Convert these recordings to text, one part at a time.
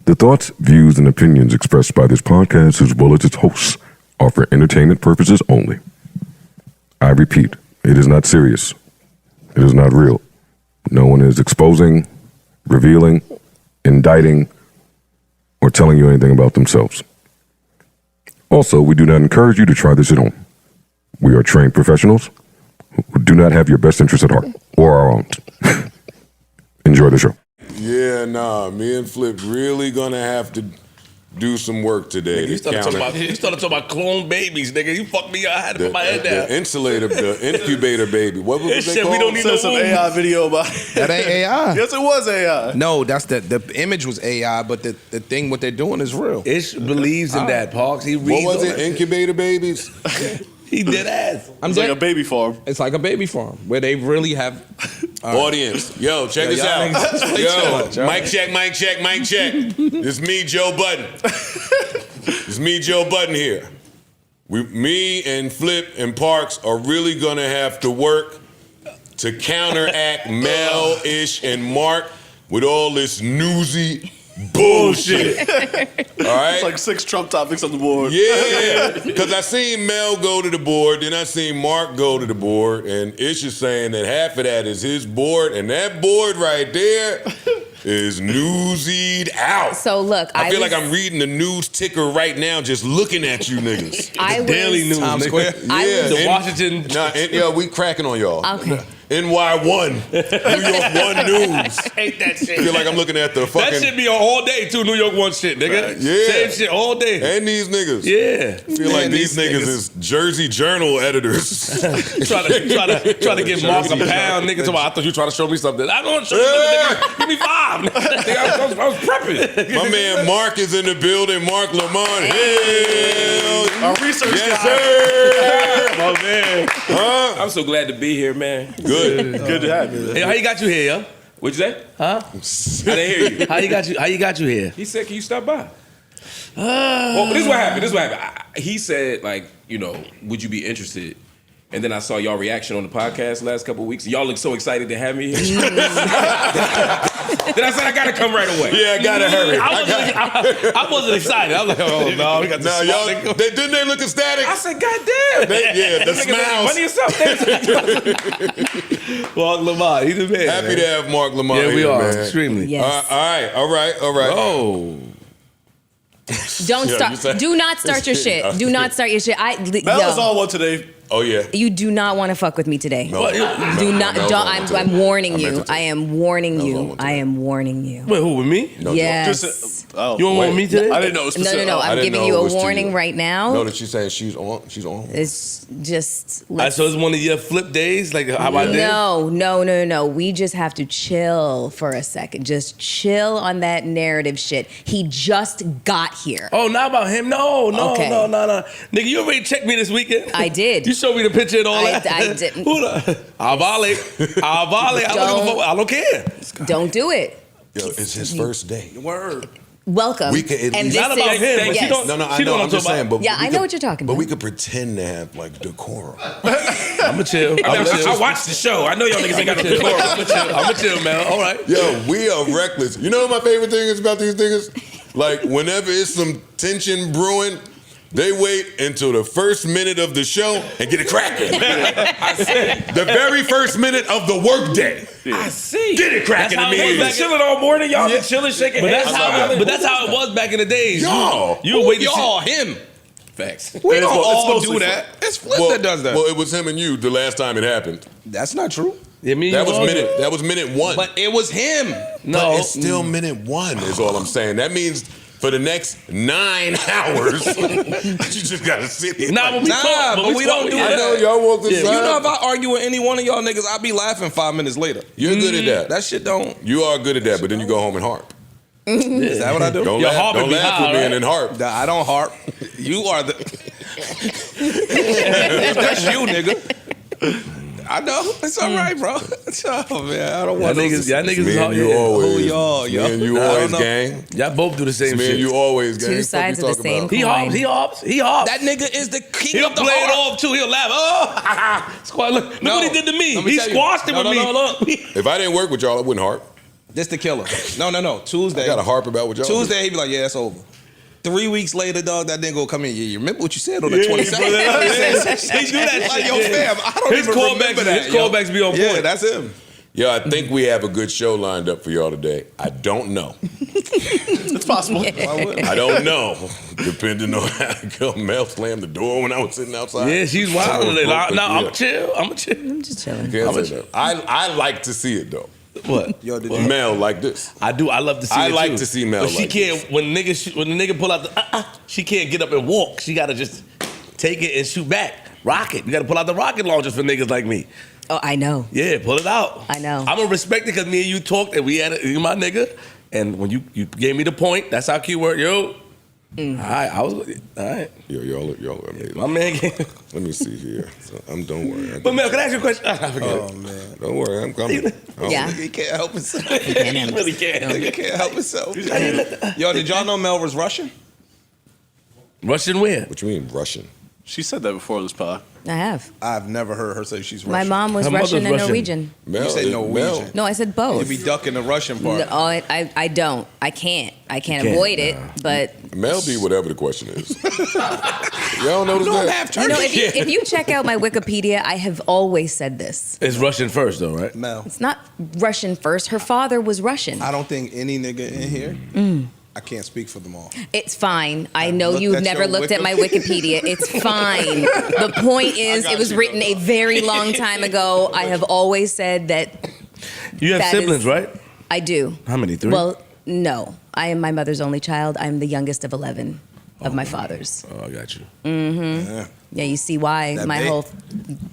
The thoughts, views, and opinions expressed by this podcast, as well as its hosts, are for entertainment purposes only. I repeat, it is not serious. It is not real. No one is exposing, revealing, indicting, or telling you anything about themselves. Also, we do not encourage you to try this at home. We are trained professionals who do not have your best interests at heart, or our own. Enjoy the show. Yeah, nah, me and Flip really gonna have to do some work today. Nigga, you started talking about clone babies, nigga. You fucked me up. I had to put my head down. The insulator, the incubator baby. What was they called? We don't need no some AI video about it. That ain't AI. Yes, it was AI. No, that's the image was AI, but the thing what they're doing is real. Ish believes in that, Parks. He reads What was all it? that. Incubator babies? He did ass. It's like a baby farm. It's like a baby farm where they really have Audience, yo, check this out. Yo, mic check, mic check, mic check. It's me, Joe Budden. It's me, Joe Budden here. Me and Flip and Parks are really gonna have to work to counteract Mel, Ish, and Mark with all this newsy bullshit. All right? It's like 6 Trump topics on the board. Yeah, because I seen Mel go to the board, then I seen Mark go to the board, and Ish is saying that half of that is his board, and that board right there is newsied out. So look, I feel like I'm reading the news ticker right now just looking at you niggas. Daily news, Times Square. Yeah, The Washington. yeah, we cracking on y'all. Okay. NY1, New York 1 News. I hate that shit. I feel like I'm looking at the fucking... That shit be on all day too. New York 1 shit, nigga. Yeah. Same shit all day. And these niggas. Yeah. I feel like these niggas is Jersey Journal editors. try to give Mark a pound, nigga. So I thought you were trying to show me something. I don't show you nothing, nigga. Give me 5. Nigga, I was prepping. My man Mark is in the building. Marc Lamont Hill. Our research Yes, guy. sir. Oh man. Huh? I'm so glad to be here, man. Good. Good to have you. Hey, how you got you here, yo? What'd you say? Huh? I didn't hear you. How you got you here? He said, "Can you stop by?" Well, this is what happened. He said, like, you know, would you be interested? And then I saw y'all reaction on the podcast last couple of weeks. Y'all look so excited to have me here. Then I said, I gotta come right away. Yeah, I gotta hurry. I wasn't excited. I was like, oh no, we got Now this. y'all, didn't they look ecstatic? I said, God damn. Yeah, the Money smiles. yourself. Marc Lamont, he's the man. Happy to have Marc Lamont Yeah, we here, are man. extremely. Yes. All right. Oh. Don't Yeah, start. you said- Do not start your shit. Do not start your shit. That was all one today. Oh yeah. You do not want to fuck with me today. No, Do not. no, Don't, no, I'm warning I meant you. to. I am warning No, you. I am warning you. Wait, who with me? No, Yes. Just, You don't want me today? I didn't know it was No. specific. I'm didn't giving know you it a was to warning you. right now. No, that she's saying she's on. She's on. It's just. So it's one of your flip days? Like, how about that? No. We just have to chill for a second. Just chill on that narrative shit. He just got here. Oh, not about him? No. Okay. No. Nigga, you already checked me this weekend. I did. You showed me the picture and all that. I didn't. Who the? I'll violate. I don't care. Don't do it. Yo, it's his first day. Word. Welcome. We could at and least- this Not about is, him, but she yes. don't- No, I She know know. what I'm I'm just talking saying, but Yeah, we I know could- what you're talking But about. we could pretend to have like decorum. I'm a chill. I watched the show. I know y'all niggas ain't got no decorum. I'm a chill, man. All right. Yo, we are reckless. You know what my favorite thing is about these niggas? Like, whenever it's some tension brewing, they wait until the first minute of the show and get it cracking. I see. The very first minute of the workday. I see. Get it cracking That's how it immediately. was Been chilling all morning. Y'all been chilling, shaking But hands. that's how it was back in the days. Y'all. You were waiting to Y'all, him. Facts. We It's don't mo- it's all mostly do that. It's Flip Well, that does that. well, it was him and you the last time it happened. That's not true. Yeah, me and That you was all minute. do. That was minute 1. But it was him. No. But it's still minute 1 is all I'm saying. That means for the next 9 hours, you just gotta sit here. Nah, but we Nah, talk, but we don't do I that. know y'all want the Yeah, You side. know, if I argue with any one of y'all niggas, I'll be laughing 5 minutes later. You're good at that. That shit don't. You are good at that, but then you go home and harp. Is that what I do? Don't Your laugh, harp don't be laugh high, with me right? and then harp. Nah, I don't harp. You are the. That's you, nigga. I know. It's all right, bro. Oh, man. I don't want Y'all niggas Me is and hard. you Yeah. always. Who y'all, yo? Me and you I don't always know. gang. Y'all both do the same Me shit. and you always gang. Two Fuck sides you of the talking same about? He hops. He hops. That nigga is the king He'll of the play it harp. off too. He'll laugh. Oh, squad! Look No. what he did to me. Let me He tell you. squashed it No, with no, me. no, look. If I didn't work with y'all, I wouldn't harp. This the killer. No. Tuesday. I got a harp about what y'all Tuesday, he be like, yeah, it's over. 3 weeks later, dog, that nigga go come in. Yeah, you remember what you said on the 22nd? He do that Like, shit. yo, fam, I don't His even callbacks, remember that. his callbacks be on point. Yeah, that's him. Yo, I think we have a good show lined up for y'all today. I don't know. It's possible. I don't know. Depending on how Mel slammed the door when I was sitting outside. Yeah, she's wild. Yeah. No, I'm chill. I'm chill. I'm just chilling. Can't say that. I like to see it though. What? Yo, did Mel like this. I do. I love to see. I it like too. to see Mel But she like can't. When the nigga pull out the she can't get up and walk. She gotta just take it and shoot back. Rocket. You gotta pull out the rocket launchers for niggas like me. Oh, I know. Yeah, pull it out. I know. I'm gonna respect it because me and you talked and we had it. You my nigga. And when you gave me the point, that's our keyword. Yo. All right, I was with it. All right. Yo, y'all amazing. My man came. Let me see here. Don't worry. But Mel, can I ask you a question? I forget. Oh, man. Don't worry, I'm coming. Yeah. He can't help himself. You can't He handle really it. can't. Nigga can't help himself. Yo, did y'all know Mel was Russian? Russian where? What you mean Russian? She said that before this pod. I have. I've never heard her say she's My Russian. mom was Her mother's Russian and Russian. Norwegian. Mel, You say Norwegian. No, I said You both. be ducking the Russian part. No, I don't. I can't avoid it. But Mel be whatever the question is. Y'all notice that? no, if you check out my Wikipedia, I have always said this. It's Russian first though, right? Mel, It's not Russian first. Her father was Russian. I don't think any nigga in here, I can't speak for them all. It's fine. I know looked you've at never your looked at my Wikipedia. It's fine. The point is, got it was you, written a very long time ago. I have always said that You have That siblings, is- right? I do. How many? 3? Well, no. I am my mother's only child. I'm the youngest of 11 of my father's. Oh, I got you. Yeah, you see why That my big. whole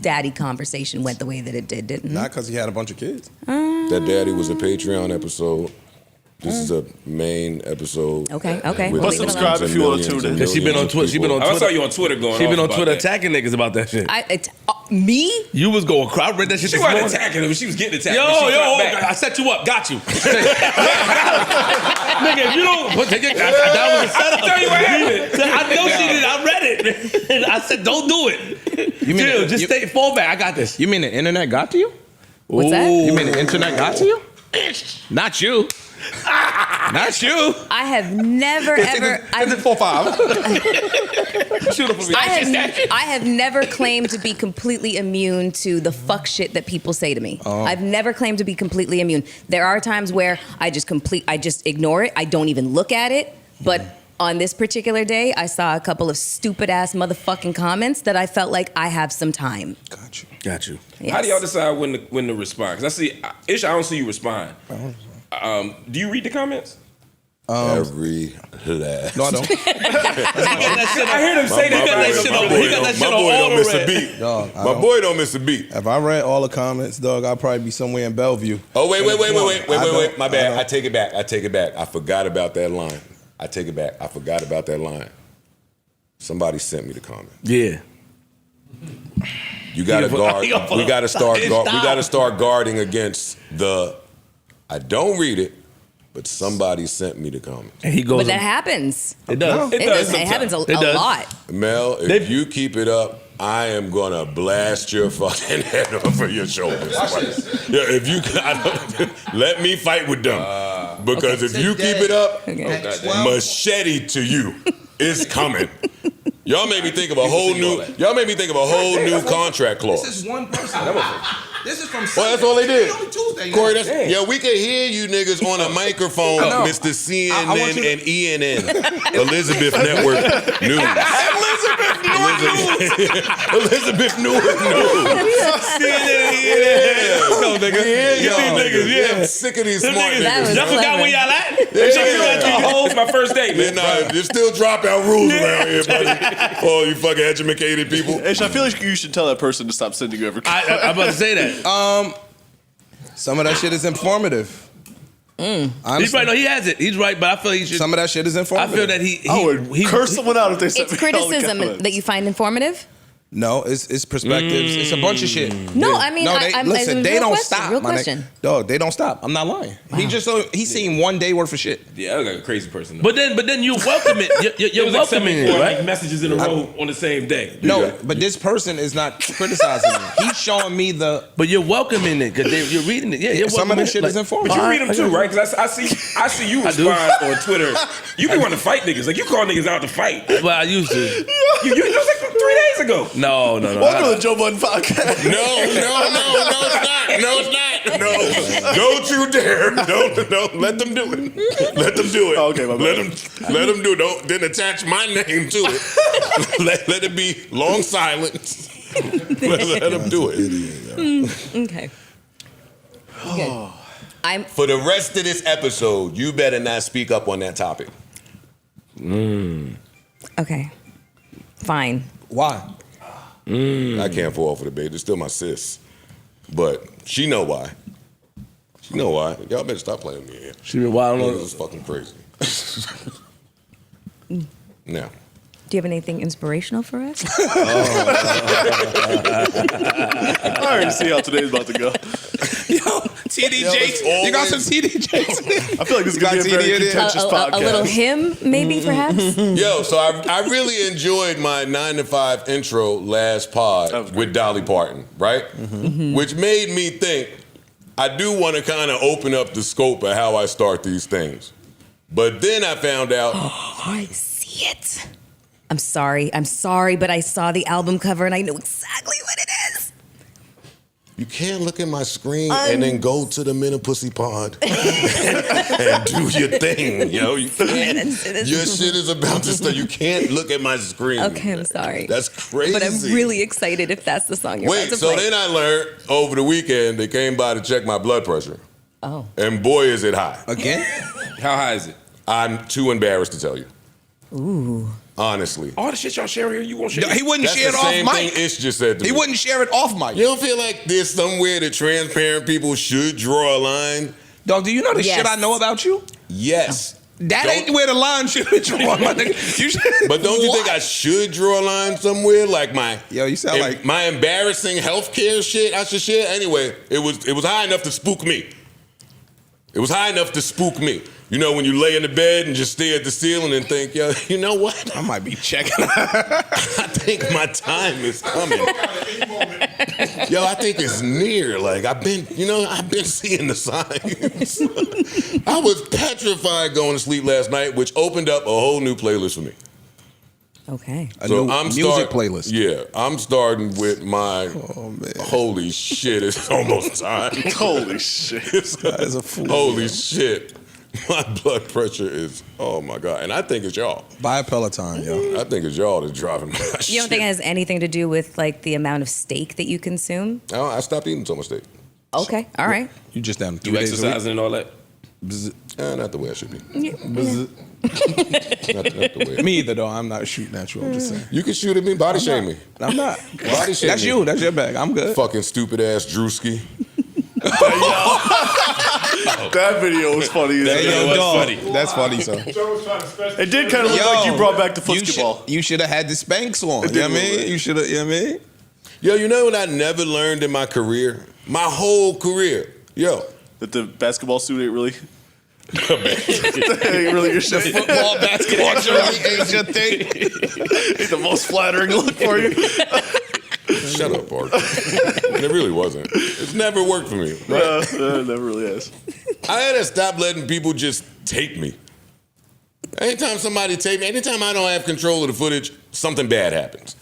daddy conversation went the way that it did, didn't it? Not because he had a bunch of kids. That Daddy was a Patreon episode. This is a main episode. Okay. with Well, millions subscribe and if you wanna millions tune in. and Cause she been on millions of Twitter. She been on people. I Twitter. saw you on Twitter going. She been off on about Twitter that. attacking niggas about that shit. Me? You was going. I read that shit She this wasn't morning. attacking him. She was getting attacked. Yo, but she yo, clapped back. I set you up. Got you. Nigga, if you don't take it, that was a setup. Tell you what happened. I know she did. I read it. And I said, don't do it. You mean Chill, it- just you- stay, fall back. I got this. You mean the internet got to you? What's that? Ooh. You mean the internet got to you? Not you. Not you. I have never ever. Is it 4-5? Shoot up for me. I have never claimed to be completely immune to the fuck shit that people say to me. I've never claimed to be completely immune. There are times where I just ignore it. I don't even look at it. But on this particular day, I saw a couple of stupid ass motherfucking comments that I felt like I have some time. Got you. Got you. Yes. How do y'all decide when to respond? Because I see, Ish, I don't see you respond. Do you read the comments? Every last. No, I don't. I hear them say that. My boy don't miss a beat. Dog, I My don't. boy don't miss a beat. If I read all the comments, dog, I'd probably be somewhere in Bellevue. Oh, wait. My bad. I I take it back. I forgot about that line. I take it back. I forgot about that line. Somebody sent me the comment. Yeah. You gotta guard. He gonna pull We up. gotta start. Stop. We gotta start guarding against the. I don't read it, but somebody sent me the comment. And he goes. But that happens. It does. It happens a It does. lot. Mel, if you keep it up, I am gonna blast your fucking head over your shoulders. Yeah, if you let me fight with them, because if you keep it up, machete to you is coming. Y'all made me think of a whole new. Y'all made me think of a whole new contract clause. This is one person. This is from Well, that's all they did. Only Tuesday. Corey, we can hear you niggas on a microphone, I know. Mr. CNN I want you to- and ENN, Elizabeth Network News. Elizabeth News. CNN and ENN. No, nigga. Y'all niggas, yeah. I'm sick of these smart Niggas, That was niggas. y'all forgot clever. where y'all at? Yeah. Holds my first date, man. Nah, there's still dropout rules around here, buddy. Oh, you fucking educated people. Ish, I feel like you should tell that person to stop sending you every. I'm about to say that. Some of that shit is informative. He's Honestly, right. No, he has it. He's right, but I feel he should. some of that shit is I informative. feel that he I would curse someone out if they sent It's me all the criticism comments. that you find informative. No, it's perspectives. It's a bunch of shit. No, I mean, listen, they real don't question, stop. real my nigga. question. Dog, they don't stop. I'm not lying. He's seen one day worth of shit. Yeah, I look like a crazy person. Though. But then you welcome it. You're welcoming it, right? Messages in a row on the same day. No, but this person is not criticizing me. He's showing me the. But you're welcoming it because you're reading it. Yeah, you're Some of welcoming this shit it. is informative. But you read them too, right? Because I see you respond on Twitter. You be wanting to fight niggas. Like you call niggas out to fight. Well, I used to. That was like 3 days ago. No. Welcome to the Joe Budden podcast. No, it's not. No, don't you dare. Don't let them do it. Let them do it. Okay, my bad. Let them do it. Don't then attach my name to it. let it be long silence. let them do it. Okay. Good. For the rest of this episode, you better not speak up on that topic. Okay. Fine. Why? I can't fall for the bait. It's still my sis. But she know why. She know why. Y'all better stop playing with me here. She been wild on This is fucking crazy. Now. Do you have anything inspirational for us? I already see how today's about to go. Yo, TD Jakes. You got some TD Jakes? I feel like this is going to be a very contentious podcast. A little hymn, maybe, perhaps? Yo, so I really enjoyed my 9 to 5 intro last pod with Dolly Parton, right? Which made me think I do want to kind of open up the scope of how I start these things. But then I found out. Oh, I see it. I'm sorry, but I saw the album cover and I know exactly what it is. You can't look at my screen and then go to the Pussy Pod and do your thing, yo. You can't. Your shit is about to start. You can't look at my screen. Okay, I'm sorry. That's crazy. But I'm really excited if that's the song you're about to play. So then I learned over the weekend they came by to check my blood pressure. Oh. And boy, is it high. Again? How high is it? I'm too embarrassed to tell you. Ooh. Honestly. All the shit y'all share here, you won't share. He wouldn't That's share it the off same mic. thing Ish just said to me. He wouldn't share it off mic. You don't feel like there's somewhere that transparent people should draw a line? Dog, do you know the shit I know about you? Yes. That ain't where the line should be drawn, my nigga. You should, But don't you think I should draw a line somewhere? Like my you sound like my embarrassing healthcare shit I should share? Anyway, it was high enough to spook me. It was high enough to spook me. You know, when you lay in the bed and just stare at the ceiling and think, yo, you know what? I might be checking. I think my time is coming. Yo, I think it's near. Like, I've been seeing the signs. I was petrified going to sleep last night, which opened up a whole new playlist for me. Okay. A new music playlist. Yeah, I'm starting with my. Oh man! Holy shit! It's almost time. Holy shit! That is a fool. Holy shit! My blood pressure is. Oh my god! And I think it's y'all. Buy a Peloton, yo. I think it's y'all that's driving my shit. You don't think it has anything to do with like the amount of steak that you consume? I stopped eating so much steak. Okay, all right. You just down 3 You days a week? exercising and all that? Not the way I should be. Yeah. Not the way. Me either, though. I'm not shooting at you. I'm just saying. You can shoot at me, body shame me. I'm not. Body shame That's me. you. That's your bag. I'm good. Fucking stupid ass Drewski. That video was funny. Funny. That's funny, son. It did kind of look like you brought back the football. You should have had the Spanx on. You know what I mean? You should have, you know what I mean? Yo, you know what I never learned in my career? My whole career. Yo. That the basketball suit ain't really... ain't really your shit. Football, basketball, ain't your thing. Ain't the most flattering look for you. Shut up, Bart. It really wasn't. It's never worked for me. Right? It never really has. I had to stop letting people just tape me. Anytime somebody tape me, anytime I don't have control of the footage, something bad happens.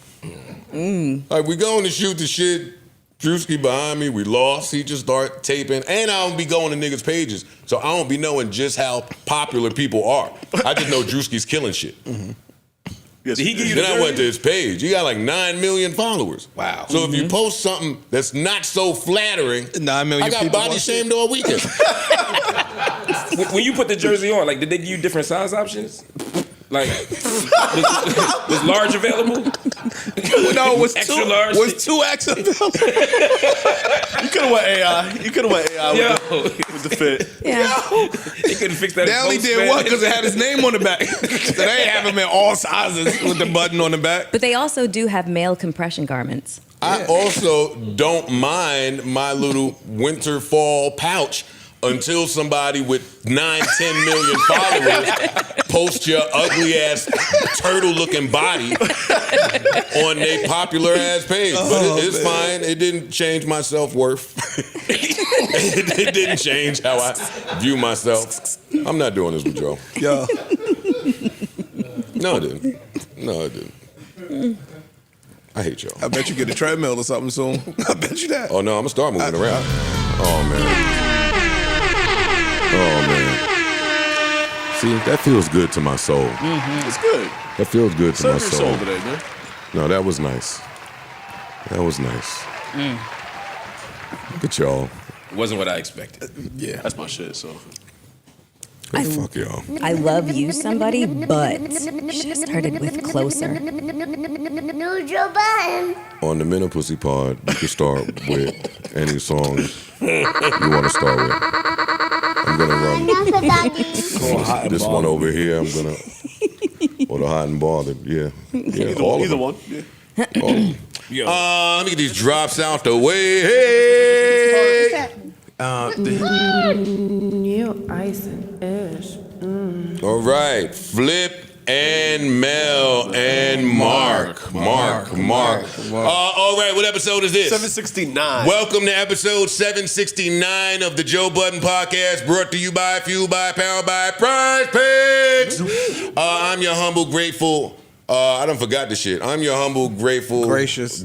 Like, we going to shoot the shit, Drewski behind me, we lost, he just start taping, and I don't be going to niggas' pages, so I don't be knowing just how popular people are. I just know Drewski's killing shit. Yes, Did he give you Then the I went to jersey? his page. He got like 9 million followers. Wow. So if you post something that's not so flattering, 9 million I got people body watch shamed all weekend. When you put the jersey on, like, did they give you different size options? Like, was large available? No, was Extra large. Was 2X available? You could have went AI. You could have went AI with the fit. Yeah. He couldn't fix that. They only did one because it had his name on the back. So they ain't have him in all sizes with the button on the back. But they also do have male compression garments. I also don't mind my little winter fall pouch until somebody with 9-10 million followers post your ugly ass turtle looking body on their popular ass page. But it's fine. It didn't change my self-worth. It didn't change how I view myself. I'm not doing this with Joe. Yo. No, it didn't. No, it didn't. I hate y'all. I bet you get a treadmill or something soon. I bet you that. Oh no, I'm gonna start moving around. Oh man. Oh man. See, that feels good to my soul. It's good. That feels good to my Serve your soul. soul today, man. No, that was nice. That was nice. Look at y'all. It wasn't what I expected. Yeah. That's my shit, so. Fuck y'all. I love you, somebody, but should have started with closer. On the Men of Pussy Pod, you can start with any song you want to start with. I'm gonna run this one over here. I'm gonna or the hot and bothered. Yeah. Either one. Yeah. Let me get these drops out the way. Hey. You ice and ish. All right, Flip and Mel and Mark. All right, what episode is this? 769. Welcome to episode 769 of the Joe Budden Podcast, brought to you by, fueled by, powered by Prize Picks. I'm your humble, grateful. I done forgot the shit. I'm your humble, grateful, gracious,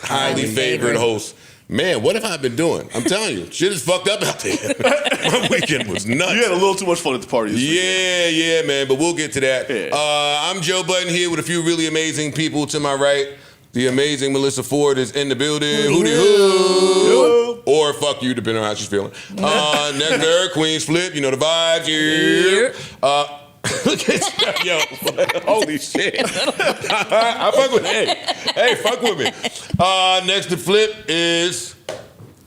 highly favored host. Man, what have I been doing? I'm telling you, shit is fucked up out there. My weekend was nuts. You had a little too much fun at the party this weekend. Yeah, man, but we'll get to that. Yeah. I'm Joe Budden here with a few really amazing people to my right. The amazing Melissa Ford is in the building. Hootie hoo. Or fuck you, depending on how she's feeling. Next to her, Queen's Flip. You know the vibes. Yeah. Look at yo, holy shit. I fuck with hey, fuck with me. Next to Flip is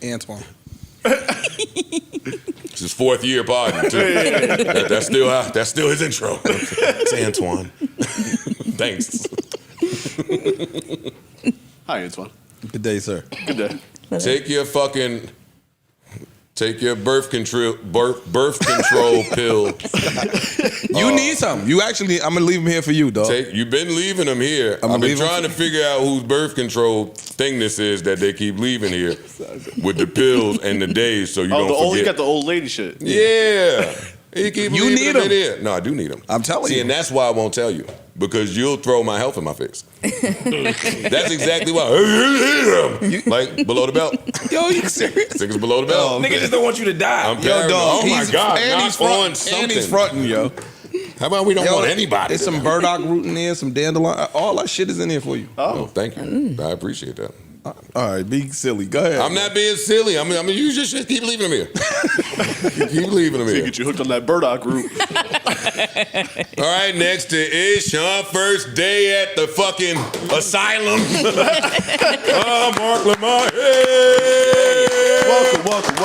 Antoine. it's his 4th year party too. That's still his intro. It's Antoine. Thanks. Hi, Antoine. Good day, sir. Good day. Take your birth control pill. You need something. You actually, I'm gonna leave him here for you, dog. You've been leaving them here. I've been trying to figure out whose birth control thing this is that they keep leaving here with the pills and the days, so you don't forget. You got the old lady shit. Yeah. You need them. Here. No, I do need them. I'm telling you. And that's why I won't tell you. Because you'll throw my health in my face. That's exactly why. Like, below the belt. Yo, you serious? Niggas below the belt. Niggas just don't want you to die. I'm paranoid. dog. Oh my God. And he's on something. And he's fronting, yo. How about we don't want anybody? There's some burdock root in there, some dandelion. All that shit is in there for you. Oh, thank you. I appreciate that. All right, be silly. Go ahead. I'm not being silly. I mean, you just keep leaving them here. Keep leaving them You here. get you hooked on that burdock root. All right, next to Ish, first day at the fucking asylum. Marc Lamont Hill. Welcome.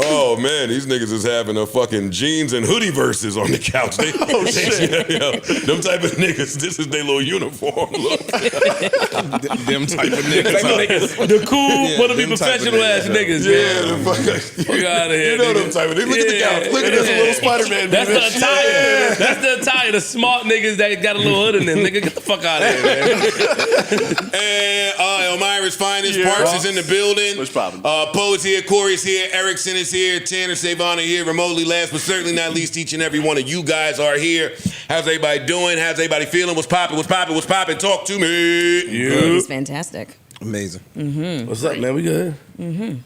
Oh man, these niggas is having a fucking jeans and hoodie verses on the couch. Shit. Them type of niggas, this is their little uniform. Look. Them type of niggas. The cool, wanna be professional ass niggas. Yeah, Man. Fuck out of here. You know them type of niggas. Look at the couch. Look at this little Spider-Man. That's the attire. That's the attire. The smart niggas that got a little hood in them. Nigga, get the fuck out of here, man. And Elmira's finest. Parks is in the building. What's poppin'? Poe's here, Corey's here, Erickson is here, Tanner Savannah here, remotely last but certainly not least, each and every one of you guys are here. How's everybody doing? How's everybody feeling? What's poppin'? Talk to me. It's fantastic. Amazing. Mm-hmm. What's up, man? We good? Mm-hmm.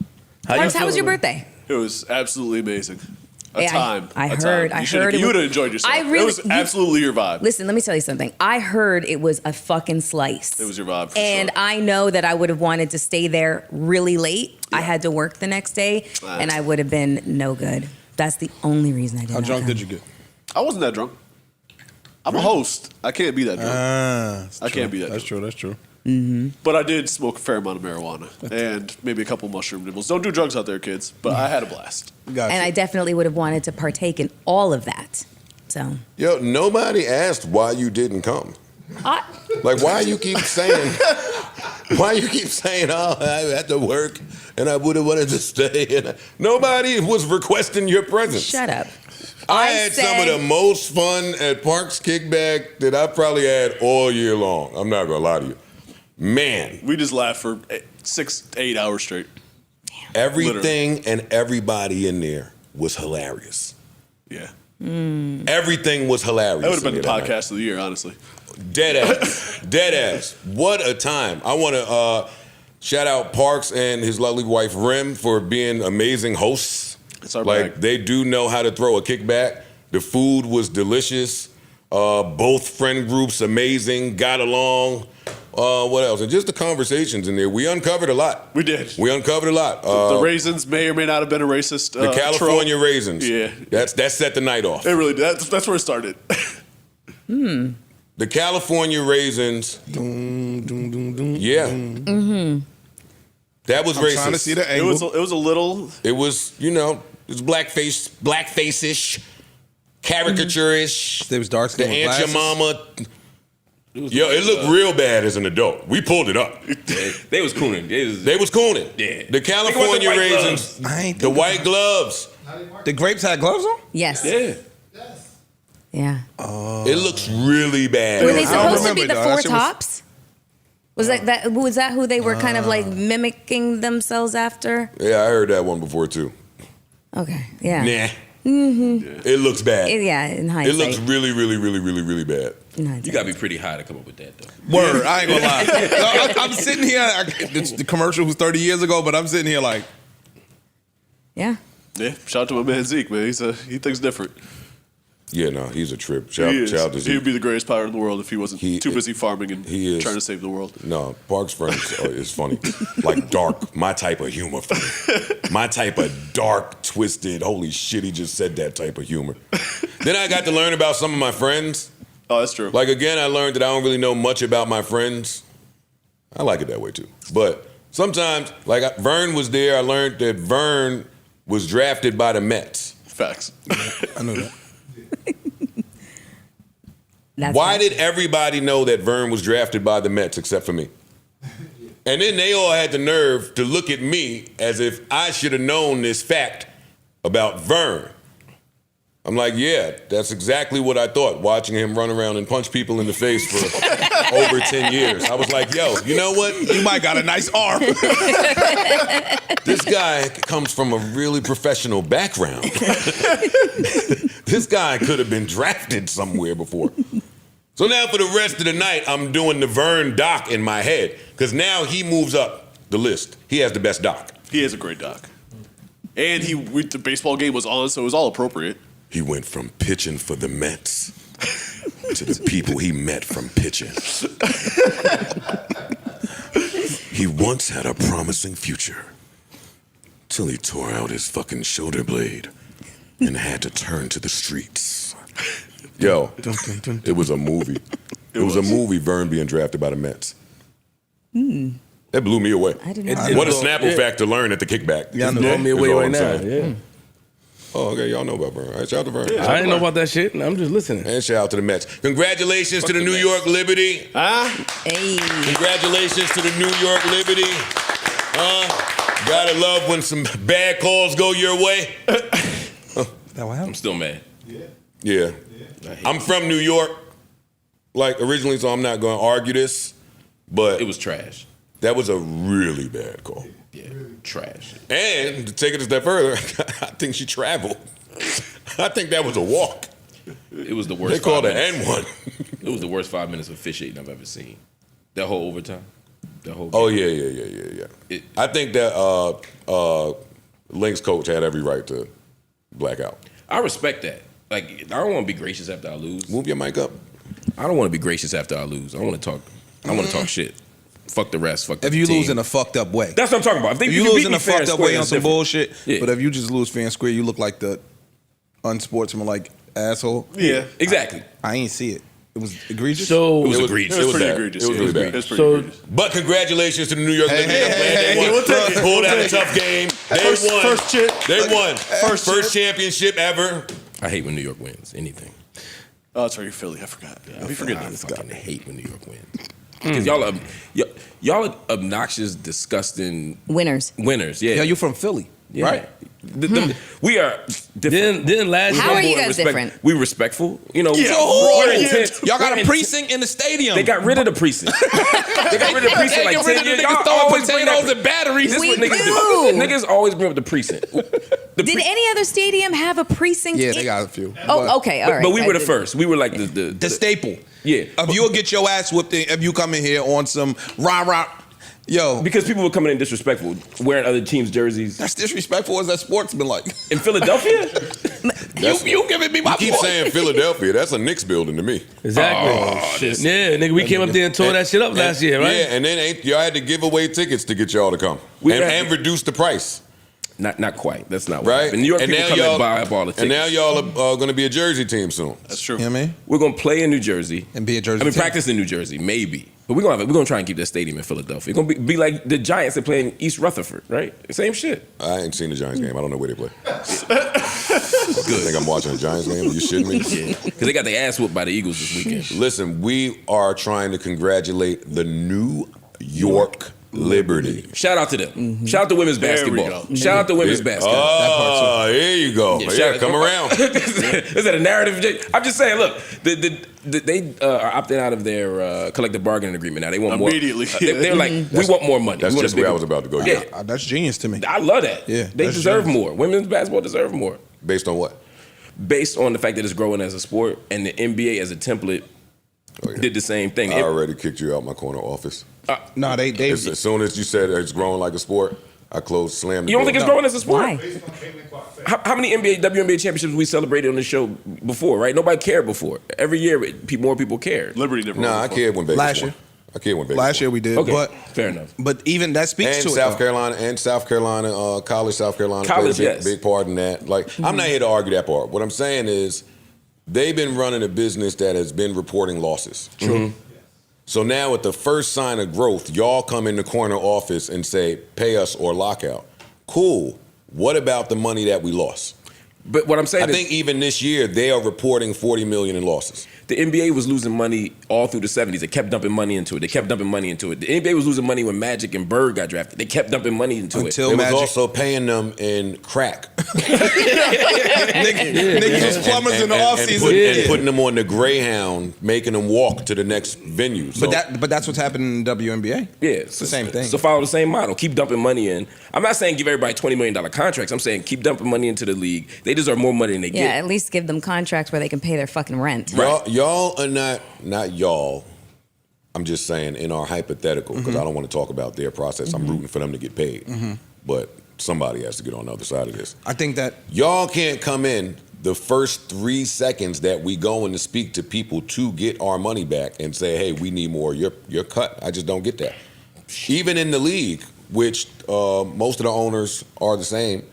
How was your birthday? It was absolutely amazing. I heard you would have enjoyed yourself. It was absolutely your vibe. Listen, let me tell you something. I heard it was a fucking slice. It was your vibe, and I know that I would have wanted to stay there really late. Yeah. I had to work the next day, and I would have been no good. That's the only reason I did. How drunk did you get? I wasn't that drunk. I'm a host. I can't be that drunk. I can't be that That's drunk. true. That's true. But I did smoke a fair amount of marijuana and maybe a couple mushroom nibbles. Don't do drugs out there, kids. But I had a blast. And I definitely would have wanted to partake in all of that. So. Yo, nobody asked why you didn't come. Like, why you keep saying, oh, I had to work and I would have wanted to stay. And nobody was requesting your presence. Shut up. I had some of the most fun at Parks Kickback that I probably had all year long. I'm not going to lie to you. Man. We just laughed for 6 to 8 hours straight. Everything and everybody in there was hilarious. Yeah. Everything was hilarious. That would have been the in there that podcast of the year, honestly. Dead ass. Dead ass. What a time. I want to shout out Parks and his lovely wife, Rim, for being amazing hosts. It's our Like, bag. they do know how to throw a kickback. The food was delicious. Both friend groups, amazing. Got along. What else? And just the conversations in there. We uncovered a lot. We did. We uncovered a lot. The raisins may or may not have been a racist. The California trope. raisins. Yeah. That set the night off. It really did. That's where it started. The California raisins. Yeah. That was racist. Trying to see the It angle. was a little. It was, it was blackface-ish, caricature-ish. They was dark The skin with Aunt Your glasses. Mama. Yo, it looked real bad as an adult. We pulled it up. They was cooning. They was cooning. Yeah. The California white raisins, I ain't the think white gloves. The grapes had gloves on? Yes. Yeah. Yeah. It looks really bad. Were they I don't supposed to be remember, the though. Four That shit was- Tops? Was that who they were kind of like mimicking themselves after? Yeah, I heard that one before too. Okay. Yeah. Nah. It looks bad. Yeah. In It hindsight. looks really, really, really, really, really bad. In hindsight. You gotta be pretty high to come up with that, though. Word, I ain't gonna lie. I'm sitting here, the commercial was 30 years ago, but I'm sitting here like, Yeah. Yeah. Shout out to my man Zeke, man. He thinks different. Yeah, no, he's a trip. Shout He out is. to He Zeke. would be the greatest power in the world if he wasn't too busy farming and he is. trying to save the world. No, Parks Friends is funny. Like dark, my type of humor funny. My type of dark, twisted, holy shit, he just said that type of humor. Then I got to learn about some of my friends. Oh, that's true. Like, again, I learned that I don't really know much about my friends. I like it that way, too. But sometimes, like, Vern was there. I learned that Vern was drafted by the Mets. Facts. I know that. Why did everybody know that Vern was drafted by the Mets except for me? And then they all had the nerve to look at me as if I should have known this fact about Vern. I'm like, yeah, that's exactly what I thought, watching him run around and punch people in the face for over 10 years. I was like, yo, you know what? You might got a nice arm. This guy comes from a really professional background. This guy could have been drafted somewhere before. So now for the rest of the night, I'm doing the Vern doc in my head, because now he moves up the list. He has the best doc. He is a great doc. And the baseball game was on, so it was all appropriate. He went from pitching for the Mets to the people he met from pitching. He once had a promising future till he tore out his fucking shoulder blade and had to turn to the streets. Yo, it was a movie. It was a movie, Vern being drafted by the Mets. That blew me away. I didn't know. What a Snapple fact to learn at the kickback. Yeah, I know. Blow me Is away all right I'm now. saying. Yeah. Oh, okay, y'all know about Vern. All right, shout out to Vern. I didn't know about that shit. I'm just listening. And shout out to the Mets. Congratulations to the New York Liberty. Hey. Congratulations to the New York Liberty. Gotta love when some bad calls go your way. I'm still mad. Yeah. I'm from New York, like originally, so I'm not gonna argue this, but It was trash. that was a really bad call. Yeah, trash. And to take it a step further, I think she traveled. I think that was a walk. It was the worst. They called it 5 minutes. N1. It was the worst 5 minutes of officiating I've ever seen. That whole overtime. That whole. Oh game. yeah. I think that Lynx coach had every right to black out. I respect that. Like, I don't want to be gracious after I lose. Move your mic up. I don't want to be gracious after I lose. I want to talk. I want to talk shit. Fuck the rest. Fuck the If you team. lose in a fucked up way. That's what I'm talking about. If you beat lose in me a fair and fucked up square, way on that's some different. bullshit, Yeah. but if you just lose fair and square, you look like the unsportsmanlike asshole. Yeah. Exactly. I ain't see it. It was egregious. So It was egregious. It was pretty bad. egregious. It was really bad. It was pretty So- egregious. But congratulations to the New York Knicks. hey, They we'll take it. pulled out a tough game. They won. First chip. They won. First First championship ever. I hate when New York wins anything. Oh, sorry, you're Philly. I forgot. We forget I that. fucking hate when New York wins. Because y'all are obnoxious, disgusting Winners. winners. Yeah. Yo, you from Philly, Yeah. right? We are different. Then last How year, are you More guys different? We respectful. You know, Yeah, we're right. intense. Y'all got We're a precinct in the stadium. They got rid of the precinct. They got rid of the precinct like 10 years. Y'all always bring that. and batteries. This We what niggas do. do. Niggas always bring up the precinct. Did any other stadium have a precinct? Yeah, they got a few. Oh, okay, all right. But we I were the didn't- first. We were like The staple. Yeah. If you'll get your ass whooped if you come in here on some rah-rah, yo, Because people were coming in disrespectful, wearing other teams' jerseys. that's disrespectful as that sport's been like. In Philadelphia? You giving me my You keep point. saying Philadelphia. That's a Knicks building to me. exactly. Yeah, nigga, we came up there and tore that shit up last year, right? Yeah, and then y'all had to give away tickets to get y'all to come. And reduce the price. Not quite. That's not what Right? happened. New York And people now come and buy up all the tickets. And now y'all are going to be a Jersey team soon. That's true. You know what I mean? We're gonna play in New Jersey And be a Jersey I mean, team. practice in New Jersey, maybe. But we're gonna try and keep that stadium in Philadelphia. It's gonna be like the Giants that play in East Rutherford, right? Same shit. I ain't seen the Giants game. I don't know where they play. Good. I think I'm watching a Giants game. Are you shitting me? Yeah, because they got their ass whooped by the Eagles this weekend. Listen, we are trying to congratulate the New York Liberty. Shout out to them. Shout out to women's There we basketball. go. Shout out to women's basketball. Oh, here you go. Yeah, Yeah, shout out- come around. Is that a narrative? I'm just saying. Look, they are opting out of their collective bargaining agreement now. They want more. Immediately. They're like, we want more money. That's We want just a bigger- where I was about to go. Yeah, That's genius to me. I love that. Yeah, they that's deserve genius. more. Women's basketball deserve more. Based on what? Based on the fact that it's growing as a sport, and the NBA as a template did the same thing. I already kicked you out my corner office. No, they As soon as you said it's growing like a sport, I slammed the You don't door. think it's growing as a sport? Why? How many WNBA championships we celebrated on the show before, right? Nobody cared before. Every year, more people cared. Liberty never Nah, won I before. cared when Vegas Last won. year. I cared when Vegas last year won. we did, Okay, but fair enough. even that speaks And to South it. Carolina, college South Carolina College, played a yes. big part in that. Like, I'm not here to argue that part. What I'm saying is, they've been running a business that has been reporting losses. True. So now, at the first sign of growth, y'all come in the corner office and say, "Pay us or lockout." Cool. What about the money that we lost? But what I'm saying I is, think even this year they are reporting $40 million in losses. the NBA was losing money all through the 70s. They kept dumping money into it. The NBA was losing money when Magic and Bird got drafted. They kept dumping money into Until They Magic. was also paying them in crack. Niggas was plumbers in the offseason. And putting them on the Greyhound, making them walk to the next venue. So, But that's what's happening in WNBA. Yeah, It's the same thing. So follow the same model. Keep dumping money in. I'm not saying give everybody $20 million contracts. I'm saying keep dumping money into the league. They deserve more money than they Yeah, get. at least give them contracts where they can pay their fucking rent. y'all are not y'all. I'm just saying in our hypothetical, because I don't want to talk about their process. I'm rooting for them to get paid. But somebody has to get on the other side of this. I think that Y'all can't come in the first 3 seconds that we go in to speak to people to get our money back and say, hey, we need more. You're cut. I just don't get that. Even in the league, which most of the owners are the same,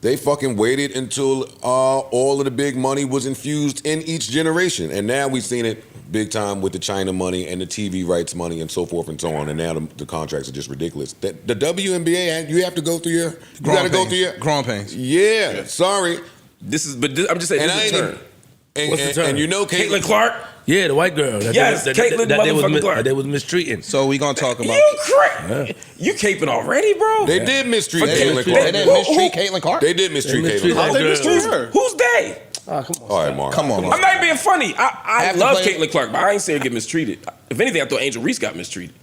they fucking waited until all of the big money was infused in each generation. And now we've seen it big time with the China money and the TV rights money and so forth and so on. And now the contracts are just ridiculous. The WNBA, you have to go through your... You got to go through your... growing pains. Yeah, sorry. I'm just saying, And this I is ain't a turn. What's the turn? and you know Caitlin Clark? Yeah, the white girl. Yes, Caitlin motherfucking Clark. That they was mistreating. So we gonna talk about. You crazy? You caping already, bro? They did mistreat They Caitlin They Clark. didn't mistreat Caitlin Clark. They did mistreat They mistreat Caitlin Clark. that They girl. mistreated her. Who's they? Oh, come on. All right, Mark. Come on, I'm not even being funny. I Half the love players- Caitlin Clark, but I ain't saying get mistreated. If anything, I thought Angel Reese got mistreated.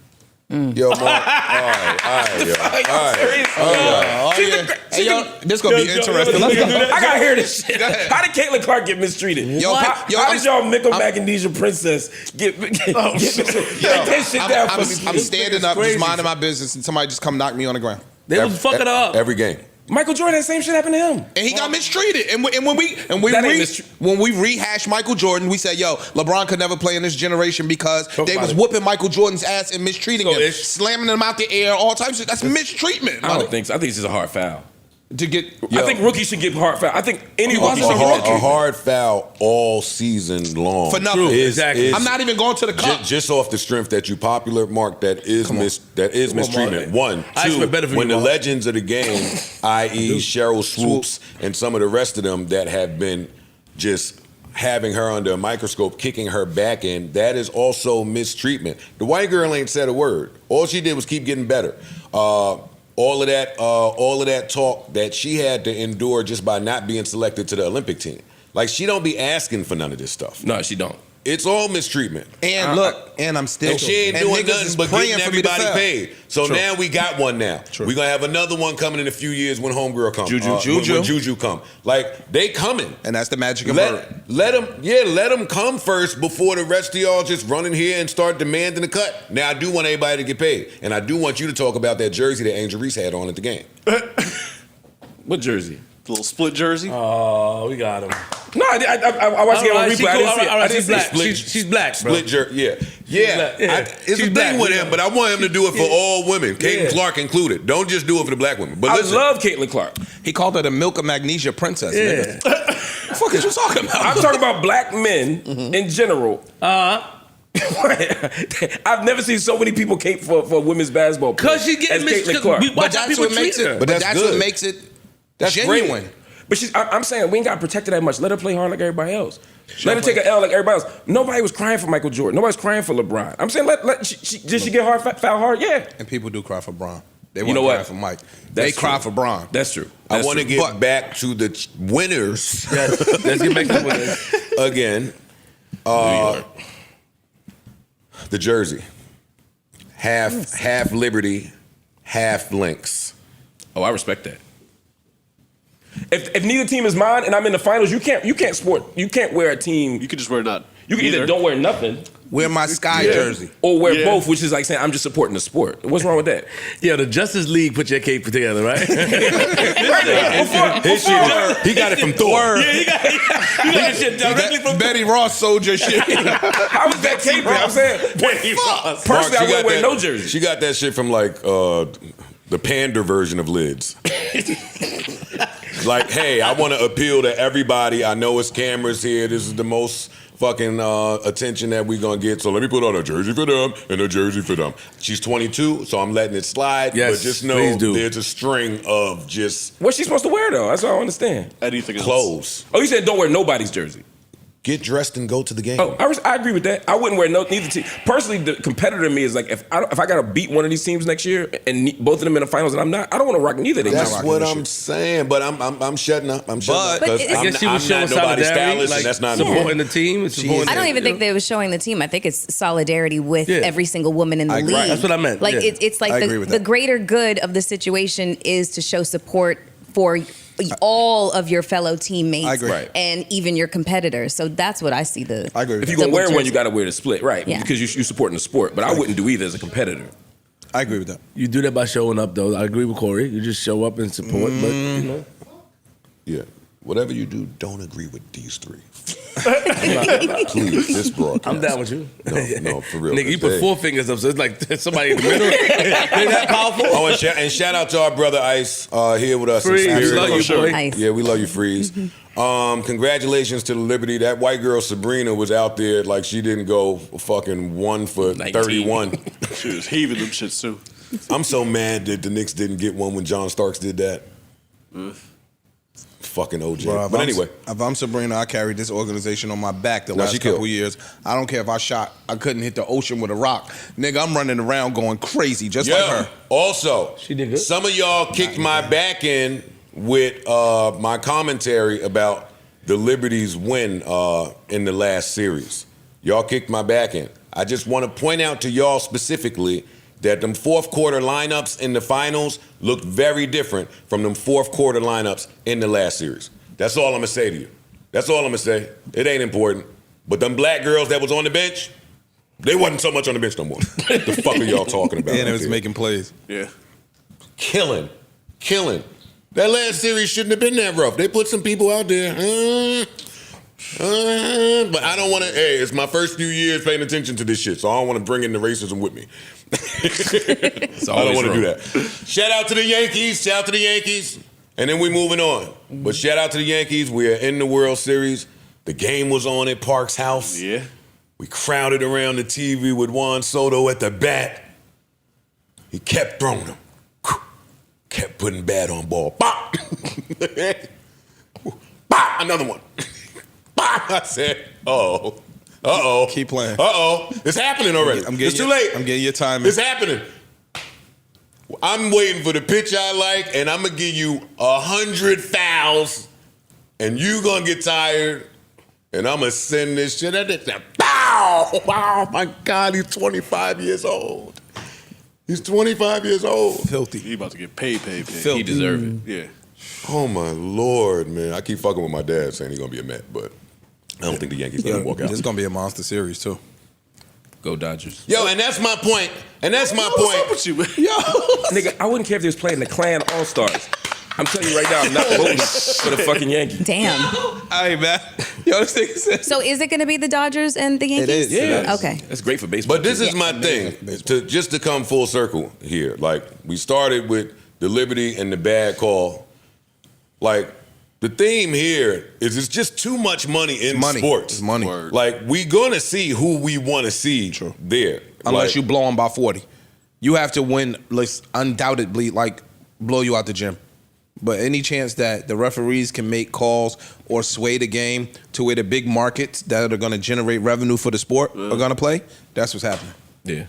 Yo, Mark. All right, yo. Are you All right. serious? Oh, She's yeah. the- Hey, she's yo, the- this gonna be interesting. Let's go. I gotta hear this shit. Go ahead. How did Caitlin Clark get mistreated? Yo, how did y'all make a Magnesia princess get this shit down for me? I'm standing up, just minding my business, and somebody just come knock me on the ground. They was fucking up. Every game. Michael Jordan, that same shit happened to him. And he got mistreated. And when we rehashed Michael Jordan, we said, "Yo, LeBron could never play in this generation because they was whooping Michael Jordan's ass and mistreating him, slamming him out the air, all types of shit. That's mistreatment. I don't think so. I think it's just a hard foul. to get. I think rookies should get hard foul. I think any A rookie should hard, get a hard foul all season long for nothing. Exactly. I'm not even going to the cup. Just off the strength that you popular, Mark. That is mistreatment. Mark. 1, I 2. expect better from When you, the Mark. legends of the game, i.e. Cheryl Swoops and some of the rest of them that have been just having her under a microscope, kicking her back in, that is also mistreatment. The white girl ain't said a word. All she did was keep getting better. All of that talk that she had to endure just by not being selected to the Olympic team. Like, she don't be asking for none of this stuff. No, she don't. It's all mistreatment. And look, and I'm still. And she ain't and doing niggas nothing is but praying getting for me to everybody fail. paid. So now we got one now. We're going to have another one coming in a few years when Homegirl comes. When Juju come. Like, they coming. And that's the magic of her. Let them come first before the rest of y'all just run in here and start demanding the cut. Now, I do want everybody to get paid. And I do want you to talk about that jersey that Angel Reese had on at the game. What jersey? The little split jersey. Oh, we got him. No, I watched it on replay. I didn't see it. All right, I didn't she's see it. black. She's black, bro. Split jersey, yeah. It's She's a thing black, with we him, know. but I want him to do it for all women, Caitlin Clark included. Don't just do it for the black women. But I listen, love Caitlin Clark. He called her the milk of Magnesia princess. Yeah. Nigga. What the fuck is you talking about? I'm talking about black men in general. I've never seen so many people cape for women's basketball. Because she's getting Caitlin Clark. we watch how people treat her. But that's good. what makes it That's genuine. great. But I'm saying we ain't got to protect her that much. Let her play hard like everybody else. Let her take an L like everybody else. Nobody was crying for Michael Jordan. Nobody's crying for LeBron. I'm saying did she get hard foul hard? Yeah. And people do cry for Bron. They You know want what? to cry for Mike. They cry for Bron. That's true. I want to true. get back to the winners Let's get back to the winners. again. The jersey, half Liberty, half Lynx. Oh, I respect that. If neither team is mine and I'm in the finals, you can't wear a team. You could just wear not. You can either don't wear nothing. Wear my sky jersey. Or wear both, which is like saying I'm just supporting the sport. What's wrong with that? Yeah, the Justice League put your cape together, right? His shit, he got it from Thor. Yeah, you got that shit directly from Betty Ross soldier shit. How is that cape? I'm saying, personally, I wouldn't wear no jersey. She got that shit from like the pander version of Lids. Like, hey, I want to appeal to everybody. I know it's cameras here. This is the most fucking attention that we're going to get. So let me put on a jersey for them and a jersey for them. She's 22, so I'm letting it slide. Yes, but just know please do. there's a string of just What's she supposed to wear though? That's what I don't understand. Anything else. clothes. Oh, you said don't wear nobody's jersey. Get dressed and go to the game. Oh, I agree with that. I wouldn't wear neither team. Personally, the competitor in me is like if I got to beat one of these teams next year and both of them in the finals and I'm not, I don't want to rock neither. That's what I'm saying, but I'm shutting up. I'm shutting up But because I guess she was I'm showing not nobody's solidarity, stylist, like and that's not supporting important. the team. and supporting I don't the- even think they was showing the team. I think it's solidarity with every single woman in the league. That's what I meant. Like Yeah. it's like I agree with the that. greater good of the situation is to show support for all of your fellow teammates I agree. Right. and even your competitors. So that's what I see the. I agree with If that. you're gonna wear Double one, you jersey. got to wear the split, right? Yeah. Because you're supporting the sport. But I wouldn't do either as a competitor. I agree with that. You do that by showing up, though. I agree with Corey. You just show up and support, but you know. Yeah. Whatever you do, don't agree with these three. Please, this broadcast. I'm down with you. No, for real. Nigga, you put 4 fingers up, so it's like somebody in the middle. They that powerful? Oh, and shout out to our brother Ice here with us. in Freeze, spirit. love you, boy. Ice. Yeah, we love you, Freeze. Congratulations to the Liberty. That white girl Sabrina was out there like she didn't go fucking 1 for 31. She was heaving them shits too. I'm so mad that the Knicks didn't get one when John Starks did that. Fucking OJ. Bro, But anyway. if I'm Sabrina, I carried this organization on my back the No, last she couple killed. years. I don't care if I couldn't hit the ocean with a rock. Nigga, I'm running around going crazy just like her. Also, She did good. some of y'all kicked my back in with my commentary about the Liberty's win in the last series. Y'all kicked my back in. I just want to point out to y'all specifically that them fourth quarter lineups in the finals looked very different from them fourth quarter lineups in the last series. That's all I'm going to say to you. That's all I'm going to say. It ain't important. But them black girls that was on the bench, they wasn't so much on the bench no more. The fuck are y'all talking about? And it out was there? making plays. Yeah. Killing. That last series shouldn't have been that rough. They put some people out there. But I don't want to. Hey, it's my first few years paying attention to this shit, so I don't want to bring in the racism with me. I don't want to do that. Shout out to the Yankees. Shout out to the Yankees. And then we moving on. But shout out to the Yankees. We are in the World Series. The game was on at Park's house. Yeah. We crowded around the TV with Juan Soto at the bat. He kept throwing them. Kept putting bat on ball. Bop! Bop! Another one. Bop! I said, uh-oh. Keep playing. Uh-oh. It's happening already. It's too late. I'm getting your timing. It's happening. I'm waiting for the pitch I like, and I'm going to give you 100 fouls, and you going to get tired, and I'm going to send this shit at it. Bow! Wow, my God, he's 25 years old. He's 25 years old. Filthy. He about to get paid. Filthy. He deserve it. Yeah. Oh, my Lord, man. I keep fucking with my dad saying he's going to be a Met, but I don't think the Yankees going to walk out. This is going to be a monster series, too. Go Dodgers. Yo, and that's my point. What's up with you, man? Nigga, I wouldn't care if they was playing the Clan All-Stars. I'm telling you right now, I'm not voting for the fucking Yankees. Damn. Hey, man. Yo, this nigga said. So is it going to be the Dodgers and the Yankees? is. Yeah. Okay. That's great for baseball. But this is my thing, just to come full circle here. Like, we started with the Liberty and the bad call. Like, the theme here is it's just too much money in sports. It's money. Word. Like, we gonna see who we want to see there. Unless Like, you blow them by 40. You have to win, like, undoubtedly, like, blow you out the gym. But any chance that the referees can make calls or sway the game to where the big markets that are going to generate revenue for the sport are going to play, that's what's happening. Yeah.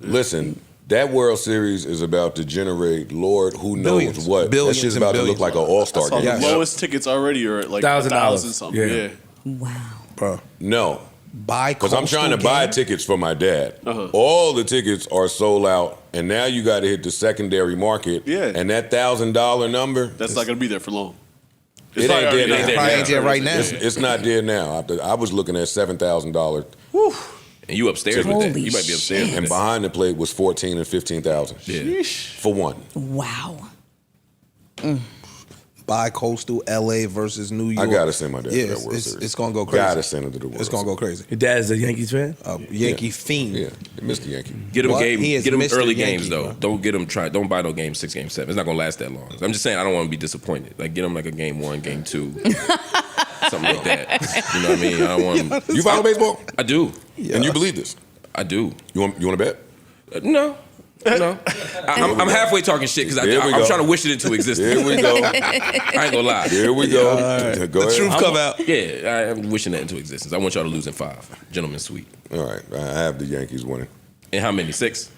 listen, that World Series is about to generate, Lord, who knows Billions. what. Billions That shit's and about to look billions. like an all-star I saw game. the lowest tickets already are at like $1,000. 1,000 something. Yeah. Yeah. Wow. Bro, No, buy because I'm trying to buy tickets for my dad. All the tickets are sold out, and now you got to hit the secondary market. Yeah. And that $1,000 number, That's not going to be there for long. it ain't there now. Probably ain't there right now. It's not there now. I was looking at $7,000, And you upstairs with that. You might be upstairs. and behind the plate was 14 and 15,000 Yeah. for one. Wow. Bi-coastal LA versus New York. I gotta send my dad Yeah, to that World it's Series. gonna go crazy. Gotta send him to the World It's gonna go Series. crazy. Your dad's a Yankees fan? Yankee fiend. Yeah, Mr. Yankee. Get him What? game. He is Get him Mr. early Yankee, games though. bro. Don't get him try. Don't buy no game 6, game 7. It's not gonna last that long. I'm just saying I don't want to be disappointed. Like get him like a game 1, game 2, something like that. You know what I mean? I don't want. Him. You follow baseball? I do. And you believe this? I do. You want to bet? No. No. I'm halfway talking shit because Here we I'm go. trying to wish it into existence. Here we go. I ain't gonna lie. Here we go. Go ahead. Truth come out. Yeah, I'm wishing that into existence. I want y'all to lose in 5. Gentlemen, sweet. All right, I have the Yankees winning. And how many? 6?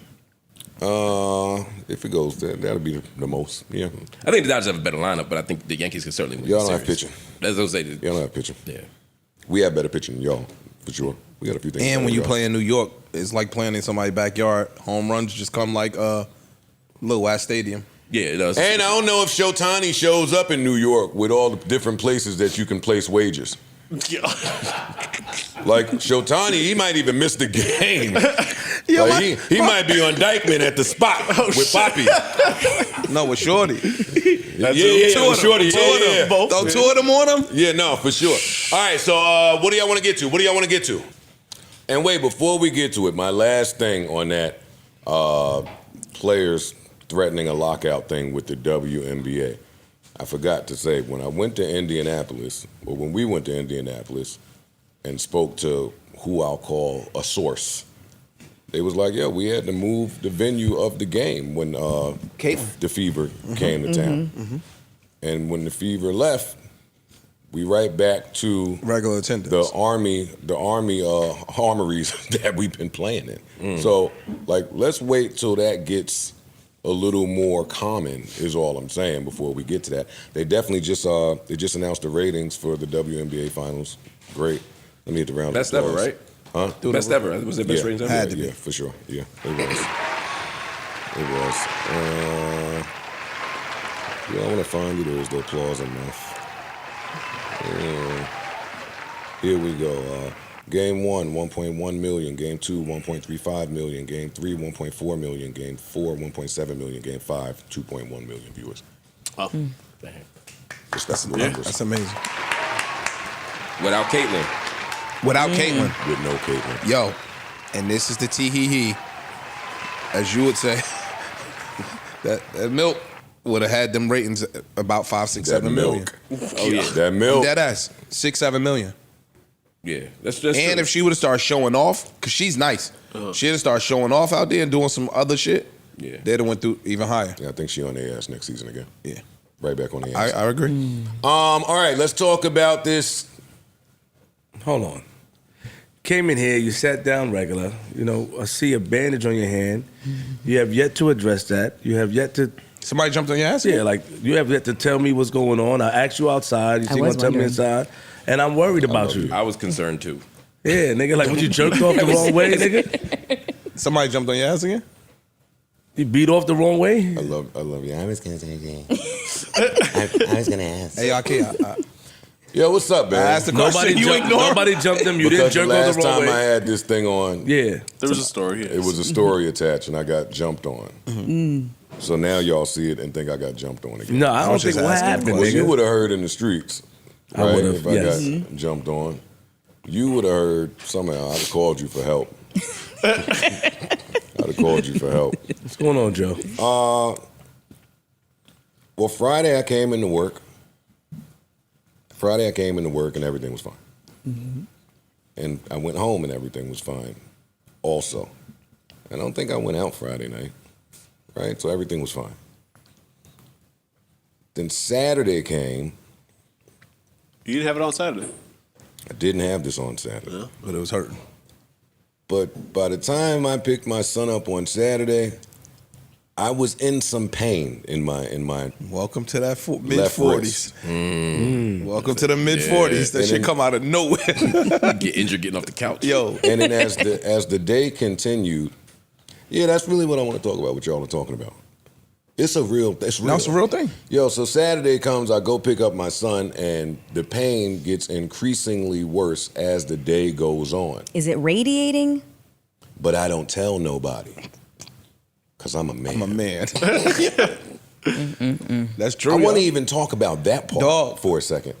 If it goes, that'll be the most. Yeah. I think the Dodgers have a better lineup, but I think the Yankees can certainly win. Y'all the don't have series. pitching. That's what I say. Y'all don't have pitching. Yeah. We have better pitching than y'all, for sure. We got a few things. And better when than you y'all. play in New York, it's like playing in somebody's backyard. Home runs just come like Lil West Stadium. Yeah, it does. And I don't know if Shotani shows up in New York with all the different places that you can place wagers. Like Shotani, he might even miss the game. Like, he might be on Dykeman at the spot with Poppy. No, with Shorty. Yeah, Shorty. Yeah. Don't two of them on them? Yeah, no, for sure. All right, so what do y'all want to get to? And wait, before we get to it, my last thing on that players threatening a lockout thing with the WNBA. I forgot to say, when I went to Indianapolis, or when we went to Indianapolis and spoke to who I'll call a source, they was like, yeah, we had to move the venue of the game when the Fever came to town. And when the Fever left, we right back to Regular attendance. the army armories that we've been playing in. So, like, let's wait till that gets a little more common, is all I'm saying, before we get to that. They definitely just announced the ratings for the WNBA finals. Great. Let me hit the round of Best ever, applause. right? Huh? Best ever. Was it best ratings ever? Had to be. Yeah, for sure. Yeah, it was. It was. Yeah, I want to find you. There's the applause enough. Here we go. Game 1, 1.1 million. Game 2, 1.35 million. Game 3, 1.4 million. Game 4, 1.7 million. Game 5, 2.1 million viewers. Oh. Respectable numbers. That's amazing. Without Caitlyn. Without Caitlyn. With no Caitlyn. Yo, and this is the tee-hee-hee, as you would say. that milk would have had them ratings about 5, 6, That 7 million. milk. Oh yeah, that milk. Dead ass. 6, 7 million. Yeah, that's And true. if she would have started showing off, because she's nice, she'd have started showing off out there and doing some other shit, they'd have went through even higher. Yeah, I think she on their ass next season again. Yeah. Right back on the ass. I agree. All right, let's talk about this. Hold on. Came in here, you sat down regular. You know, I see a bandage on your hand. You have yet to address that. You have yet to. Somebody jumped on your ass? Yeah, like you have yet to tell me what's going on. I asked you outside. You I see was gonna tell me wondering. inside, and I'm worried about you. I was concerned too. Yeah, nigga, like what you jerked off the wrong way, nigga. Somebody jumped on your ass again? You beat off the wrong way. I love you. I was gonna say that. I was gonna ask. Hey, okay. Yo, what's up, man? I asked the question. Nobody jumped them. You because didn't the jerk off last the wrong time I way. had this thing on, Yeah. There was a story. it was a story attached, and I got jumped on. So now y'all see it and think I got jumped on again. No, I don't was think just what asking a happened, Well, you nigga. would have heard in the streets, I right? would've, If I yes. got jumped on, you would have heard somehow. I'd have called you for help. I'd have called you for help. What's going on, Joe? Well, Friday I came into work. And everything was fine. And I went home and everything was fine also. I don't think I went out Friday night, right? So everything was fine. Then Saturday came. You didn't have it on Saturday. I didn't have this on Saturday. But it was hurting. But by the time I picked my son up on Saturday, I was in some pain in my Welcome to that mid left 40s. wrist. Welcome to the mid 40s. That And shit then- come out of nowhere. Get injured getting off the couch. Yo. And then as the day continued, yeah, that's really what I want to talk about. What y'all are talking about. It's real. No, it's a real thing. Yo, so Saturday comes, I go pick up my son, and the pain gets increasingly worse as the day goes on. Is it radiating? But I don't tell nobody, because I'm a man. I'm a man. That's true. I want to yo. even talk about that part Dog. for a second.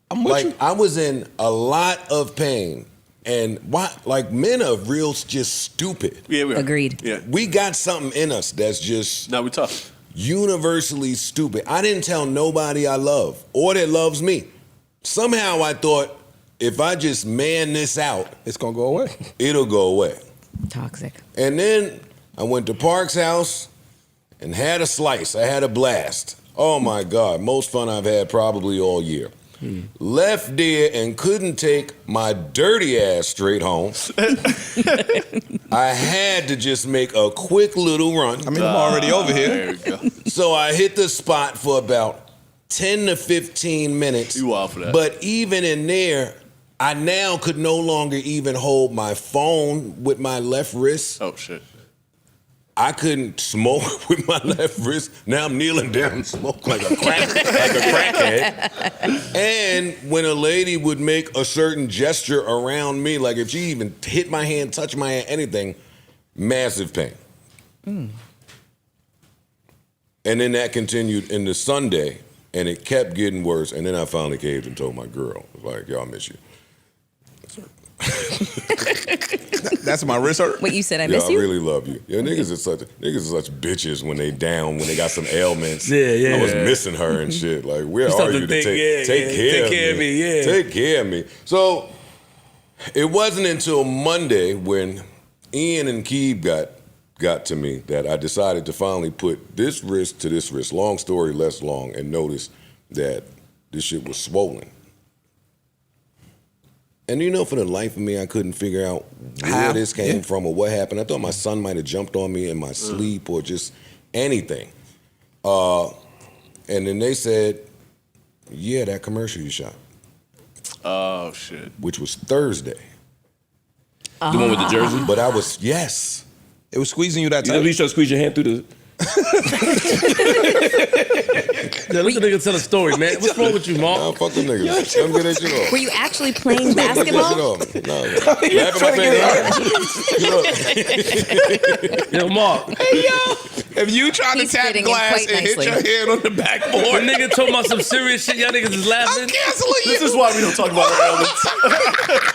I'm with you. I was in a lot of pain, and men are real just stupid. Yeah, we are. Agreed. Yeah. We got something in us that's just Now we tough. universally stupid. I didn't tell nobody I love or that loves me. Somehow I thought if I just man this out, It's going to go away. it'll go away. Toxic. And then I went to Park's house and had a slice. I had a blast. Oh my God, most fun I've had probably all year. Left there and couldn't take my dirty ass straight home. I had to just make a quick little run. I mean, I'm already over here. There we go. So I hit the spot for about 10 to 15 minutes. You wild for that. But even in there, I now could no longer even hold my phone with my left wrist. Oh shit. I couldn't smoke with my left wrist. Now I'm kneeling down and smoke like a crackhead. And when a lady would make a certain gesture around me, like if she even hit my hand, touch my hand, anything, massive pain. And then that continued into Sunday, and it kept getting worse. And then I finally caved and told my girl, like, yo, I miss you. That's my wrist hurt. Wait, you said I Yeah, miss you? I really love you. Yeah, niggas are such bitches when they down, when they got some ailments. Yeah. I was missing her and shit. Like, where You start are to you to think, take care of me? yeah. Take care of me. So it wasn't until Monday when Ian and Keeb got to me that I decided to finally put this wrist to this wrist. Long story less long, and notice that this shit was swollen. And you know, for the life of me, I couldn't figure out where this came from or what happened. I thought my son might have jumped on me in my sleep or just anything. And then they said, yeah, that commercial you shot, Oh shit. which was Thursday. The one with the jersey. But I was, yes. It was squeezing you that You know, time. you try to squeeze your hand through the. Yeah, let the nigga tell a story, man. What's wrong with you, Nah, Mark? fuck them niggas. Let them get that shit off. Were you actually playing Let them get that shit basketball? off. No. Laughing my face. Yo, Mark. If you try to He's tap fitting in glass quite and hit nicely. your head on the The backboard, nigga talking about some serious shit. Y'all niggas is laughing. I'm canceling you. This is why we don't talk about our ailments.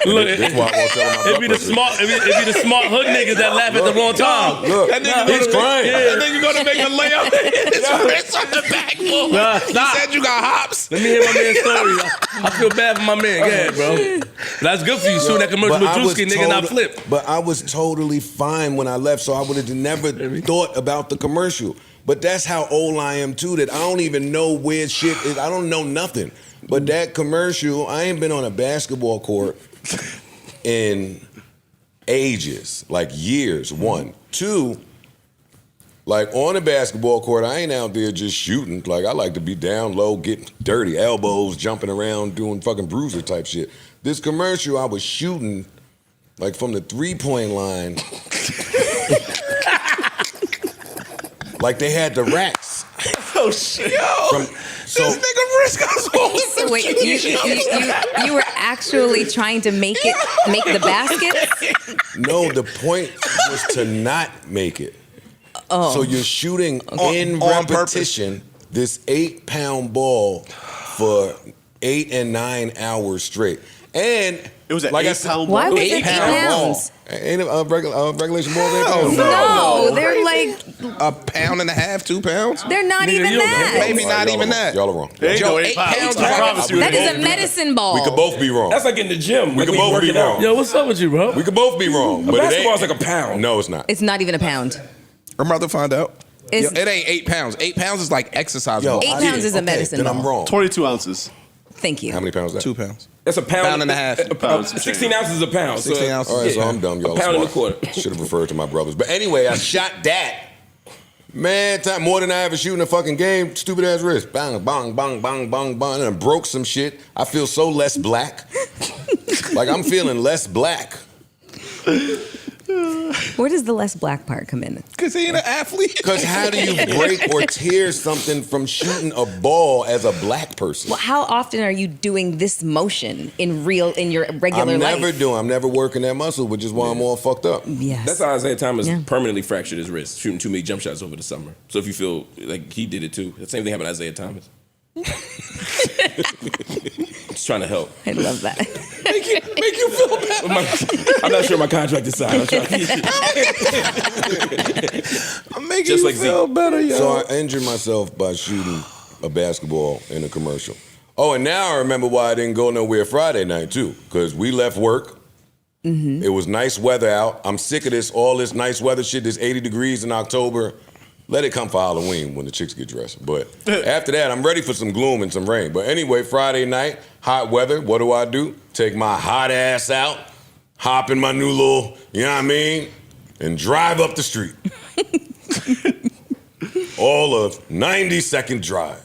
Look, That's why I won't tell him my it be the smart, it be the smart hood niggas that laugh at the wrong time. Look, That nigga he's crying. That nigga gonna make a layup and hit his wrist on the backboard. Nah, You stop. said you got hops. Let me hear my man's story. I feel bad for my man. Yeah, bro. That's good for you. Soon that commercial with Drewski, nigga, not flip. But I was totally fine when I left, so I would have never thought about the commercial. But that's how old I am too, that I don't even know where shit is. I don't know nothing. But that commercial, I ain't been on a basketball court in ages, like years, one. Two, like on a basketball court, I ain't out there just shooting. Like I like to be down low, getting dirty, elbows, jumping around, doing fucking bruiser type shit. This commercial, I was shooting like from the 3-point line. Like they had the racks. Oh shit! This nigga wrist got swollen. So wait, you were actually trying to make the basket? No, the point was to not make it. Oh. So you're shooting in on repetition this 8-pound ball for 8 and 9 hours straight. And It was an like I 8-pound Why ball. was it 8 pounds? Ain't it regulation balls 8 pounds? No, they're like, A pound and a half, 2 pounds? they're not Nigga, even you don't that. know. Maybe not Y'all even are that. Y'all are wrong. There ain't no 8 8 pounds. pounds. I promise you. That is a medicine ball. We could both be wrong. That's like in the gym. We like could when you both be working out. wrong. Yo, what's up with you, bro? We could both be wrong. A But it basketball's ain't. like a pound. No, it's not. It's not even a pound. I'm about to find out. Yo, It's- it ain't 8 pounds. 8 pounds is like exercise Yo, ball. 8 pounds is a medicine Then I'm ball. wrong. 22 ounces. Thank you. How many pounds is that? 2 pounds. That's a pound. Pound and a half. Pound. 16 ounces is a pound. 16 ounces. All right, so Yeah. I'm dumb. Y'all A pound and a smart. quarter. Should have referred to my brothers. But anyway, I shot that. Man, time more than I ever shoot in a fucking game. Stupid ass wrist. Bang, bang, bang, bang, bang, bang. And I broke some shit. I feel so less black. Like I'm feeling less black. Where does the less black part come in? Because he ain't an athlete. Because how do you break or tear something from shooting a ball as a black person? Well, how often are you doing this motion in your regular I'm life? never doing. I'm never working that muscle, which is why I'm all fucked up. Yes. That's how Isaiah Thomas Yeah. permanently fractured his wrist, shooting too many jump shots over the summer. So if you feel like he did it too, the same thing happened to Isaiah Thomas. Just trying to help. I love that. Make you feel better. I'm not sure my contract is signed. I'm trying I'm making Just you like feel Zeke. better, yo. So I injured myself by shooting a basketball in a commercial. Oh, and now I remember why I didn't go nowhere Friday night too, because we left work. It was nice weather out. I'm sick of all this nice weather shit. This 80 degrees in October. Let it come for Halloween when the chicks get dressed. But after that, I'm ready for some gloom and some rain. But anyway, Friday night, hot weather. What do? Take my hot ass out, hop in my new little, you know what I mean, and drive up the street. All of 90-second drive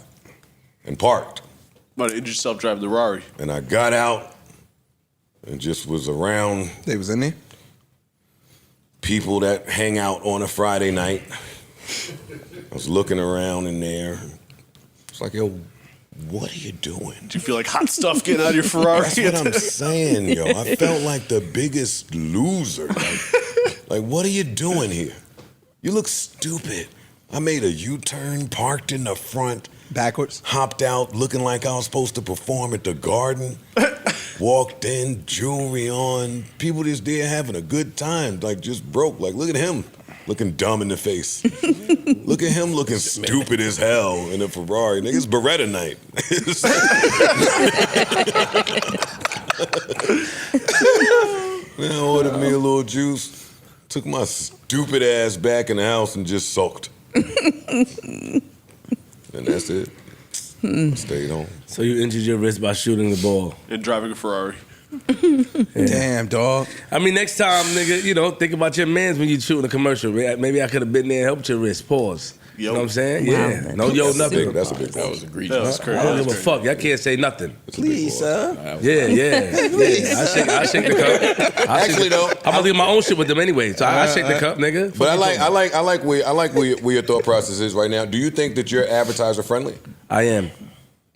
and parked. Might have injured yourself driving the Rari. And I got out and just was around They was in there? people that hang out on a Friday night. I was looking around in there. It's like, yo, what are you doing? Do you feel like hot stuff getting out of your Ferrari? That's what I'm saying, yo. I felt like the biggest loser. Like, what are you doing here? You look stupid. I made a U-turn, parked in the front, Backwards? hopped out looking like I was supposed to perform at the Garden. Walked in, jewelry on. People just there having a good time, like just broke. Like, look at him. Looking dumb in the face. Look at him looking stupid as hell in a Ferrari. Nigga, it's Beretta night. Man, I ordered me a little juice. Took my stupid ass back in the house and just sulked. And that's it. Stayed home. So you injured your wrist by shooting the ball. And driving a Ferrari. Damn, dog. I mean, next time, nigga, think about your mans when you shooting a commercial. Maybe I could have been there and helped your wrist. Pause. You know what I'm saying? Wow. Yeah. No yo, nothing. That's a big That one. was egregious. That was crazy. I don't give a fuck. Y'all can't say nothing. Please, sir. Yeah. I shake the cup. Actually, though, I'm gonna leave my own shit with them anyway. So I shake the cup, nigga. but I like where your thought process is right now. Do you think that you're advertiser friendly? I am.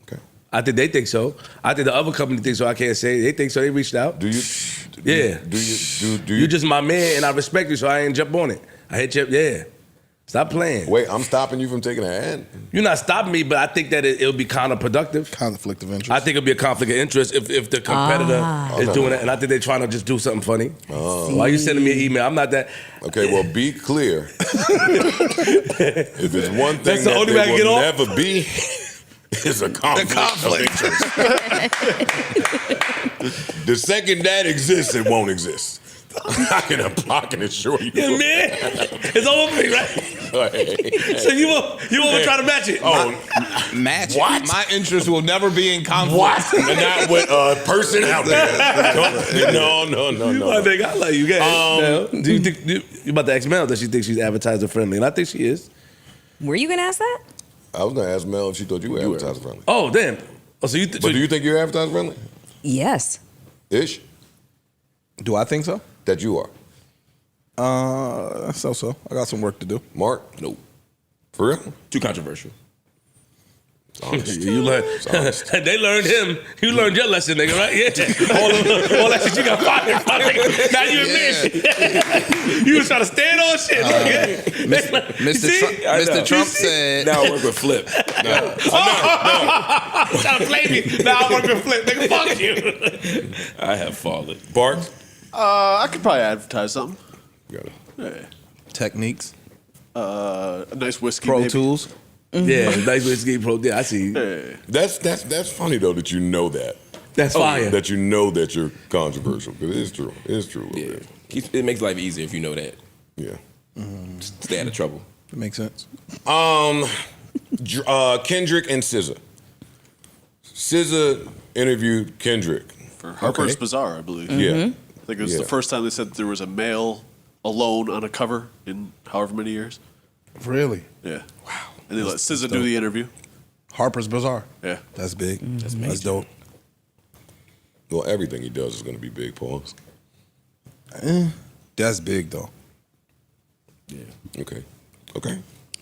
Okay. I think they think so. I think the other company thinks so. I can't say they think so. They reached out. Do you? Yeah. Do you? You just my man, and I respect you, so I ain't jump on it. I hit you. Yeah. Stop playing. Wait, I'm stopping you from taking a ad? You're not stopping me, but I think that it'll be counterproductive. Conflict of interest. I think it'll be a conflict of interest if the competitor is doing it, and I think they're trying to just do something funny. Why are you sending me an email? I'm not that. Okay, well, be clear. If there's one thing That's the that only way I they can will get off? never be, it's a conflict of interest. The second that exists, it won't exist. I can assure you. Yeah, man, it's over for me, right? So you won't try to match it? Oh, Match. What? My interest will never be in conflict. what? And not with a person out there. No. I think I like you guys. Do you think you about to ask Mel that she thinks she's advertiser friendly? And I think she is. Were you gonna ask that? I was going to ask Mel if she thought you were advertiser friendly. Oh, damn. Oh, so you But do you think you're advertiser friendly? Yes. Ish? Do I think so? That you are. So. I got some work to do. Mark? Nope. For real? Too controversial. You learned. They learned him. You learned your lesson, nigga, right? Yeah. All that shit you got fired from. Now you admit shit. You was trying to stand on shit. Mr. Trump said. Now I work with Flip. Trying to play me. Now I work with Flip. Nigga, fuck you. I have fallen. Bart? I could probably advertise something. Got it. Yeah. Techniques. A nice whiskey. Pro maybe. Tools. Yeah, nice whiskey pro. Yeah, I see. Yeah. That's funny, though, that you know that. That's fire. That you know that you're controversial. Because it is true. It is true. A little bit. It makes life easier if you know that. Yeah. Just stay out of trouble. That makes sense. Kendrick and SZA. SZA interviewed Kendrick. For Harper's BAZAAR, I believe. Yeah. I think it was the first time they said there was a male alone on a cover in however many years. Really? Yeah. Wow. And they let SZA do the interview. Harper's BAZAAR. Yeah. That's big. That's dope. Well, everything he does is going to be big, pause. That's big though. Yeah. Okay.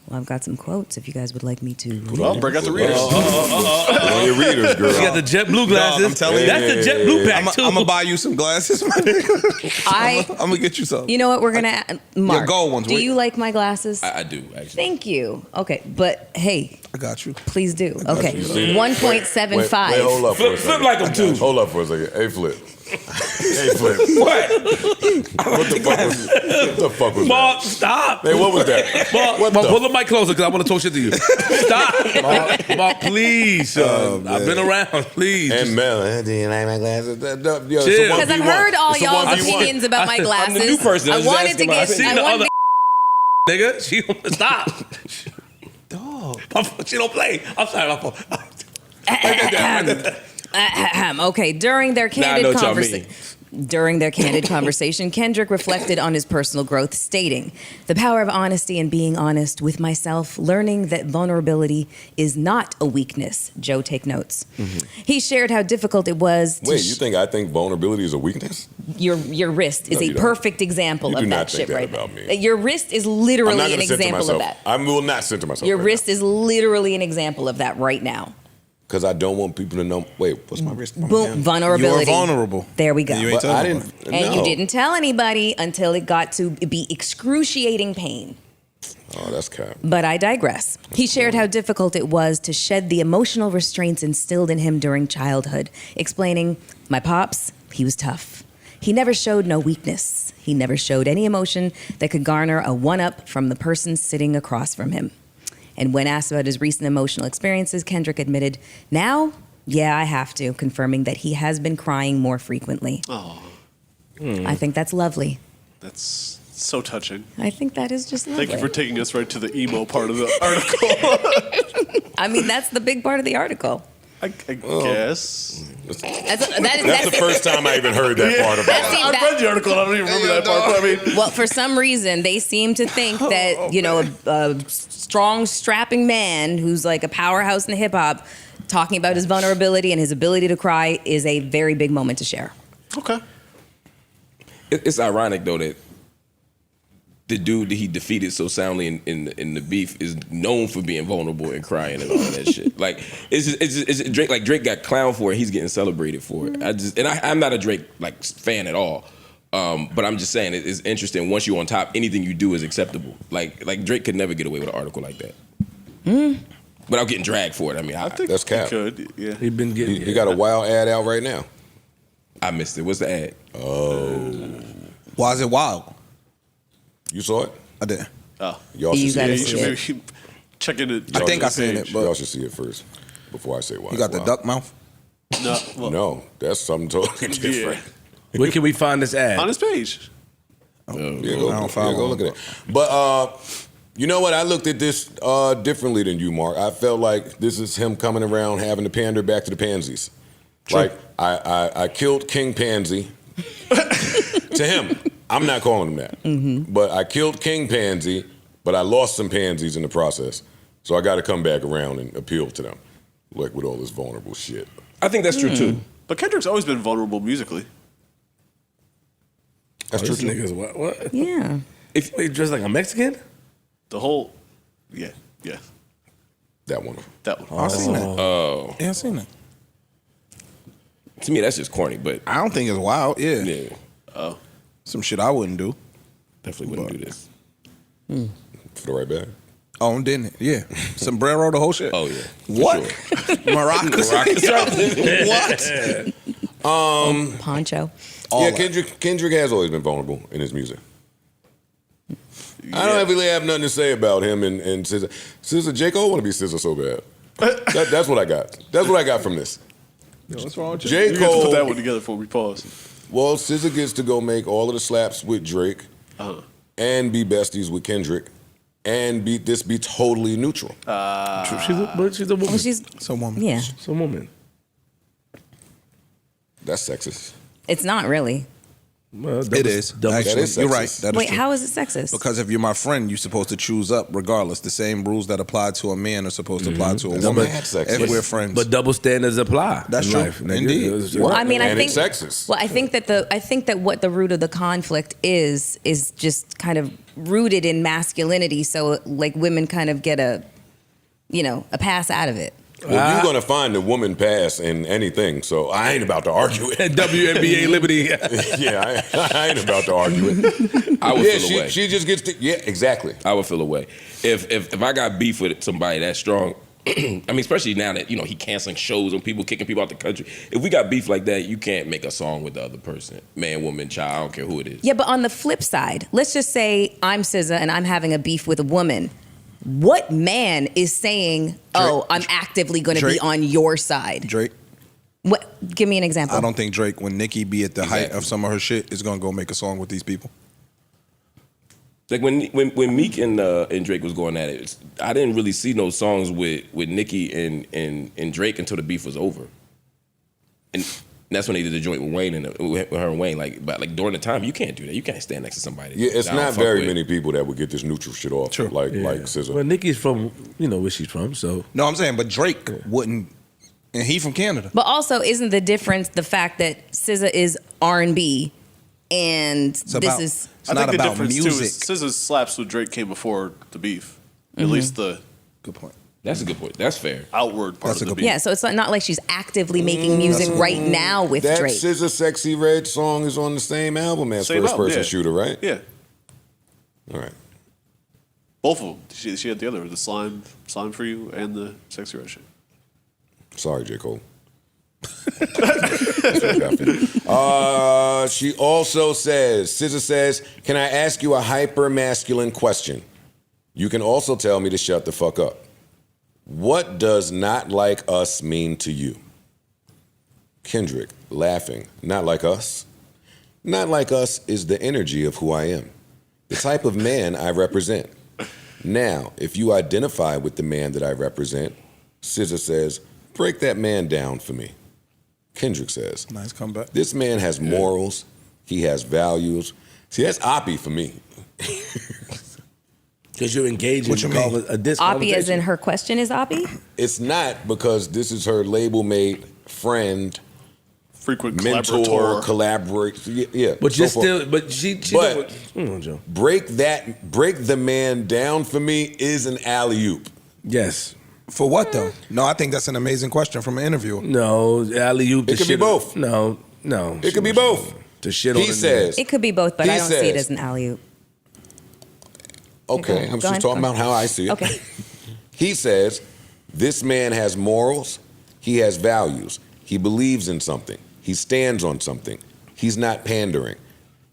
Well, I've got some quotes if you guys would like me to. Well, break out the readers. Put on your readers, girl. She got the jet blue glasses. I'm telling you. That's the jet blue pack, too. I'm gonna buy you some glasses, my nigga. I'm gonna get you some. You know what? We're gonna. Mark, gold ones, do wait. you like my glasses? I do, actually. Thank you. Okay, but hey, I got you. please do. Okay, you. 1.75. Wait, hold up for a Flip second. like them too. Hold up for a second. Hey, Flip. Hey, Flip. What? What the fuck was Mark, that? stop. Hey, what was that? Mark, What Mark, the- pull the mic closer because I want to talk shit to you. Stop. Mark, please. I've been around. Please. And Mel, Do you like my glasses? Chill. Because I've heard all y'all's opinions about my glasses. I'm the new person. I I'm just wanted to asking my get. See I the wanted other nigga. She stop. Dog. She don't play. I'm sorry. My fault. Okay, during their I know candid what y'all conversation. mean. During their candid conversation, Kendrick reflected on his personal growth, stating, "The power of honesty and being honest with myself, learning that vulnerability is not a weakness." Joe, take notes. He shared how difficult it was to Wait, you think I think vulnerability is a weakness? your wrist is No, a you don't. perfect example You of do that not think shit that right about there. me. Your wrist is I'm literally not an going to censor example of myself. that. I will not censor myself. Your wrist is literally an example of that right now. Because I don't want people to know. Wait, what's my wrist? Boom, vulnerability. You are vulnerable. There we go. You ain't But I telling didn't. And no. you didn't tell anybody until it got to be excruciating pain. Oh, that's cap. But I digress. He shared how difficult it was to shed the emotional restraints instilled in him during childhood, explaining, "My pops, he was tough. He never showed no weakness. He never showed any emotion that could garner a one-up from the person sitting across from him." And when asked about his recent emotional experiences, Kendrick admitted, "Now, yeah, I have to," confirming that he has been crying more frequently. Oh, I think that's lovely. that's so touching. I think that is just lovely. Thank you for taking us right to the emo part of the article. I mean, that's the big part of the article. I guess. That's That's the first time I even heard that part about it. I read the article. I don't even remember that part. But I mean, Well, for some reason, they seem to think that, a strong, strapping man who's like a powerhouse in hip hop talking about his vulnerability and his ability to cry is a very big moment to share. okay. It's ironic though that the dude that he defeated so soundly in the beef is known for being vulnerable and crying and all that shit. Like it's Drake. Like Drake got clowned for it. He's getting celebrated for it. I'm not a Drake like fan at all. But I'm just saying, it's interesting. Once you're on top, anything you do is acceptable. Like Drake could never get away with an article like that. Without getting dragged for it. I mean, I think That's cap. he could. Yeah. He been getting. He got a wild ad out right now. I missed it. What's the ad? Why is it wild? You saw it? I did. Oh. Y'all should You see gotta it. You see should it. maybe check in it. I think I check seen the it, page. but Y'all should see it first before I say why. you got it's the wild. duck mouth. No. Well, No, that's something totally different. Where can we find this ad? on his page. Yeah, I go, don't follow go look at it. But you know what? I looked at this differently than you, Mark. I felt like this is him coming around having to pander back to the pansies. Like I killed King Pansy. To him, I'm not calling him that. But I killed King Pansy, but I lost some pansies in the process. So I got to come back around and appeal to them, like with all this vulnerable shit. I think that's true too. But Kendrick's always been vulnerable musically. That's This true. nigga's what? Yeah. If he dressed like a Mexican? The whole, yeah, That one. that one. I seen that. Oh, Yeah, I seen that. to me that's just corny, but I don't think it's wild. Yeah. yeah, Some shit I wouldn't do. definitely wouldn't do this. For the right bag. Oh, didn't it? Yeah. Sombrero, the whole shit. Oh yeah, What? Maracas. What? Poncho. All Yeah, that. Kendrick has always been vulnerable in his music. I don't really have nothing to say about him and SZA. SZA, J. Cole want to be SZA so bad. That's what I got. That's what I got from this. What's wrong with you? J. You have to put that Cole, one together before we pause. well, SZA gets to go make all of the slaps with Drake and be besties with Kendrick and be totally neutral. She's a woman. Well, she's Some woman. yeah. She's a woman. That's sexist. It's not really. Well, It is. Actually, That is you're right. sexist. That is Wait, true. how is it sexist? Because if you're my friend, you're supposed to choose up regardless. The same rules that apply to a man are supposed to apply to a That's woman mad sexist. if we're friends. But double standards apply. That's in true. life, nigga. Indeed. Well, I mean, I And think it's sexist. Well, I think that what the root of the conflict is just kind of rooted in masculinity. So like women kind of get a pass out of it. Well, you're going to find a woman pass in anything, so I ain't about to argue it. WNBA Liberty. Yeah, I ain't about to argue it. I would Yeah, feel away. she just gets to, yeah, exactly. I would feel away if I got beef with somebody that strong. I mean, especially now that he canceling shows and people kicking people out the country. If we got beef like that, you can't make a song with the other person, man, woman, child. I don't care who it is. Yeah, but on the flip side, let's just say I'm SZA and I'm having a beef with a woman. What man is saying, "Oh, I'm actively going to be Drake. on your side"? Drake, What? Give me an example. I don't think Drake, when Nicki be at the height Exactly. of some of her shit, is gonna go make a song with these people. Like when Meek and Drake was going at it, I didn't really see no songs with Nicki and Drake until the beef was over, and that's when they did the joint with Wayne and with her and Wayne. But during the time, you can't do that. You can't stand next to somebody. Yeah, it's that I don't not fuck very with. many people that would get this neutral shit off. True. Like SZA. Well, Nicki's from, where she's from, so. No, I'm saying, but Drake wouldn't, and he from Canada. But also, isn't the difference the fact that SZA is R&B and It's about, this is it's I not think the about difference music. too is SZA's slaps with Drake came before the beef. At least the Good point. That's a good point. That's fair. outward part That's a of the good beef. yeah? So it's not like she's actively making music right now with That Drake. SZA Sexy Red song is on the same album as Same First album, Person yeah. Shooter, right? Yeah, All right. both of them. She had the other, the slime for you, and the sexy red shit. Sorry, J. Cole. That's what I got for you. She also says, SZA says, "Can I ask you a hyper masculine question? You can also tell me to shut the fuck up. What does not like us mean to you?" Kendrick, laughing, "Not like us? Not like us is the energy of who I am, the type of man I represent. Now, if you identify with the man that I represent," SZA says, "break that man down for me." Kendrick says, Nice comeback. "This man has morals. He has values." See, that's Oppie for me. Because you're engaging What you mean? a disc Oppie, as in conversation. her question, is Oppie? It's not, because this is her label mate, friend, Frequent mentor, collaborator. collaborate. Yeah. But so you're forth. still, but she But- don't, come on, Joe. break the man down for me is an alley-oop. Yes. For what though? No, I think that's an amazing question from an interviewer. No, alley-oop. It could be both. No. It could be both. to shit on He a nigga. says. It could be both, but He I don't see it says- as an alley-oop. Okay, I'm Go just ahead. talking about how I see it. Okay. He says, this man has morals, he has values, he believes in something, he stands on something, he's not pandering.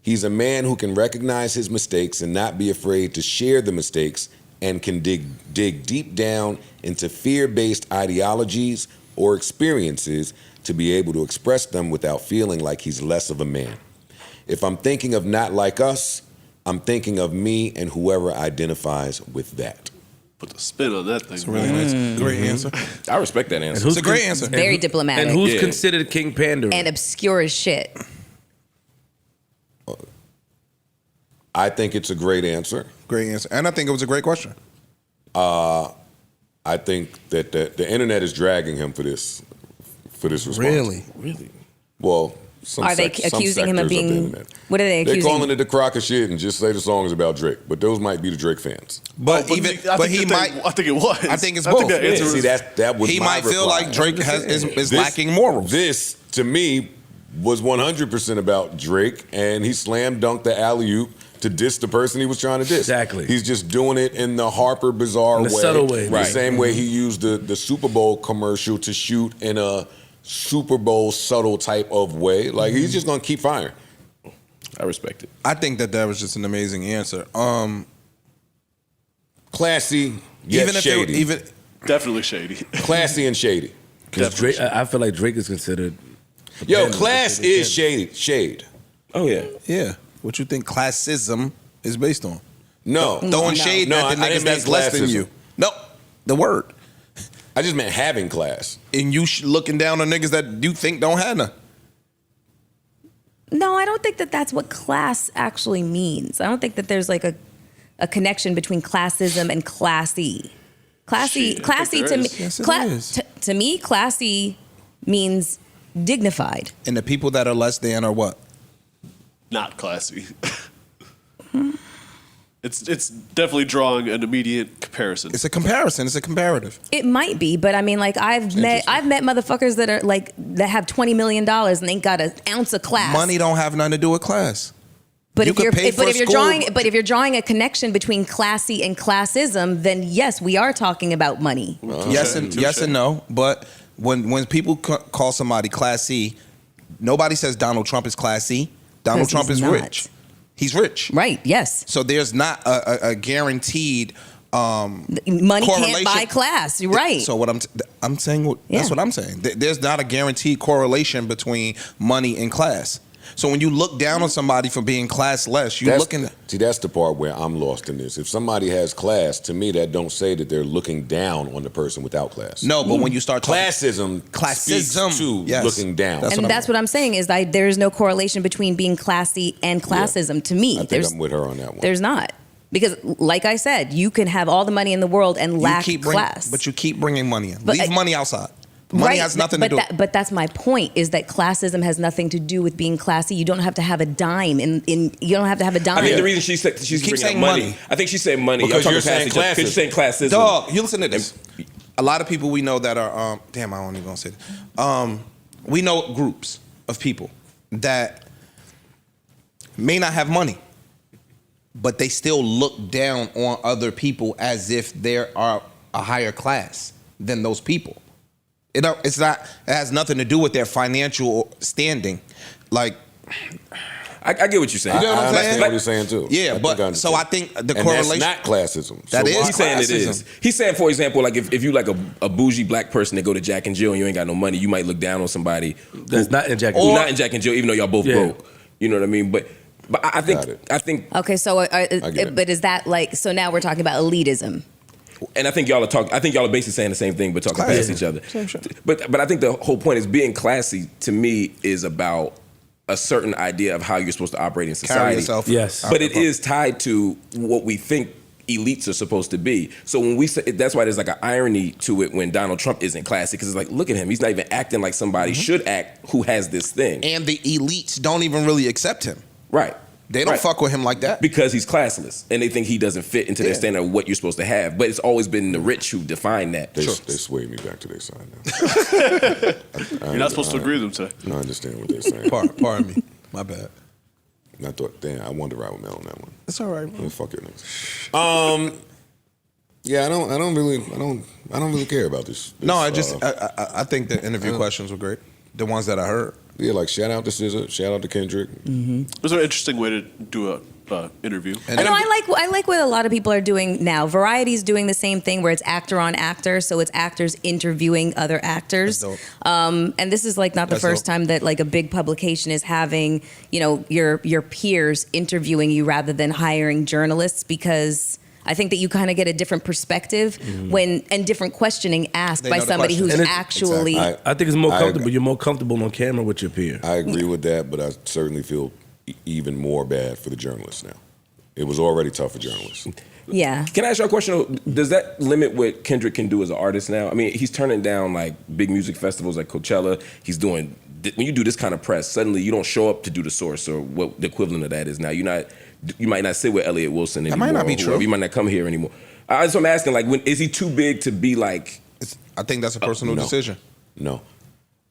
He's a man who can recognize his mistakes and not be afraid to share the mistakes and can dig deep down into fear-based ideologies or experiences to be able to express them without feeling like he's less of a man. If I'm thinking of not like us, I'm thinking of me and whoever identifies with that. Put the spin on that thing. It's a really nice, great answer. I respect that answer. who's It's a great answer. Very diplomatic. And who's Yeah. considered king pandering? and obscure as shit. I think it's a great answer. Great answer. And I think it was a great question. I think that the internet is dragging him for this response. Really? Well, some Are they some accusing him of sectors the being? internet. What are they They're accusing? calling it the crock of shit and just say the song is about Drake. But those might be the Drake fans. But I he think might. I think it was. I think it's I think both. that answer See, is- that was He my might feel reply. like Drake is This- lacking morals. This, to me, was 100% about Drake, and he slam dunked the alley-oop to diss the person he was trying to diss. Exactly. He's just doing it in the Harper BAZAAR In way. the subtle way. The Right. same way he used the Super Bowl commercial to shoot in a Super Bowl subtle type of way. Like, he's just going to keep firing. I respect it. I think that was just an amazing answer. Classy, yet Even if they shady. even definitely shady. Classy and shady. Because Drake, I feel like Drake is considered. Yo, Pandering. class is shade. Oh yeah. yeah. What you think classism is based on? No. Throwing shade No, at the I niggas didn't that's mean less than classism. you. No, the word. I just meant having class. And you looking down on niggas that you think don't have none. No, I don't think that that's what class actually means. I don't think that there's like a connection between classism and classy. Classy Shit, I think to there me, is. Yes, it is. to me, classy means dignified. And the people that are less than are what? Not classy. It's definitely drawing an immediate comparison. It's a comparison. It's a comparative. It might be, but I mean, like I've met motherfuckers that are like that have $20 million and ain't got an ounce of class. Money don't have nothing to do with class. But You if could you're pay but for if a you're school- drawing a connection between classy and classism, then yes, we are talking about money. Yes and no. But when people call somebody classy, nobody says Donald Trump is classy. Donald 'Cause Trump he's is not. rich. He's rich. Right? Yes. So there's not a guaranteed Money can't correlation. buy class. You're right. So what I'm saying, Yeah. that's what I'm saying. There's not a guaranteed correlation between money and class. So when you look down on somebody for being classless, you're looking. See, that's the part where I'm lost in this. If somebody has class, to me, that don't say that they're looking down on the person without class. No, but when you start talking, Classism speaks to yes. looking down. That's and what that's what I'm saying is that there is no correlation between being classy and classism to me. I think I'm with her on that one. There's not. Because, like I said, you can have all the money in the world and lack class. But you keep bringing money in. But Leave money outside. Money has nothing to do. But that's my point: is that classism has nothing to do with being classy. You don't have to have a dime. You don't have to have a dime. I think the reason she's keep bringing saying up money, money. I think she said money. Because Y'all you're talking saying past each other, 'cause you're saying classism. Dog, you listen to this. A lot of people we know that are damn, I don't even gonna say this. We know groups of people that may not have money, but they still look down on other people as if they are a higher class than those people. It has nothing to do with their financial standing. Like, I get what you're saying. You know what I I'm saying? understand what you're saying too. yeah, think but I so I think the and correlation. that's not classism. That is why- He's saying it classism. is. He's saying, for example, like if you like a bougie black person that go to Jack and Jill and you ain't got no money, you might look down on somebody That's not in Jack and who's Jill. not in Jack and Jill, even though y'all both Yeah. broke. You know what I mean? But I Got it. think, Okay, so get it. but is that like so? Now we're talking about elitism. and I think y'all are basically saying the same thing, but talking past each other. Same shit. But I think the whole point is being classy to me is about a certain idea of how you're supposed to operate in Carry society. yourself. Yes. But it is tied to what we think elites are supposed to be. So when we say, that's why there's like an irony to it when Donald Trump isn't classy, because it's like, look at him, he's not even acting like somebody should act who has this thing. And the elites don't even really accept him. Right. They don't Right. fuck with him like that. Because he's classless and they think he doesn't fit into their Yeah. standard of what you're supposed to have. But it's always been the rich who define that. They swayed me back to their side now. You're not supposed to agree with them today. I understand what they're saying. Pardon me. My bad. I thought, damn, I wanted to ride with Mel on that one. It's all right, man. Yeah, fuck it, niggas. Yeah, I don't really care about this. No, I think the interview questions were great. The ones that I heard. Yeah, like shout out to SZA, shout out to Kendrick. It was an interesting way to do a interview. I know. I like what a lot of people are doing now. Variety's doing the same thing where it's actor on actor, so it's actors interviewing other actors. And this is like not the first time that like a big publication is having, you know, your peers interviewing you rather than hiring journalists, because I think that you kind of get a different perspective and different questioning asked by somebody who's actually. Exactly. I think it's more comfortable. You're more comfortable on camera with your peer. I agree with that, but I certainly feel even more bad for the journalists now. It was already tough for journalists. Yeah. Can I ask you a question? Does that limit what Kendrick can do as an artist now? I mean, he's turning down like big music festivals like Coachella. He's doing, when you do this kind of press, suddenly you don't show up to do the Source or what the equivalent of that is now. You might not sit with Elliott Wilson anymore. That might not be true. You might not come here anymore. So I'm asking, like, is he too big to be like? I think that's a personal decision. No.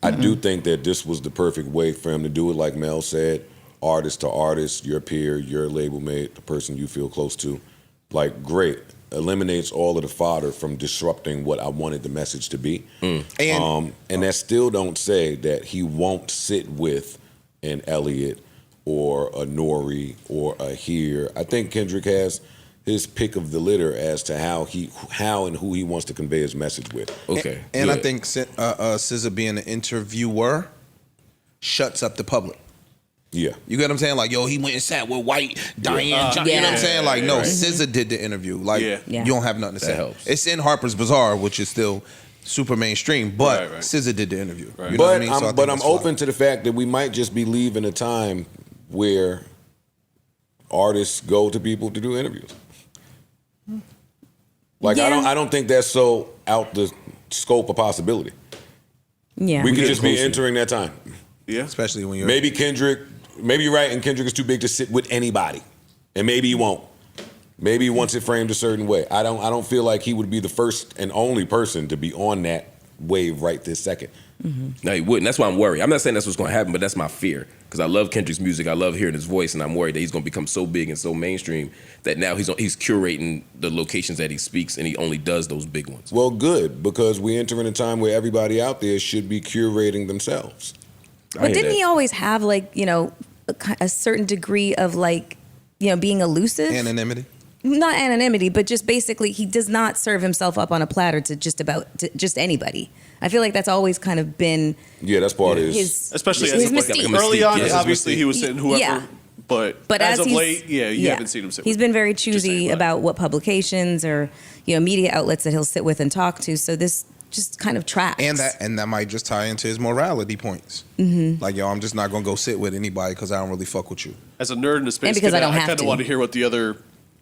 I do think that this was the perfect way for him to do it, like Mel said. Artist to artist, your peer, your label mate, the person you feel close to. Like, great. Eliminates all of the fodder from disrupting what I wanted the message to be. And that still don't say that he won't sit with an Elliott or a Nori or a Here. I think Kendrick has his pick of the litter as to how and who he wants to convey his message with. Okay. And I think SZA being an interviewer shuts up the public. Yeah. You get what I'm saying? Like, yo, he went and sat with white Diane. You know what I'm saying? Like, no, SZA did the interview. Like, you don't have nothing to say. Helps. It's in Harper's Bazaar, which is still super mainstream, but SZA did the interview. You know But what I mean? So I'm open to the fact that we might just be leaving a time where artists go to people to do interviews. Like, I don't think that's so out the scope of possibility. Yeah. We could just be entering that time. Yeah. Especially when you're... Maybe you're right, and Kendrick is too big to sit with anybody. And maybe he won't. Maybe he wants it framed a certain way. I don't feel like he would be the first and only person to be on that wave right this second. No, he wouldn't. That's why I'm worried. I'm not saying that's what's going to happen, but that's my fear. Because I love Kendrick's music. I love hearing his voice, and I'm worried that he's going to become so big and so mainstream that now he's curating the locations that he speaks, and he only does those big ones. Well, good, because we enter in a time where everybody out there should be curating themselves. But didn't he always have, like, you know, a certain degree of, like, you know, being elusive? Anonymity? Not anonymity, but just basically he does not serve himself up on a platter to just anybody. I feel like that's always kind of been that's part of his especially his as mystique. early on. Yes, Obviously, he was sitting whoever. Yeah. But as of late, you haven't seen him sit. He's with been very choosy about what publications or, you know, media outlets that he'll sit with and talk to. So this just kind of tracks. And that might just tie into his morality points. Like, yo, I'm just not gonna go sit with anybody because I don't really fuck with you. As a nerd in the space, And because I don't have kind to. of want to hear what the other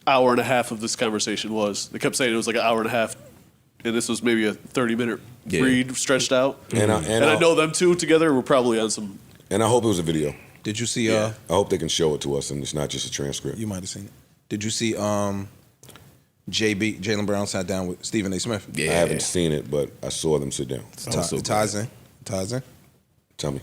hour and a half of this conversation was. They kept saying it was like an hour and a half, and this was maybe a 30-minute read stretched out. And I know them two together were probably on some. And I hope it was a video. Did you see? I hope they can show it to us, and it's not just a transcript. You might have seen it. Did you see? Jaylen Brown sat down with Stephen A. Smith. I haven't seen it, but I saw them sit down. It ties in. Tell me.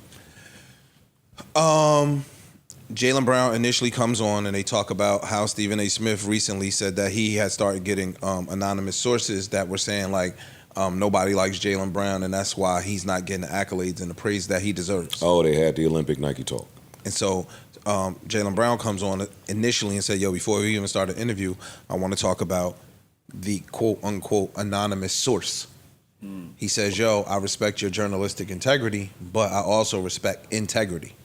Jaylen Brown initially comes on and they talk about how Stephen A. Smith recently said that he had started getting anonymous sources that were saying like nobody likes Jaylen Brown and that's why he's not getting the accolades and the praise that he deserves. Oh, they had the Olympic Nike talk. And so Jaylen Brown comes on initially and said, yo, before we even start the interview, I want to talk about the quote unquote anonymous source. He says, yo, I respect your journalistic integrity, but I also respect integrity.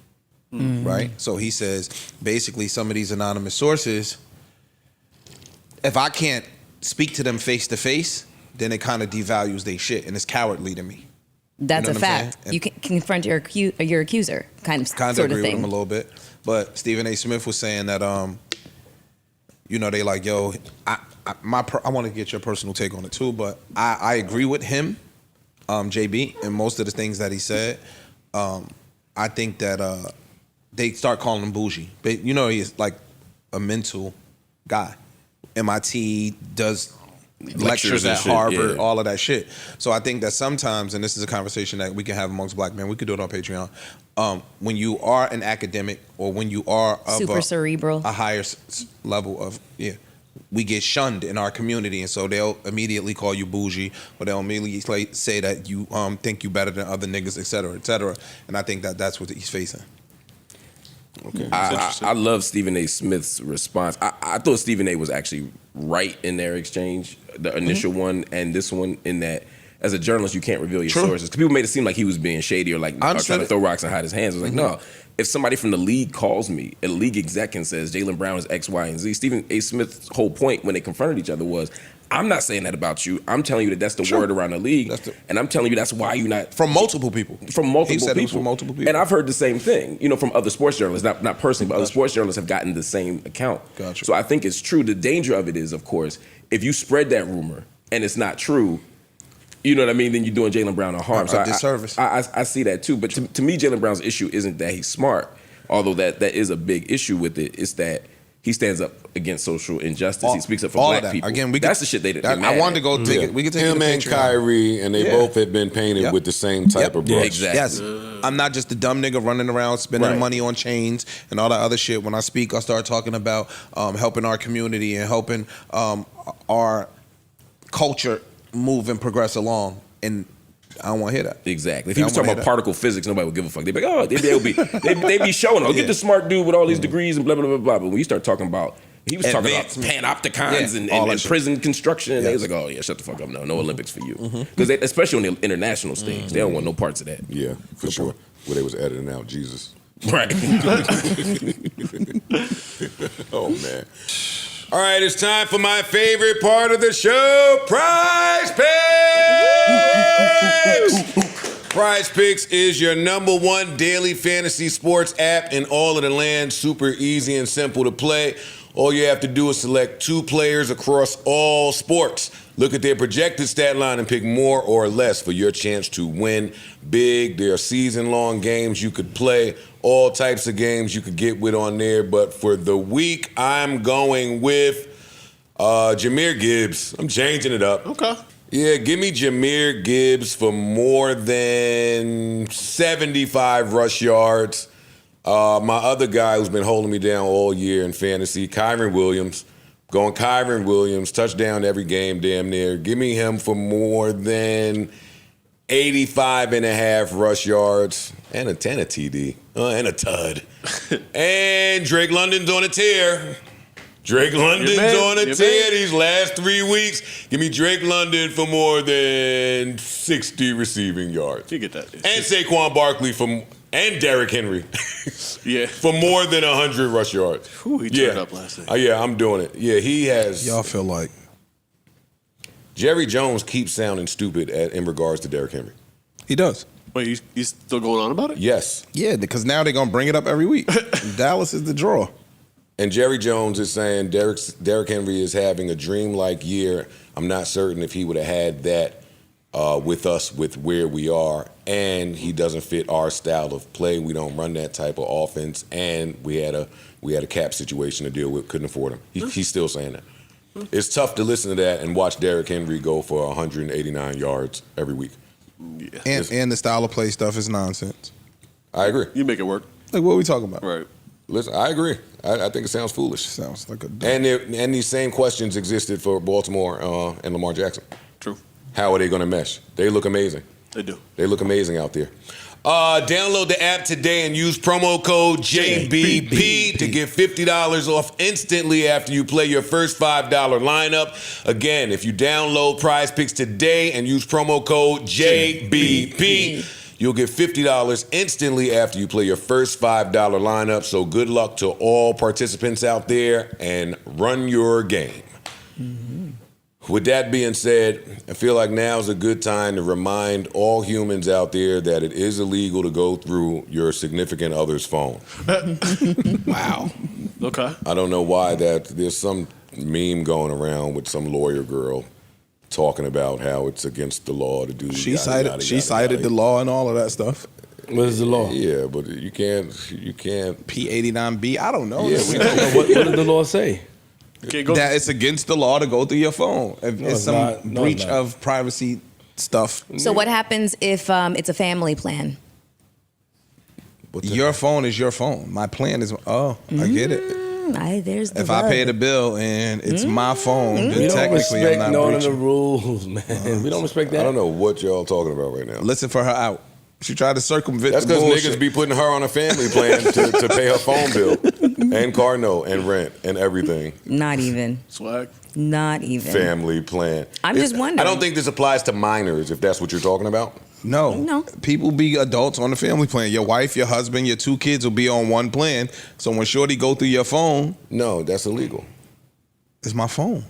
Right? So he says, basically, some of these anonymous sources, if I can't speak to them face to face, then it kind of devalues their shit, and it's cowardly to me. That's you know a fact. You can confront your accuser, kind of sort of agree thing. with him a little bit, but Stephen A. Smith was saying that, you know, they like, yo, I want to get your personal take on it too, but I agree with him, JB, and most of the things that he said. I think that they start calling him bougie. But you know, he's like a mental guy. MIT does lectures and at shit, Harvard, yeah. all of that shit. So I think that sometimes, and this is a conversation that we can have amongst black men, we could do it on Patreon. When you are an academic or when you are of Super cerebral. a higher level of, we get shunned in our community, and so they'll immediately call you bougie, or they'll immediately say that you think you better than other niggas, et cetera, et cetera. And I think that that's what he's facing. Okay. I love Stephen A. Smith's response. I thought Stephen A. was actually right in their exchange, the initial one and this one, in that as a journalist you can't reveal your sources. Because people made it seem like he was being shady or like trying to throw rocks and hide his hands. I was like, no. If somebody from the league calls me, a league exec, and says Jaylen Brown is X, Y, and Z, Stephen A. Smith's whole point when they confronted each other was, I'm not saying that about you. I'm telling you that that's the word around the league, and I'm telling you that's why you're not from multiple people. From multiple he said people. It was from multiple people. And I've heard the same thing, from other sports journalists, not personally, but other sports journalists have gotten the same account. Gotcha. So I think it's true. The danger of it is, of course, if you spread that rumor and it's not true, you know what I mean, then you're doing Jaylen Brown a harm. A disservice. I see that too. But to me, Jaylen Brown's issue isn't that he's smart, although that is a big issue with it. It's that he stands up against social injustice. He speaks up for black people. Again, that's the shit they I wanted to go take it. We could take him it and Kyrie, and they both have been painted with the same type of brush. Exactly. Yes. I'm not just the dumb nigga running around spending money on chains and all that other shit. When I speak, I start talking about helping our community and helping our culture move and progress along. And I don't want to hear that. Exactly. If he was talking about particle physics, nobody would give a fuck. They'd be like, they'd be showing, get the smart dude with all these degrees and blah, blah, blah, blah. But when you start talking about, he was talking about panopticons and prison construction, and they was like, oh yeah, shut the fuck up. No Olympics for you. Because especially on the international stage, they don't want no parts of that. Yeah, for sure. Where they was editing out Jesus. Right. Oh, man. All right, it's time for my favorite part of the show, Prize Picks! Prize Picks is your #1 daily fantasy sports app in all of the land. Super easy and simple to play. All you have to do is select 2 players across all sports. Look at their projected stat line and pick more or less for your chance to win big. There are season-long games you could play, all types of games you could get with on there. But for the week, I'm going with Jahmyr Gibbs. I'm changing it up. Okay. Yeah, give me Jahmyr Gibbs for more than 75 rush yards. My other guy who's been holding me down all year in fantasy, Kyren Williams. Going Kyren Williams, touchdown every game damn near. Give me him for more than 85.5 rush yards and a TD and a tud. And Drake London's on a tear. Drake London's on a tear these last 3 weeks. Give me Drake London for more than 60 receiving yards. You get that. And Saquon Barkley and Derrick Henry. Yeah. For more than 100 rush yards. He turned up last night. Yeah, I'm doing it. Yeah, he has. Y'all feel like Jerry Jones keeps sounding stupid in regards to Derrick Henry. he does. Wait, you still going on about it? Yes. Yeah, because now they're gonna bring it up every week. Dallas is the draw. And Jerry Jones is saying Derrick Henry is having a dreamlike year. I'm not certain if he would have had that with us with where we are, and he doesn't fit our style of play. We don't run that type of offense, and we had a cap situation to deal with. Couldn't afford him. He's still saying that. It's tough to listen to that and watch Derrick Henry go for 189 yards every week. Yeah. And the style of play stuff is nonsense. I agree. You make it work. Like, what are we talking about? Right. Listen, I agree. I think it sounds foolish. Sounds like a And these same questions existed for Baltimore and Lamar Jackson. True. How are they going to mesh? They look amazing. They do. They look amazing out there. Download the app today and use promo code JBP to get $50 off instantly after you play your first $5 lineup. Again, if you download Prize Picks today and use promo code JBP, you'll get $50 instantly after you play your first $5 lineup. So good luck to all participants out there and run your game. With that being said, I feel like now's a good time to remind all humans out there that it is illegal to go through your significant other's phone. wow. Okay. I don't know why there's some meme going around with some lawyer girl talking about how it's against the law to do. She cited the law and all of that stuff. What is the law? Yeah, but you can't. P89B. I don't know. Yeah, what did the law say? that it's against the law to go through your phone. If it's some breach of privacy stuff. So what happens if it's a family plan? Your phone is your phone. My plan is, I get it. There's the if I pay the bill and it's my phone, then technically I'm not none of breaching. the rules, man. We don't respect that. I don't know what y'all talking about right now. Listen for her out. She tried to circumvent That's the because bullshit. niggas be putting her on a family plan to pay her phone bill and car note and rent and everything. Not even. Swag. Not even. Family plan. I'm just wondering. I don't think this applies to minors, if that's what you're talking about. No. People be adults on the family plan. Your wife, your husband, your 2 kids will be on one plan. So when shorty go through your phone. No, that's illegal. It's my phone.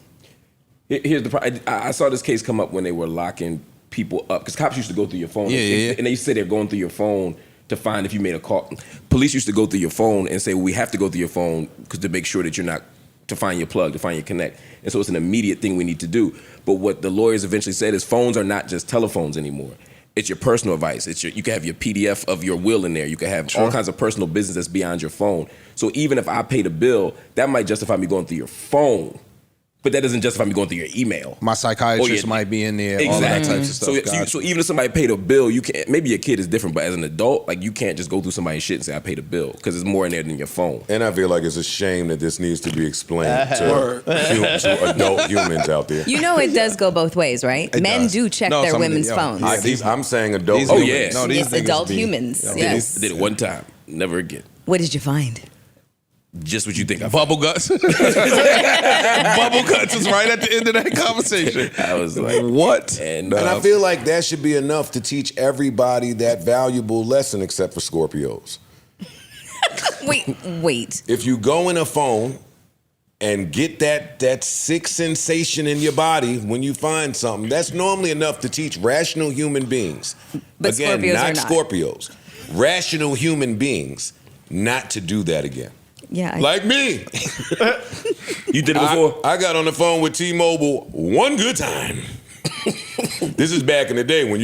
Here's the problem. I saw this case come up when they were locking people up. Because cops used to go through your phone. Yeah. And they say they're going through your phone to find if you made a call. Police used to go through your phone and say, well, we have to go through your phone because to make sure that you're not, to find your plug, to find your connect. And so it's an immediate thing we need to do. But what the lawyers eventually said is phones are not just telephones anymore. It's your personal advice. You can have your PDF of your will in there. You can have all kinds of personal business that's beyond your phone. So even if I pay the bill, that might justify me going through your phone. But that doesn't justify me going through your email. My psychiatrist might be in there. All that types of stuff. So even if somebody paid a bill, you can't. Maybe your kid is different, but as an adult, like you can't just go through somebody's shit and say I paid a bill because there's more in there than your phone. And I feel like it's a shame that this needs to be explained to adult humans out there. You know it does go both ways, right? Men do check their women's phones. I'm saying adult. Oh yeah, no, yes, adult humans. Yes. I did it one time, never again. What did you find? Just what you think. Bubble guts. Bubble guts is right at the end of that conversation. I was like, what? And I feel like that should be enough to teach everybody that valuable lesson except for Scorpios. Wait. If you go in a phone and get that sick sensation in your body when you find something, that's normally enough to teach rational human beings. But again, Scorpios not are not. Scorpios. Rational human beings not to do that again. Yeah. Like me. You did it before? I got on the phone with T-Mobile one good time. This is back in the day when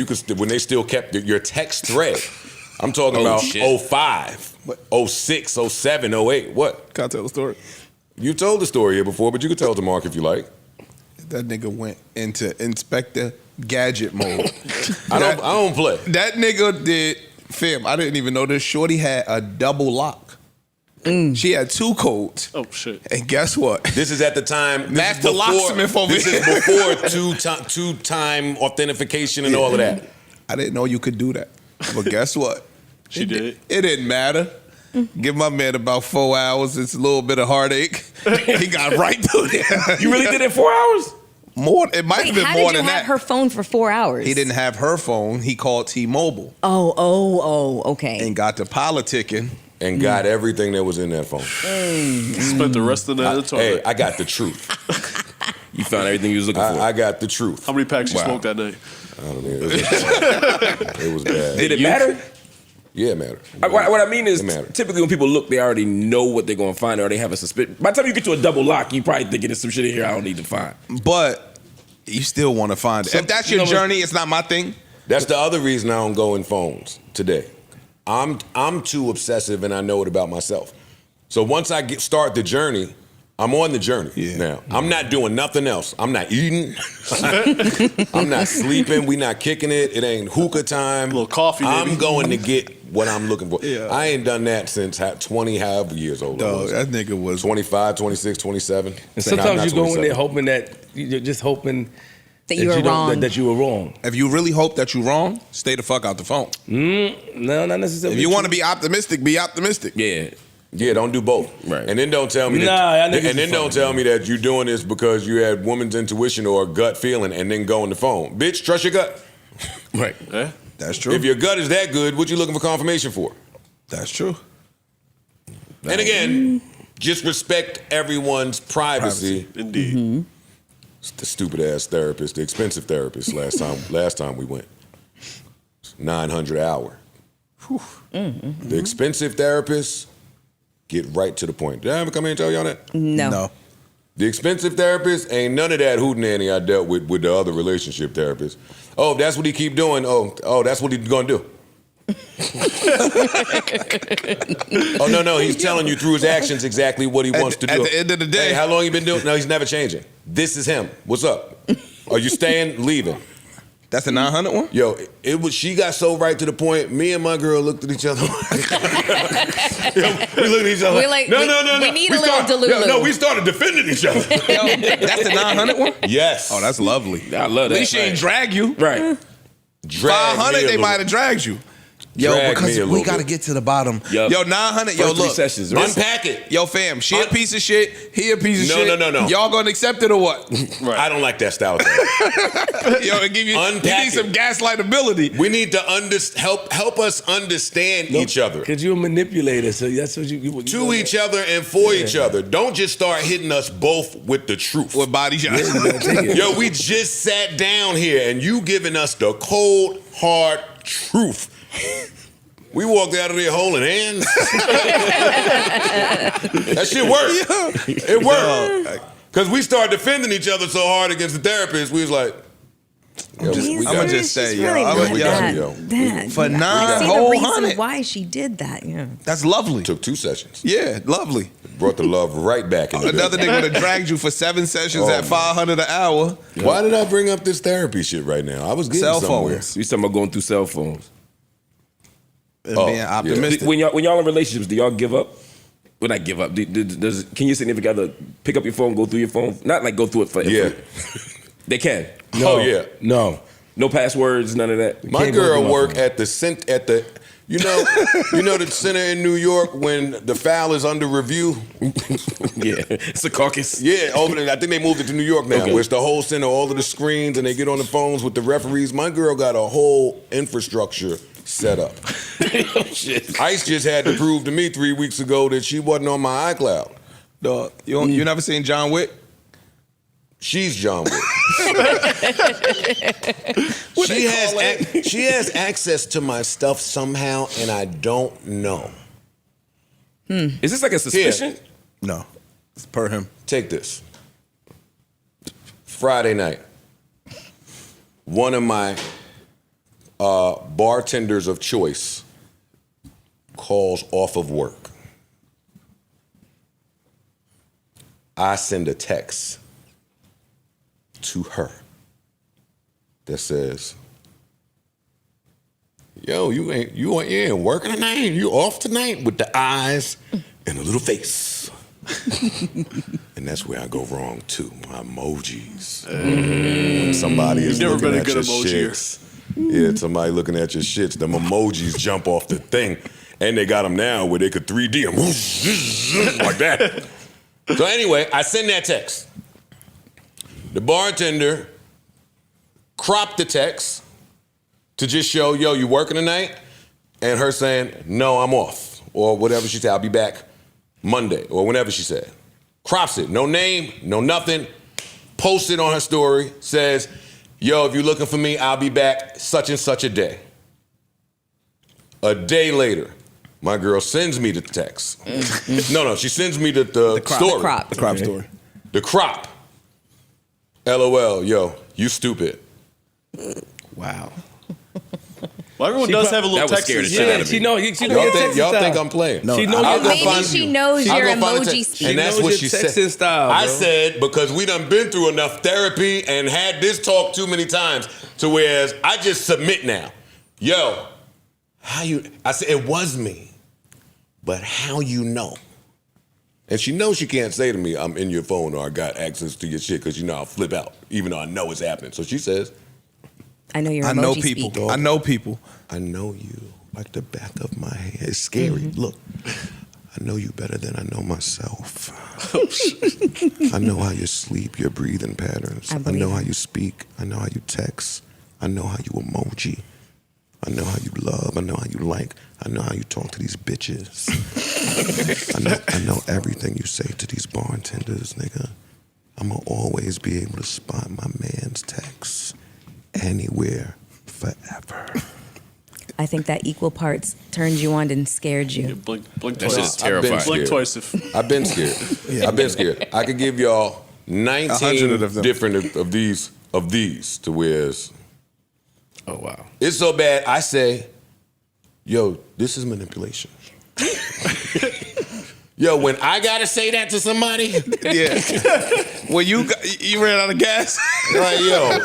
they still kept your text thread. I'm talking about shit. 05, 06, 07, 08. What? Can I tell the story? You told the story here before, but you can tell it to Mark if you like. That nigga went into Inspector Gadget mode. I don't play. That nigga did, fam, I didn't even know this. Shorty had a double lock. She had 2 codes. Oh shit! And guess what? This is at the time. Master Locksmith over This here. is before two-time authentication and all of that. I didn't know you could do that. But guess what? She did. It didn't matter. Give my man about 4 hours. It's a little bit of heartache. He got right through there. You really did it 4 hours? More. It might have been how more did you than have that. her phone for 4 hours? He didn't have her phone. He called T-Mobile Oh, okay. and got to politicking. And got everything that was in that phone. Spent the rest of the night in the toilet. Hey, I got the truth. You found everything you was looking for. I got the truth. How many packs you smoked that night? I don't know. It was bad. Did it matter? Yeah, it mattered. What I mean is, It mattered. typically when people look, they already know what they're going to find or they have a suspicion. By the time you get to a double lock, you probably thinking there's some shit in here I don't need to find. But you still want to find it. If that's your journey, it's not my thing. That's the other reason I don't go in phones today. I'm too obsessive and I know it about myself. So once I start the journey, I'm on the journey now. I'm not doing nothing else. I'm not eating. I'm not sleeping. We not kicking it. It ain't hookah time. A little coffee, maybe. I'm going to get what I'm looking for. Yeah. I ain't done that since 20 however years old. I Dog, was. that nigga was 25, 26, 27. And sometimes Not you go in 27. there hoping that you're just hoping that you were wrong. That you were wrong. If you really hope that you're wrong, stay the fuck out the phone. No, not necessarily. If you want to be optimistic, be optimistic. Yeah. Yeah, don't do both. Right. And then don't tell me don't tell me that you're doing this because you had woman's intuition or a gut feeling and then go on the phone. Bitch, trust your gut. Right. Yeah. That's true. If your gut is that good, what you looking for confirmation for? That's true. And again, just respect everyone's privacy. Indeed. It's the stupid ass therapist, the expensive therapist last time we went. It's $900 an hour. The expensive therapist, get right to the point. Did I ever come in and tell y'all that? No. The expensive therapist ain't none of that hootenanny I dealt with the other relationship therapist. Oh, that's what he keep doing. Oh, that's what he's gonna do. Oh, no, he's telling you through his actions exactly what he wants to do. At the end of the day. Hey, how long you been doing? No, he's never changing. This is him. What's up? Are you staying? Leaving? That's the 900 one? Yo, it was. She got so right to the point. Me and my girl looked at each other. We looked at each other. We're like, no. We need a little Delulu. No, we started defending each other. Yo, that's the 900 one? Yes. Oh, that's lovely. I love that. At least she ain't drag you. Right. 500, they might have dragged you. Yo, Drag because me a we little got to bit. get to the bottom. Yep. Yo, 900. Yo, First three look. sessions, right? Unpack it. Yo, fam, she a piece of shit. He a piece of shit. No. Y'all gonna accept it or what? Right. I don't like that style. Yo, it give you Unpack need some it. gaslight ability. We need to help us understand each other. Because you're a manipulator, so that's what you To each other and for each other. Don't just start hitting us both with the truth. With body shots. Yo, we just sat down here and you giving us the cold, hard truth. We walked out of there holding hands. That shit worked. It worked. Because we started defending each other so hard against the therapist, we was like, yo, He's we got I'ma it. just say, she's yo, really I'ma- not yo, that- yo. that- For I nine see whole the reason hundred. why she did that. Yeah. That's lovely. Took 2 sessions. Yeah, lovely. Brought the love right back in. Another nigga would have dragged you for 7 sessions Oh, at 500 an hour. Why did I bring up this therapy shit right now? I was getting Cell somewhere. phones. We talking about going through cell phones. And Oh, being yeah. optimistic. When y'all in relationships, do y'all give up? When I give up, can your significant other pick up your phone, go through your phone? Not like go through it forever. Yeah. They can. Oh, yeah. No. No passwords, none of that. My Can't go girl through my work phone. at the you know the center in New York when the file is under review. Yeah, it's a caucus. Yeah, over there. I think they moved it to New York now, Okay. where it's the whole center, all of the screens, and they get on the phones with the referees. My girl got a whole infrastructure set up. Oh, shit. Ice just had to prove to me 3 weeks ago that she wasn't on my iCloud. Dog, you never seen John Wick? She's John Wick. She has access to my stuff somehow, and I don't know. Is this like a suspicion? No. It's per him. Take this. Friday night, one of my bartenders of choice calls off of work. I send a text to her that says, yo, you ain't working tonight? You off tonight? With the eyes and a little face. And that's where I go wrong too. My emojis. When somebody is You've never looking been a at good your emojier. shits. Yeah, somebody looking at your shits. Them emojis jump off the thing. And they got them now where they could 3D them. Like that. So anyway, I send that text. The bartender cropped the text to just show, yo, you working tonight? And her saying, no, I'm off. Or whatever she said, I'll be back Monday. Or whenever she said. Crops it, no name, no nothing. Posts it on her story, says, yo, if you're looking for me, I'll be back such and such a day. A day later, my girl sends me the text. No, she sends me the story. The crop. The crop story. The crop. LOL, yo, you stupid. Wow. Well, everyone does have a little that was text. scared the shit out Yeah, of she me. know. She know your texting Y'all style. think I'm playing? No, She know I'll your go Maybe find she you. knows I'll your go find the emoji text. speed. And that's knows what your she texting said. style, I bro. said, because we done been through enough therapy and had this talk too many times to whereas I just submit now. Yo, I said, it was me, but how you know? And she knows she can't say to me, I'm in your phone or I got access to your shit because you know I'll flip out, even though I know it's happening. So she says, I know your I emoji know people. speak. I know people. I know you like the back of my hand. It's scary. Look, I know you better than I know myself. I know how you sleep, your breathing patterns. I I believe know it. how you speak. I know how you text. I know how you emoji. I know how you love. I know how you like. I know how you talk to these bitches. I know everything you say to these bartenders, nigga. I'm gonna always be able to spot my man's texts anywhere, forever. I think that equal parts turned you on and scared you. Blink That twice. shit is terrifying. Blink scared. twice if. I've been scared. I've been scared. I could give y'all 19 100 of them. different of these to where's Oh, wow. it's so bad. I say, Yo, this is manipulation. Yo, when I gotta say that to somebody, Yeah. When you ran out of gas. like, yo,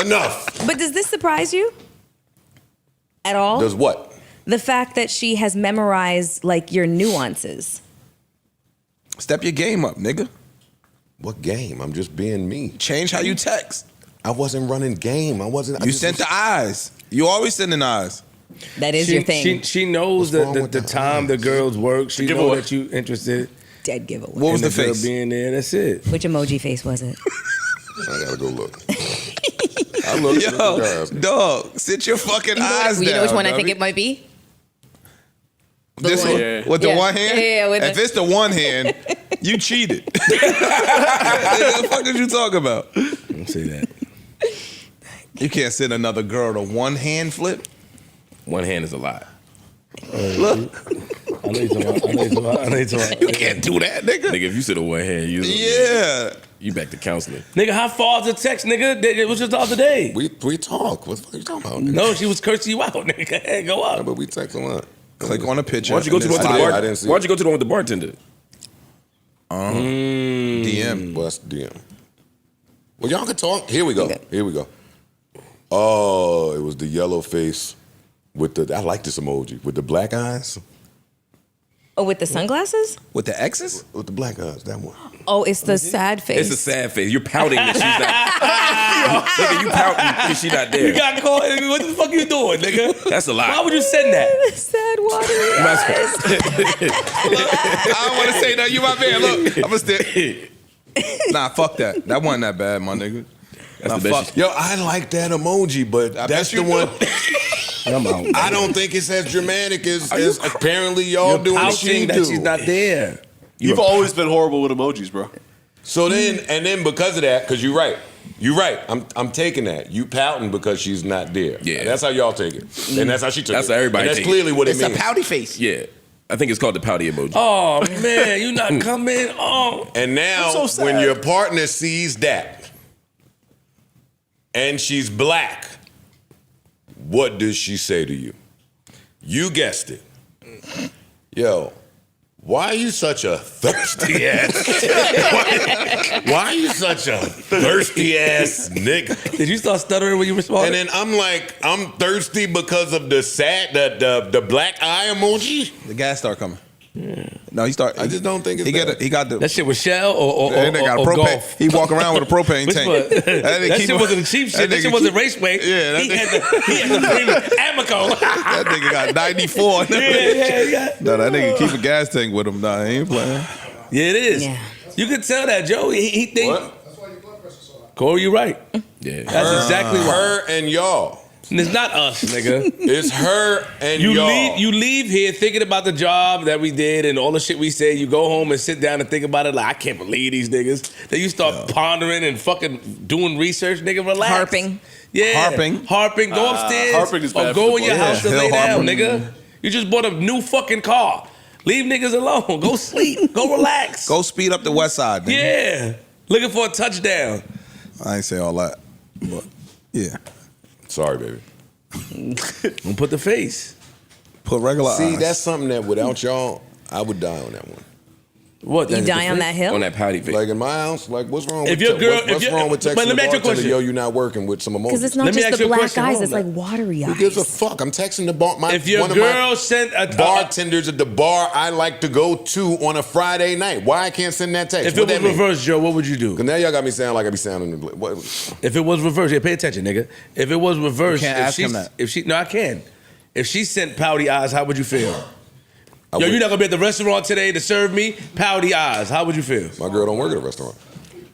enough. But does this surprise you at all? Does what? The fact that she has memorized like your nuances. Step your game up, nigga. What game? I'm just being me. Change how you text. I wasn't running game. I wasn't. You sent the eyes. You always sending eyes. That is your thing. She knows What's wrong the with the the time the eyes? girls work. She knows giveaway. that you interested. Dead giveaway. What was in the girl face? being there? That's it. Which emoji face was it? I gotta go look. I looked at the guys. Yo, dog, sit your fucking eyes down. You know which one I dummy. think it might be? This one. one? Yeah. With the Yeah. one hand? Yeah, with if the- it's the one hand, you cheated. What the fuck is you talking about? Don't say that. You can't send another girl to one hand flip. One hand is a lot. Look, I know you talking you can't do that, nigga. Nigga, if you sit on one hand, Yeah. you back to counseling. Nigga, how far is the text, nigga? It was just the other day. We talk. What the fuck are you talking about? No, she was cursing you out, nigga. Hey, go Yeah, up. but we text a lot. Click on a picture. Why don't you go to the one with the I bartender? didn't see Why don't it. you go to the one with the bartender? DM. Well, that's DM. Well, y'all can talk. Here we go. Here we go. Oh, it was the yellow face with the. I like this emoji with the black eyes. Oh, with the sunglasses? With the X's? With the black eyes, that one. Oh, it's the sad face. It's a sad face. You're pouting that she's not. Nigga, you pouting because she's not there. You got called. What the fuck you doing, nigga? That's a lot. Why would you send that? Sad watery eyes. I don't want to say that. You my man. Look, I'm gonna stay. Nah, fuck that. That wasn't that bad, my nigga. That's Nah, the best. fuck. Yo, I like that emoji, but I that's bet the you one. I'm out. I don't think it's as dramatic as apparently y'all doing. Pouting that she's not there. You've always been horrible with emojis, bro. So then, and then because of that, because you're right. You're right. I'm taking that. You pouting because she's not there. Yeah. That's how y'all take it. And that's how she took That's it. how everybody and that's take it. clearly what It's it a means. pouty face. Yeah. I think it's called the pouty emoji. Oh man, you not coming? Oh, And now, I'm so sad. when your partner sees that, and she's black, what does she say to you? You guessed it. Yo, why are you such a thirsty ass? why are you such a thirsty ass nigga? did you start stuttering when you responded? And then I'm like, I'm thirsty because of the black eye emoji. The gas start coming. No, he start. I just don't think it's he got. that. He got the. that shit was Shell or that nigga got a or propane. golf. He walk around with a propane Which tank. one? That keep- shit wasn't a cheap shit. That nigga shit wasn't keep- Raceway. Yeah, that he nigga- had the premium Amoco. That nigga got 94. yeah. No, that nigga keep a gas tank with him. Nah, he ain't playing. Yeah, it is. Yeah. You can tell that, Joe. He think. What? Corey, you right. Yeah. That's exactly why. Her and y'all. And it's not us, nigga. It's her and You y'all. leave here thinking about the job that we did and all the shit we said. You go home and sit down and think about it like, I can't believe these niggas. Then you start pondering and fucking doing research, nigga. Relax. Harping. Yeah. Harping. Go upstairs harping is or bad go for in the your boy. house Yeah, and lay hell down, harping. nigga. You just bought a new fucking car. Leave niggas alone. Go sleep. Go relax. Go speed up the west side, nigga. Yeah. Looking for a touchdown. I ain't say all that, but yeah. Sorry, baby. Don't put the face. Put regular See, eyes. that's something that without y'all, I would die on that one. What? You the die on face? that hill? On that pouty face. Like in my house, like what's wrong If with your girl- what's if your- wrong with but texting let me the ask you a bartender, question. yo, you're not working with some emojis? Because it's not Let me just ask the you a black question. eyes, Hold it's on, like watery eyes. Who gives a fuck? I'm texting the bar. If your one of my girl sent a bartenders at the bar I like to go to on a Friday night. Why I can't send that text? if What it was that mean? reversed, Joe, what would you do? 'Cause now y'all got me sounding like I be sounding. What? If it was reversed, yeah, pay attention, nigga. If it was reversed, You can't if ask she, him that. if she, no, I can. If she sent pouty eyes, how would you feel? I Yo, would- you're not gonna be at the restaurant today to serve me pouty eyes. How would you feel? My girl don't work at a restaurant.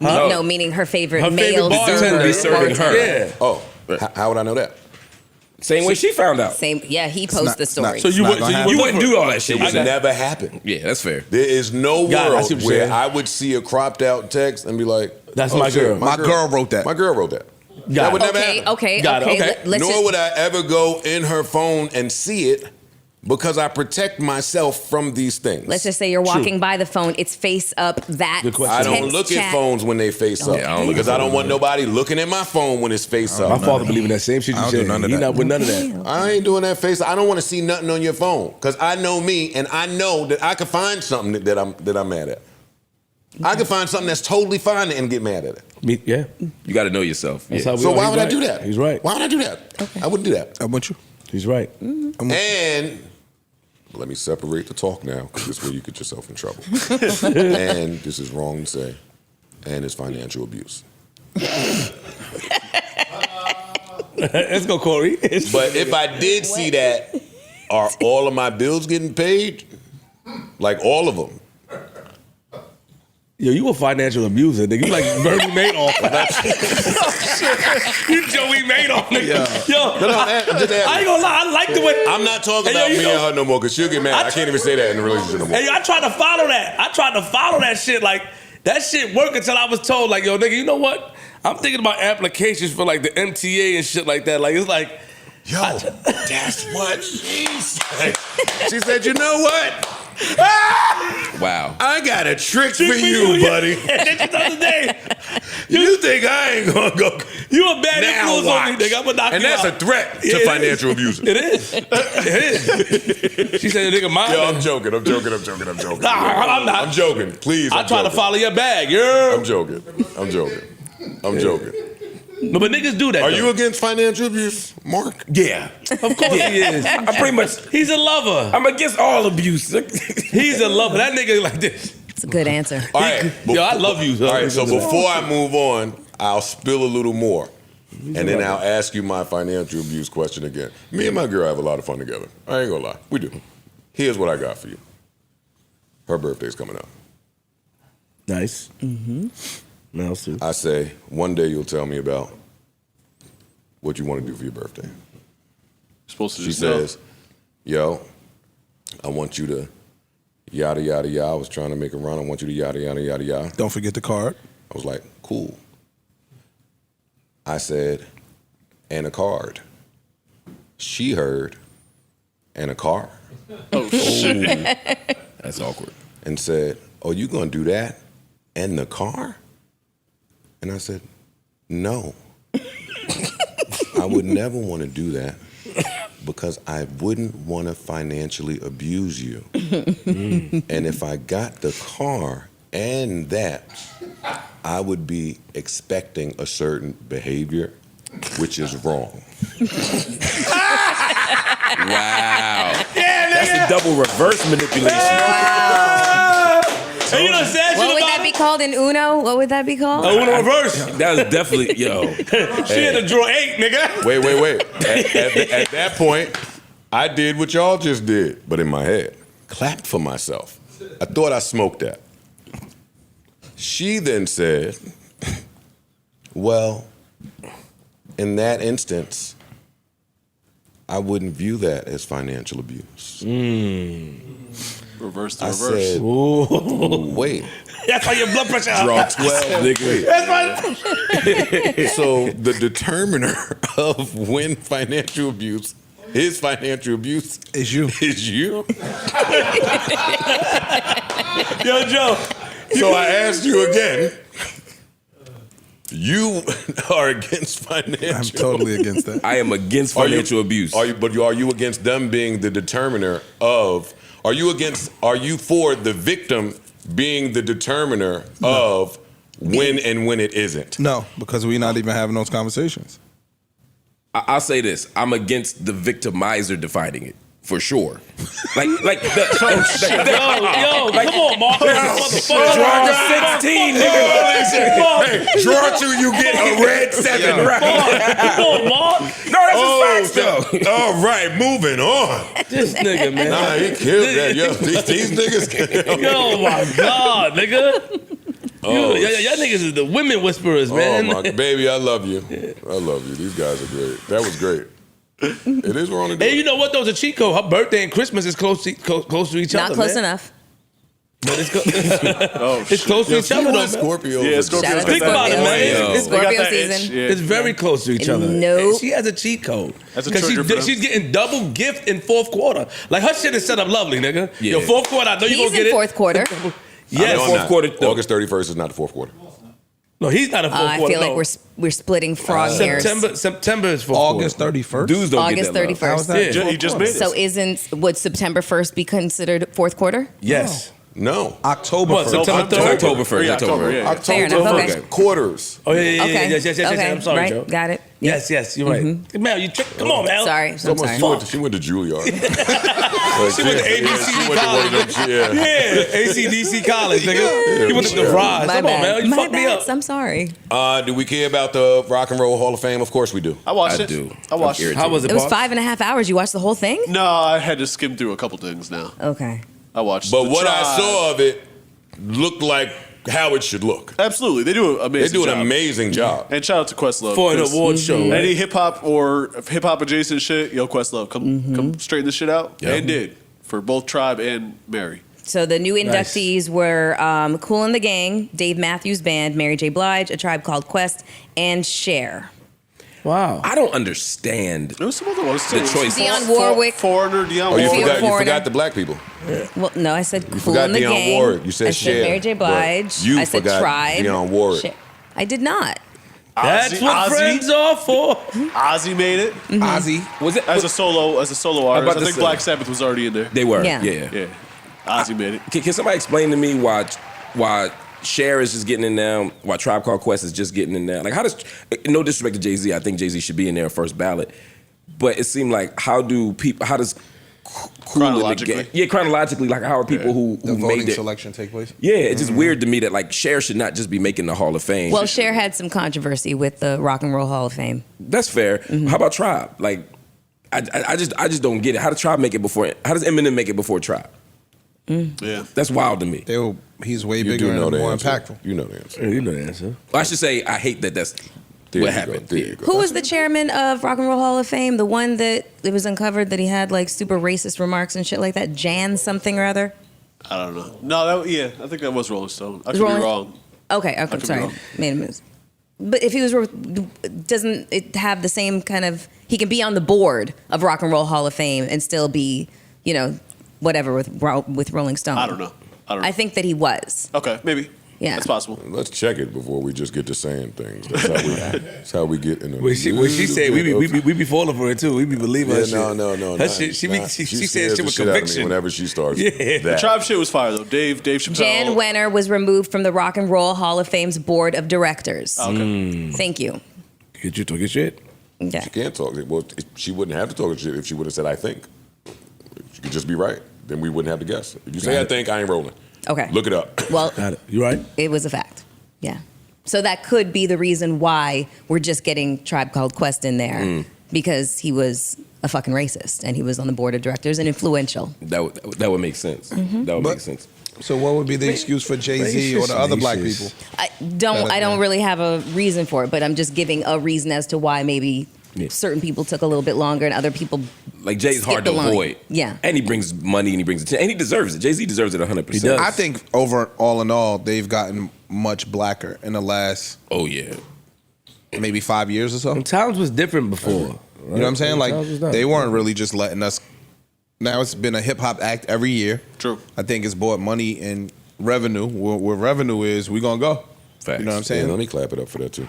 No, meaning her favorite Her male favorite bartender server. is serving her. Yeah. Oh, how would I know that? Same way she found out. Same. Yeah, he posted not- the it's not- story. So It's you not would, gonna so happen. You wouldn't do all that shit. It would You never happen. Yeah, that's fair. There is no Got it. I world see what you're where saying. I would see a cropped out text and be like, That's oh, my shit, girl. My girl wrote that. My girl wrote that. Got That it. would never okay, happen. okay, Got it, okay. okay. Let's Nor just, would I ever go in her phone and see it because I protect myself from these things. Let's just say you're walking by the phone, it's face up, that I don't text look chat. at phones when they face up. Yeah, I don't look because at I don't phones want nobody looking at my phone when it's face up. My father believe in that same shit you I don't do said. none of He that. not with none of that. I ain't doing that face. I don't want to see nothing on your phone because I know me and I know that I can find something that I'm mad at. I can find something that's totally fine and get mad at it. Yeah. You got to know yourself. That's Yeah. how we So are. why He's would I right. do that? He's right. Why would I do that? I wouldn't do that. I'm with you. He's right. And let me separate the talk now because this is where you get yourself in trouble. And this is wrong to say. And it's financial abuse. Let's go, Corey. But if I did see that, are all of my bills getting paid? Like all of them? Yo, you a financial abuser, nigga. You like Bernie Madoff. You Joey Madoff, nigga. Yo, I ain't gonna lie. I like the way. I'm not talking Hey, about yo, me you know- and her no more because she'll get mad. I can't even say that in a relationship no more. Hey, I tried to follow that. Shit. Like, that shit worked until I was told, like, yo, nigga, you know what? I'm thinking about applications for, like, the MTA and shit like that. Like, it's like, Yo, that's what she said. She said, you know what? Wow. I got a trick for you, buddy. And then the other day, You think I ain't gonna go? you a bad Now influence on me, watch. nigga. I'm gonna knock And you that's out. a threat Yeah, to it financial is. abuse. It is. It is. She said, nigga, mine. Yo, I'm joking. Nah, I'm not. I'm joking. Please. I I'm try to joking. follow your bag, yeah. I'm joking. I'm joking. No, but niggas do that. Are though. you against financial abuse, Mark? Yeah. Of course he is. I'm pretty much. He's a lover. I'm against all abuse. He's a lover. That nigga like this. It's a good answer. All right. Yo, I love you. All right. So before I move on, I'll spill a little more, and then I'll ask you my financial abuse question again. Me and my girl have a lot of fun together. I ain't gonna lie. We do. Here's what I got for you. Her birthday's coming up. Nice. Mm-hmm. Now, Sue. I say, one day you'll tell me about what you want to do for your birthday. Supposed to She just know. says, yo, I want you to yada, yada, yada. I was trying to make a run. I want you to yada, yada, yada, yada. Don't forget the card. I was like, cool. I said, and a card. She heard, and a car. Oh, shit. That's awkward. And said, oh, you gonna do that and the car? And I said, no. I would never want to do that because I wouldn't want to financially abuse you. And if I got the car and that, I would be expecting a certain behavior, which is wrong. Wow. That's a double reverse manipulation. Hey, you know sad What shit would about that be called in Uno? What would that be called? it? Uno reverse. That was definitely, yo. She had to draw 8, nigga. Wait. At that point, I did what y'all just did, but in my head. Clapped for myself. I thought I smoked that. She then said, well, in that instance, I wouldn't view that as financial abuse. Reverse the I reverse. said, wait. That's why your blood pressure up. Draw 12, nigga. That's why. So the determiner of when financial abuse is financial abuse It's you. is you. Yo, Joe. So I asked you again. You are against financial. I'm totally against that. I am against financial abuse. Are you against them being the determiner of? Are you for the victim being the determiner of when and when it isn't? No, because we're not even having those conversations. I'll say this: I'm against the victimizer defining it for sure. Like Yo, come on, Mark. Draw 16, nigga. Draw 2, you get a red 7. Right? Come on, Mark. No, that's just facts, though. All right, moving on. This nigga, man. Nah, he killed that. Yo, these niggas. Yo, my God, nigga. Y'all niggas is the women whisperers, man. Oh my baby, I love you. I love you. These guys are great. That was great. It is wrong to do. Hey, you know what? Though, it's a cheat code. Her birthday and Christmas is close to each other. Not close man. enough. But it's close to each other, though. Scorpio. Yeah, Scorpio. Think about it, man. It's Scorpio season. It's very close to each other. Nope. She has a cheat code. That's a Because trigger for them. she's getting double gift in fourth quarter. Like, her shit is set up lovely, nigga. Yeah. Yo, fourth quarter, I know you're He's going to get in it. fourth quarter. Yes. No, I'm fourth not. quarter, though. August 31st is not the fourth quarter. No, he's not a fourth I quarter. feel like we're splitting frog hairs. September is fourth August quarter. 31st. Dudes don't August get that love. 31st. Yeah. He just made it. So would September 1st be considered fourth quarter? Yes. No. October What, 1st. September It's 3rd? October 1st. Yeah, October. yeah. Fair enough, October okay. quarters. Oh, yeah. Okay. Yes. Okay. I'm sorry, right. Joe. Got it. Yes, you're right. Man, you tricked. Come on, man. Sorry. I'm sorry. She went to Juilliard. She went to ABCD college. Yeah. Yeah, ACDC college, nigga. You went to the Rise. My Come on, bad. man. You My fucked me bad. up. I'm sorry. Do we care about the Rock and Roll Hall of Fame? Of course we do. I watched I it. do. I watched I'm it. irritated. How was it, It was boss? 5.5 hours. You watched the whole thing? No, I had to skim through a couple things now. Okay. I watched But the what I Tribe. saw of it looked like how it should look. Absolutely. They do an They amazing do an job. amazing job. And shout out to Questlove. For an 'cause award show. Any hip hop or hip hop adjacent shit, yo, Questlove, come straighten this shit out. Yep. And did for both Tribe and Mary. So the new inductees were Kool and the Gang, Dave Matthews Band, Mary J. Blige, A Tribe Called Quest, and Cher. Wow. I don't understand. There was some other ones too. The choice. Dionne Warwick. Foreigner, Dionne Oh, you Feel forgot, foreigner. the black people. Well, no, I said Kool forgot and the Dionne Gang. Warwick. You said I Cher, said Mary J. but Blige. you I said forgot Tribe. Dionne Warwick. Cher. I did not. That's what friends are for. Ozzy made it Ozzy. Was it? as a solo about artist. I to think say. Black Sabbath was already in there. They were. Yeah. Yeah. Yeah, Ozzy made it. Can somebody explain to me why Cher is just getting in now, why Tribe Called Quest is just getting in now? Like, how does, no disrespect to Jay-Z, I think Jay-Z should be in there first ballot, but it seemed like, how does Kool and the Chronologically? Gang, yeah, chronologically, like how are people who The made voting it? selection take place. Yeah, it's just weird to me that like Cher should not just be making the Hall of Fame. Well, Cher had some controversy with the Rock and Roll Hall of Fame. That's fair. How about Tribe? Like, I just don't get it. How does Tribe make it before? How does Eminem make it before Tribe? Yeah. That's wild to me. He's way You bigger do know and the more answer. impactful. You know the answer. You know the answer. I should say I hate that. That's There what you happened. Go. There you go. Who was the chairman of Rock and Roll Hall of Fame? The one that it was uncovered that he had like super racist remarks and shit like that? Jan something or other? I don't know. No, I think that was Rolling Stone. I could Rolling- be wrong. Okay, could I'm be sorry. wrong. Made a move. But if he was, doesn't it have the same kind of? He can be on the board of Rock and Roll Hall of Fame and still be, whatever with Rolling Stone. I don't know. I think that he was. Okay, maybe. Yeah. That's possible. Let's check it before we just get to saying things. That's how we get in the. When she said we be falling for it too. We be believing her Yeah, shit. no. Her shit, she scares said shit the with shit out of me conviction. whenever she starts. Yeah. that. Tribe shit was fire though. Dave Chappelle. Jan Wenner was removed from the Rock and Roll Hall of Fame's board of directors. Okay. Thank you. Get you talking shit. Okay. She can't talk. Well, she wouldn't have to talk shit if she would have said, I think. She could just be right. Then we wouldn't have to guess. If you say, I think, I ain't rolling. Okay. Look it up. Well, Got it. You right? it was a fact. Yeah. So that could be the reason why we're just getting Tribe Called Quest in there because he was a fucking racist and he was on the board of directors and influential. That would make sense. That would make sense. So what would be the excuse for Jay-Z or the other black people? I don't really have a reason for it, but I'm just giving a reason as to why maybe certain people took a little bit longer and other people Like Jay's hard skipped to the line. avoid. Yeah. And he brings money and he brings attention. And he deserves it. Jay-Z deserves it 100%. He does. I think all in all, they've gotten much blacker in the last Oh, yeah. maybe 5 years or so. Times was different before. You know what I'm saying? Like, they weren't really just letting us. Now it's been a hip hop act every year. True. I think it's brought money and revenue. Where revenue is, we gonna go. Facts. You know what I'm Yeah, saying? let me clap it up for that, too.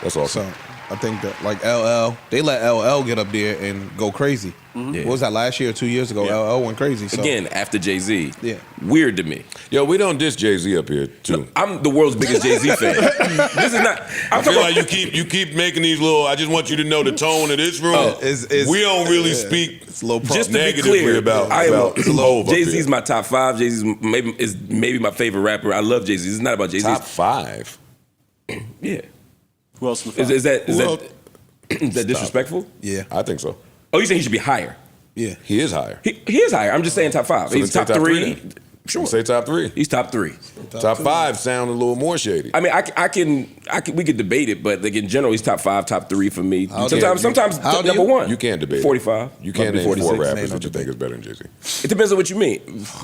That's awesome. So I think that like LL, they let LL get up there and go crazy. Yeah. What was that, last year or 2 years ago? Yeah. LL went crazy. So. Again, after Jay-Z. Yeah. Weird to me. Yo, we don't diss Jay-Z up here, too. I'm the world's biggest Jay-Z fan. This is not. I I'm feel talking like about. you keep making these little. I just want you to know the tone of this room. We don't really speak It's low pro. Just to be negatively clear, about I am Hov up Jay-Z's here. my top 5. Jay-Z's maybe my favorite rapper. I love Jay-Z. It's not about Jay-Z. Top 5. Yeah. Who else in the Is that Well, is that disrespectful? Yeah. I think so. Oh, you saying he should be higher? Yeah. He is higher. He is higher. I'm just saying top 5. So He's then top take top 3. three Sure. Say top 3. He's top 3. Top 5 sound a little more shady. I mean, we could debate it, but like in general, he's top 5, top 3 for me. Sometimes number 1. You can't debate 45. You can't name 4 rappers that you think is better than Jay-Z. It depends on what you mean.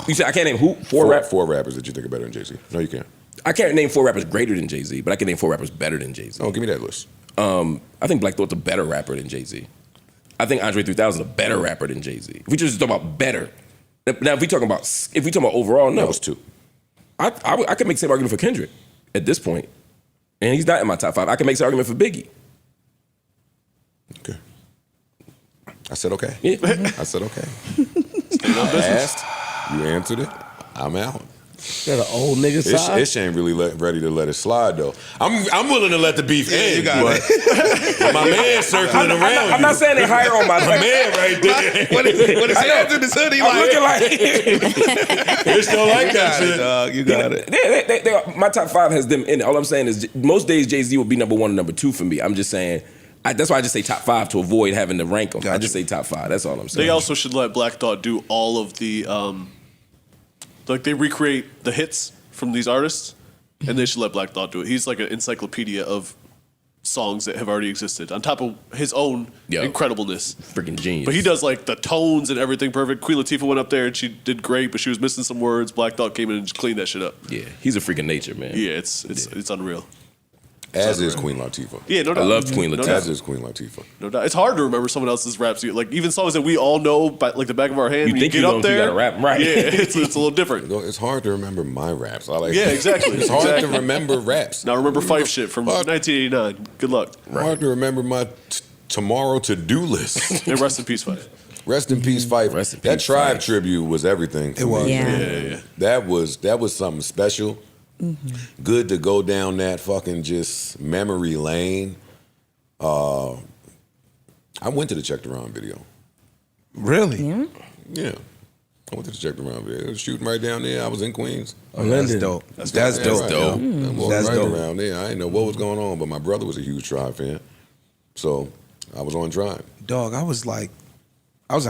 You said I can't name who? 4 rappers that you think are better than Jay-Z. No, you can't. I can't name 4 rappers greater than Jay-Z, but I can name 4 rappers better than Jay-Z. Oh, give me that list. I think Black Thought's a better rapper than Jay-Z. I think Andre 3000 is a better rapper than Jay-Z. If we just talk about better. Now, if we talk about overall, no. That was 2. I could make the same argument for Kendrick at this point, and he's not in my top 5. I can make the same argument for Biggie. Okay. I said okay. Yeah. I said okay. I asked. You answered it. I'm out. That an old nigga side? Ish ain't really ready to let it slide though. I'm willing to let the beef end. You got but my man circling around. I'm not saying they higher on my man right there. What is hands in the hoodie I'm looking like? Ish don't like that shit. Dog, you got it. They my top 5 has them in it. All I'm saying is most days Jay-Z will be number 1 and number 2 for me. I'm just saying. That's why I just say top 5 to avoid having to rank them. Gotcha. I just say top 5. That's all I'm saying. They also should let Black Thought do all of the, like they recreate the hits from these artists, and they should let Black Thought do it. He's like an encyclopedia of songs that have already existed on top of his own incredibleness. Freaking genius. But he does like the tones and everything perfect. Queen Latifah went up there and she did great, but she was missing some words. Black Thought came in and just cleaned that shit up. Yeah, he's a freaking nature, man. Yeah, it's unreal. As is Queen Latifah. Yeah, no doubt. I love Queen Latifah. As is Queen Latifah. No doubt. It's hard to remember someone else's raps. Like even songs that we all know, by like the back of our hand. You think get you know up there, you gotta rap, right? Yeah, it's a little different. It's hard to remember my raps. Yeah, exactly. It's hard to remember raps. Now remember Fife shit from 1989. Good luck. Hard to remember my tomorrow to-do list. And rest in peace, Fife. Rest in peace, Fife. Rest in That peace, Tribe Fife. tribute was everything. It was. Yeah. That was something special. Mm-hmm. Good to go down that fucking just memory lane. I went to the Check the Round video. Really? Yeah. Yeah. I went to the Check the Round video. It was shooting right down there. I was in Queens. That's dope. That's dope. Right. Dope. I walked That's right dope. around there. I didn't know what was going on, but my brother was a huge Tribe fan. So I was on Tribe. Dog, I was in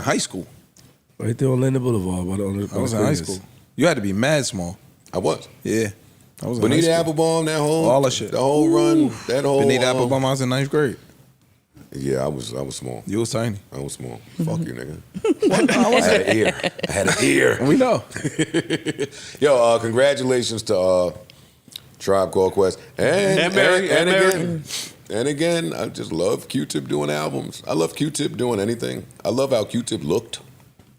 high school. Right there on Linden Boulevard. I was in high school. You had to be mad small. I was. Yeah. I was in Bonita high school. Applebaum, that whole All that shit. the whole run, that whole Bonita Applebaum, I was in 9th grade. Yeah, I was small. You was tiny. I was small. Fuck you, nigga. I had an ear. I had an ear. We know. Yo, congratulations to Tribe Called Quest and Mary. And again, I just love Q-Tip doing albums. I love Q-Tip doing anything. I love how Q-Tip looked.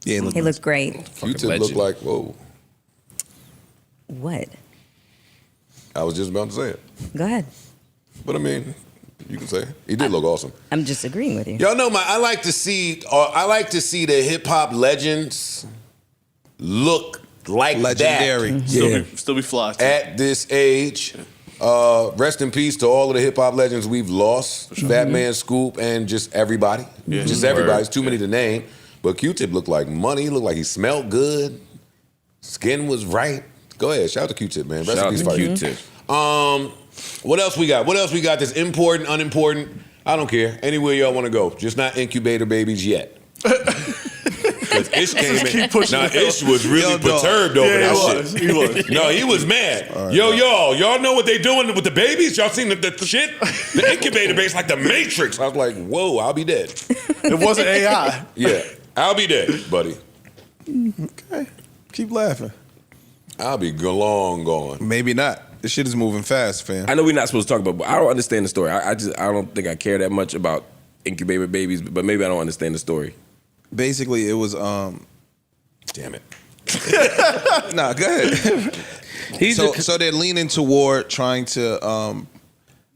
Yeah, He looked great. Q-Tip legend. looked like, whoa. What? I was just about to say it. Go ahead. But I mean, you can say it. He did look awesome. I'm just agreeing with you. Y'all know I like to see the hip hop legends look like legendary. that. Still be fly. At this age. Rest in peace to all of the hip hop legends we've lost. Fat Man Scoop and just everybody. Yeah. Just everybody. It's too many to name. But Q-Tip looked like money. He looked like he smelled good. Skin was right. Go ahead. Shout out to Q-Tip, man. Rest Shout in out peace, to Fife. Q-Tip. What else we got? What else we got that's important, unimportant? I don't care. Anywhere y'all want to go. Just not incubator babies yet. Because Ish came in. Ish was really perturbed over that shit. He was. No, he was mad. Y'all know what they doing with the babies? Y'all seen the shit? The incubator base like the Matrix. I was like, whoa, I'll be dead. It wasn't AI. Yeah, I'll be dead, buddy. Okay. Keep laughing. I'll be long gone. Maybe not. This shit is moving fast, fam. I know we're not supposed to talk about, but I don't understand the story. I don't think I care that much about incubator babies, but maybe I don't understand the story. Basically, it was Damn it. Nah, go ahead. So they're leaning toward trying to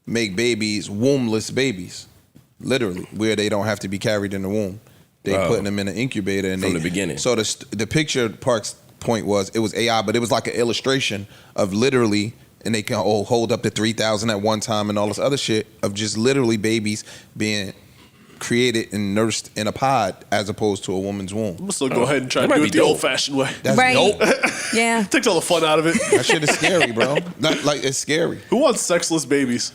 make babies wombless babies, literally, where they don't have to be carried in the womb. They're putting them in an incubator and From the beginning. So the picture Park's point was it was AI, but it was like an illustration of literally, and they can hold up to 3,000 at one time and all this other shit of just literally babies being created and nursed in a pod as opposed to a woman's womb. I'm gonna still go ahead and try to That do might it be the dope. old-fashioned way. That's Right. dope. Yeah. Takes all the fun out of it. That shit is scary, bro. Like it's scary. Who wants sexless babies?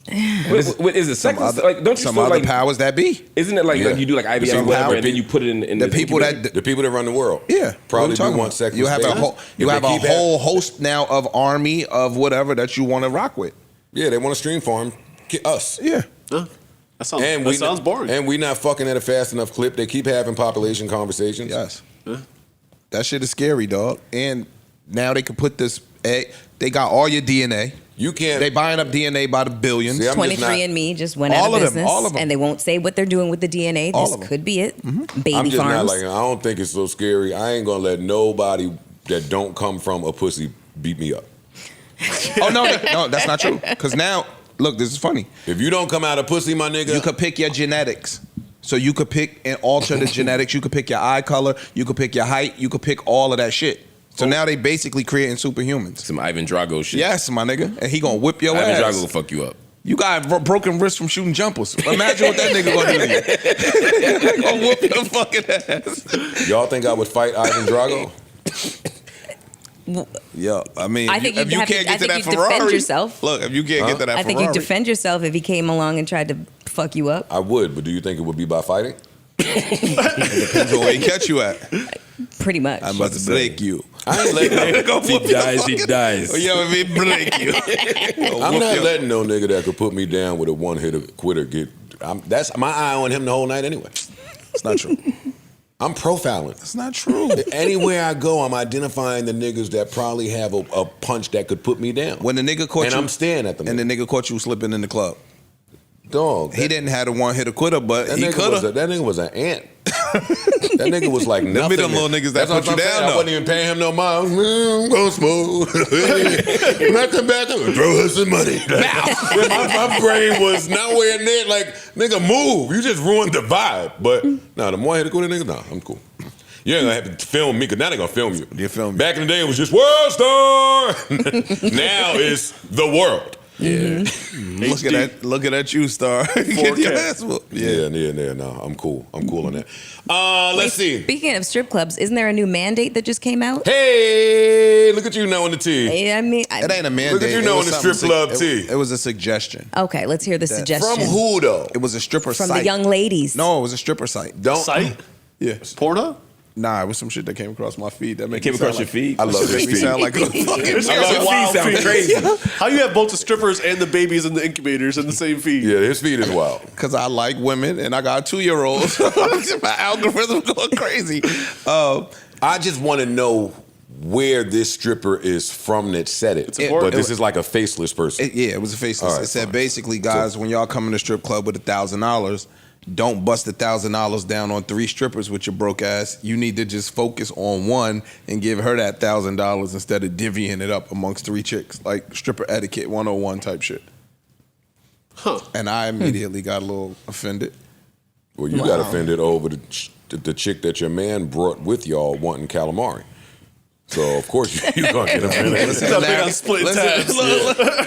What is it? Some Sex? other, Like, don't you some feel other like powers that be? Isn't it like, Yeah. like you do like IVF or Some whatever, power and then you put it in The this people incubator? that The people that run the world. Yeah, Probably what are do you talking want about? sex You with have a babies. whole, If you they have a keep whole host now of army of whatever that you want to rock with. Yeah, they want to stream farm us. Yeah, That sounds boring. And we not fucking at a fast enough clip. They keep having population conversations. yes. That shit is scary, dog. And now they can put this egg. They got all your DNA. You can't. They buying up DNA by the billions. See, I'm just not- 23andMe just went All out of of them, business, all of them. and they won't say what they're doing with the DNA. All This of them. could be it. Baby I'm just farms. not like. I don't think it's so scary. I ain't gonna let nobody that don't come from a pussy beat me up. Oh no, no, that's not true. Because now, look, this is funny. If you don't come out of pussy, my nigga, You could pick your genetics. So you could pick and alter the genetics. You could pick your eye color. You could pick your height. You could pick all of that shit. So now they basically creating superhumans. Some Ivan Drago shit. Yes, my nigga. And he gonna whip your Ivan ass. Drago will fuck you up. You got a broken wrist from shooting jumpers. Imagine what that nigga gonna do to you. He gonna whoop your fucking ass. y'all think I would fight Ivan Drago? Yo, I mean, I think if you'd you have to- can't I get to think that you'd defend Ferrari, yourself. look, if you can't get to that I think Ferrari, you'd defend yourself if he came along and tried to fuck you up. I would, but do you think it would be by fighting? it depends on where he catch you at. Pretty much. I must break you. I ain't letting. Go He whoop your dies, he fucking- dies. Oh, yeah, if he break you. I'm not letting no nigga that could put me down with a one hit quitter get. That's my eye on him the whole night anyway. It's not true. I'm profiling. It's not true. Anywhere I go, I'm identifying the niggas that probably have a punch that could put me down. When the nigga caught and you, I'm staring at them. and the nigga caught you slipping in the club. Dog. He didn't have a one hitter quitter, but That he nigga could was have. that nigga was an ant. That nigga was like Them nothing. be them little niggas that That's what put you I'm saying. down, I though. wasn't even paying him no mind. I'm gonna smoke. When I come back, I'm gonna throw her some money. my brain was nowhere near. Like, nigga, move. You just ruined the vibe. But no, the more I hit a quitter niggas, nah, I'm cool. You ain't gonna have to film me, because now they gonna film you. You film me. Back in the day, it was just World Star. Now it's the world. Yeah. Look at that you, Star. Get your ass whooped. Yeah, no, I'm cool. I'm cool on that. Let's see. Speaking of strip clubs, isn't there a new mandate that just came out? Hey, look at you knowing the tea. I mean, It ain't a mandate. Look at you It knowing was the something strip club it- tea. It was a suggestion. okay, let's hear the suggestion. From who though? It was a stripper From site. the young ladies. No, it was a stripper site. Don't. Site? Yeah. Porno? Nah, it was some shit that came across my feed. That Came across your feed. I love this Make me feed. sound like a fucking. I love Wild feed sound feed. crazy. How you have both the strippers and the babies in the incubators in the same feed? Yeah, his feed is wild. Because I like women and I got a 2-year-old. My algorithm going crazy. I just want to know where this stripper is from that said it. important. But this is like a faceless person. It was a faceless. All right, it said fine. basically, guys, when y'all come in the strip club with $1,000, don't bust $1,000 down on 3 strippers with your broke ass. You need to just focus on one and give her that $1,000 instead of divvying it up amongst 3 chicks, like stripper etiquette 101 type shit. Huh. And I immediately got a little offended. Well, you got offended over the chick that your man brought with y'all wanting calamari. So, of course, you're going to get offended. Listen, That big on split tabs.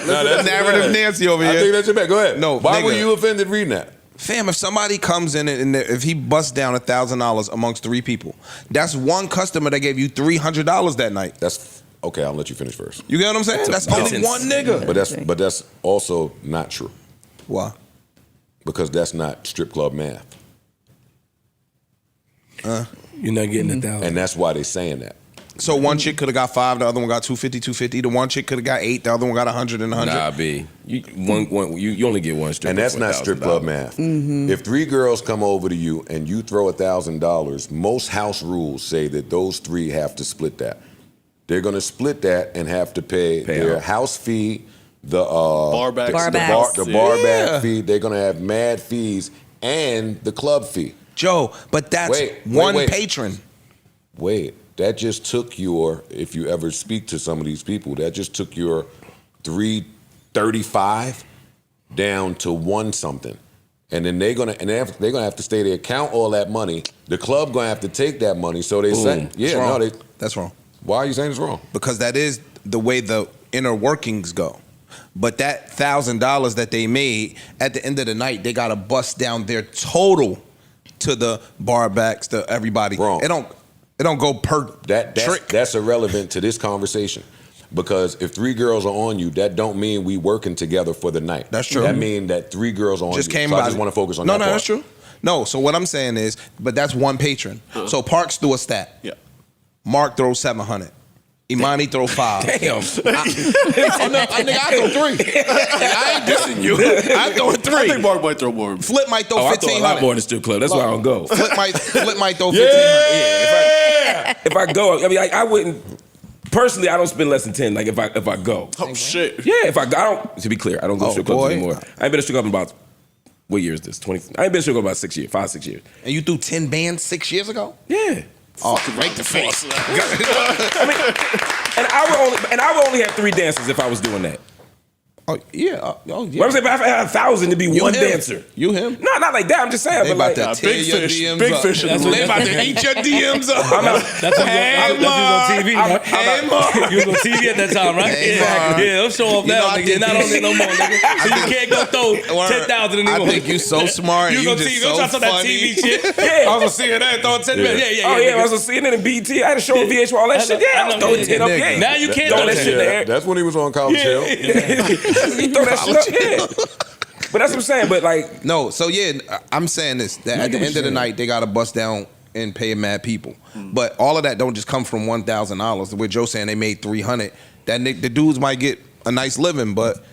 No, that's narrative bad. Nancy over I here. think that's your bad. Go ahead. No, Why were nigga. you offended reading that? Fam, if somebody comes in and if he busts down $1,000 amongst 3 people, that's one customer that gave you $300 that night. That's okay. I'll let you finish first. You get what I'm saying? That's only pittance. one nigga. But that's also not true Why? because that's not strip club math, You're not getting $1,000. and that's why they're saying that. So one chick could have got 5, the other one got 250. The one chick could have got 8, the other one got 100 and 100. Nah, B. You only get one stripper. And that's for not strip club $1,000. math. If 3 girls come over to you and you throw $1,000, most house rules say that those 3 have to split that. They're going to split that and have to pay their out. house fee, the bar backs. Bar the backs. the bar Yeah. back fee. They're going to have mad fees and the club fee. Joe, but that's Wait, one wait. patron. Wait, that just took your, if you ever speak to some of these people, that just took your $335 down to 1 something. And then they're gonna have to stay there, count all that money. The club gonna have to take that money. So they say, That's yeah, wrong. no, That's wrong. why are you saying it's wrong? Because that is the way the inner workings go. But that $1,000 that they made, at the end of the night, they got to bust down their total to the bar backs, to everybody. Wrong. It don't go per trick. That's irrelevant to this conversation. because if 3 girls are on you, that don't mean we working together for the night. That's true. That mean that 3 girls on Just you. came so by. I just want to focus on no, that no, part. that's true. No, so what I'm saying is, but that's one patron. So Parks do a stat. Yeah. Mark throws 700. Imani throw 5. Damn. Oh, no, nigga, I throw 3. I ain't dissing you. I throw 3. I think Mark might throw more. Flip might throw Oh, I throw a 1500. lot more in the strip club. That's why I don't go. Flip might throw 1500. Yeah. If I go, I mean, I wouldn't. Personally, I don't spend less than 10. Like if I go. Oh shit. Yeah, if I don't. To be clear, I don't go to strip clubs boy. anymore. I ain't been to strip club in about. What year is this? 20. I ain't been to strip club about 6 years, 5, 6 years. And you threw 10 bands 6 years ago? Yeah. Oh, right to face. I mean, and I would only have 3 dancers if I was doing that. Oh, yeah. Oh, yeah. What I'm saying, if I had 1,000 to be You one him. dancer. You him? No, not like that. I'm just saying. They But like, about to tear your DMs big up. fish in the room. They about to eat your DMs up. I'm not. That's what you was on TV. I'm right? You was on TV at that time, right? Hey, Yeah, Mark. yeah. I'm showing off You know, now, I nigga. think- You're not on it no more, nigga. So you can't go throw 10,000 anymore. I think you so smart. You You was on just TV. so I'm talking about that funny. TV shit. Yeah. I was on CNN throwing 10 minutes. Yeah, yeah, Oh yeah, I nigga. was on CNN and BT. I had a show on VH, all that shit. Yeah, I was throwing 10 up. Yeah. Now you can't Throw throw that 10. shit in the air. That's when he was on College Hill. You throw that shit up. Yeah. But that's what I'm saying. But like, No, so yeah, I'm saying this. That at the end of the night, they got to bust down and pay mad people. But all of that don't just come from $1,000. With Joe saying they made 300, the dudes might get a nice living. But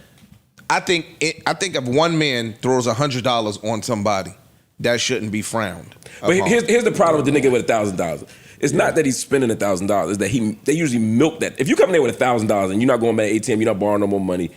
I think if one man throws $100 on somebody, that shouldn't be frowned. but upon. here's the problem with the nigga with $1,000. It's not that he's spending $1,000. It's that they usually milk that. If you come in there with $1,000 and you're not going back to ATM, you're not borrowing no more money.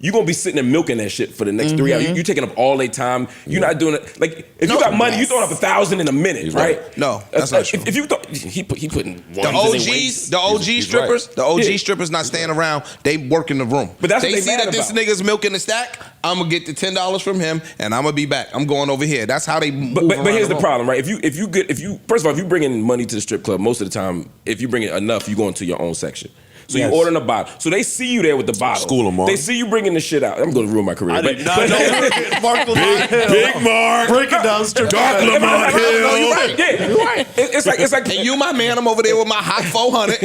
You're gonna be sitting there milking that shit for the next 3 hours. You taking up all their time. You're not doing it. Like if you got money, you throwing up 1,000 in a minute, right? No, that's not true. If you thought he putting The ones OGs, the OG he's strippers, right. the OG Yeah. strippers not staying around. They work in the room. But that's they what they see mad that this about. nigga's milking the stack. I'm gonna get the $10 from him, and I'm gonna be back. I'm going over here. That's how they move. But around here's the room. problem, right? If you first of all, if you bring in money to the strip club, most of the time, if you bring in enough, you go into your own section. So Yes. you ordering a bottle. So they see you there with the bottle. School 'em, Mark. They see you bringing the shit out. I'm going to ruin my career. I did not know Marc Lamont Hill. Big Mark. Breaking down strip. Dark Lamont No, Hill. you're right. Yeah, you're right. It's like And you, my man, I'm over there with my hot 400.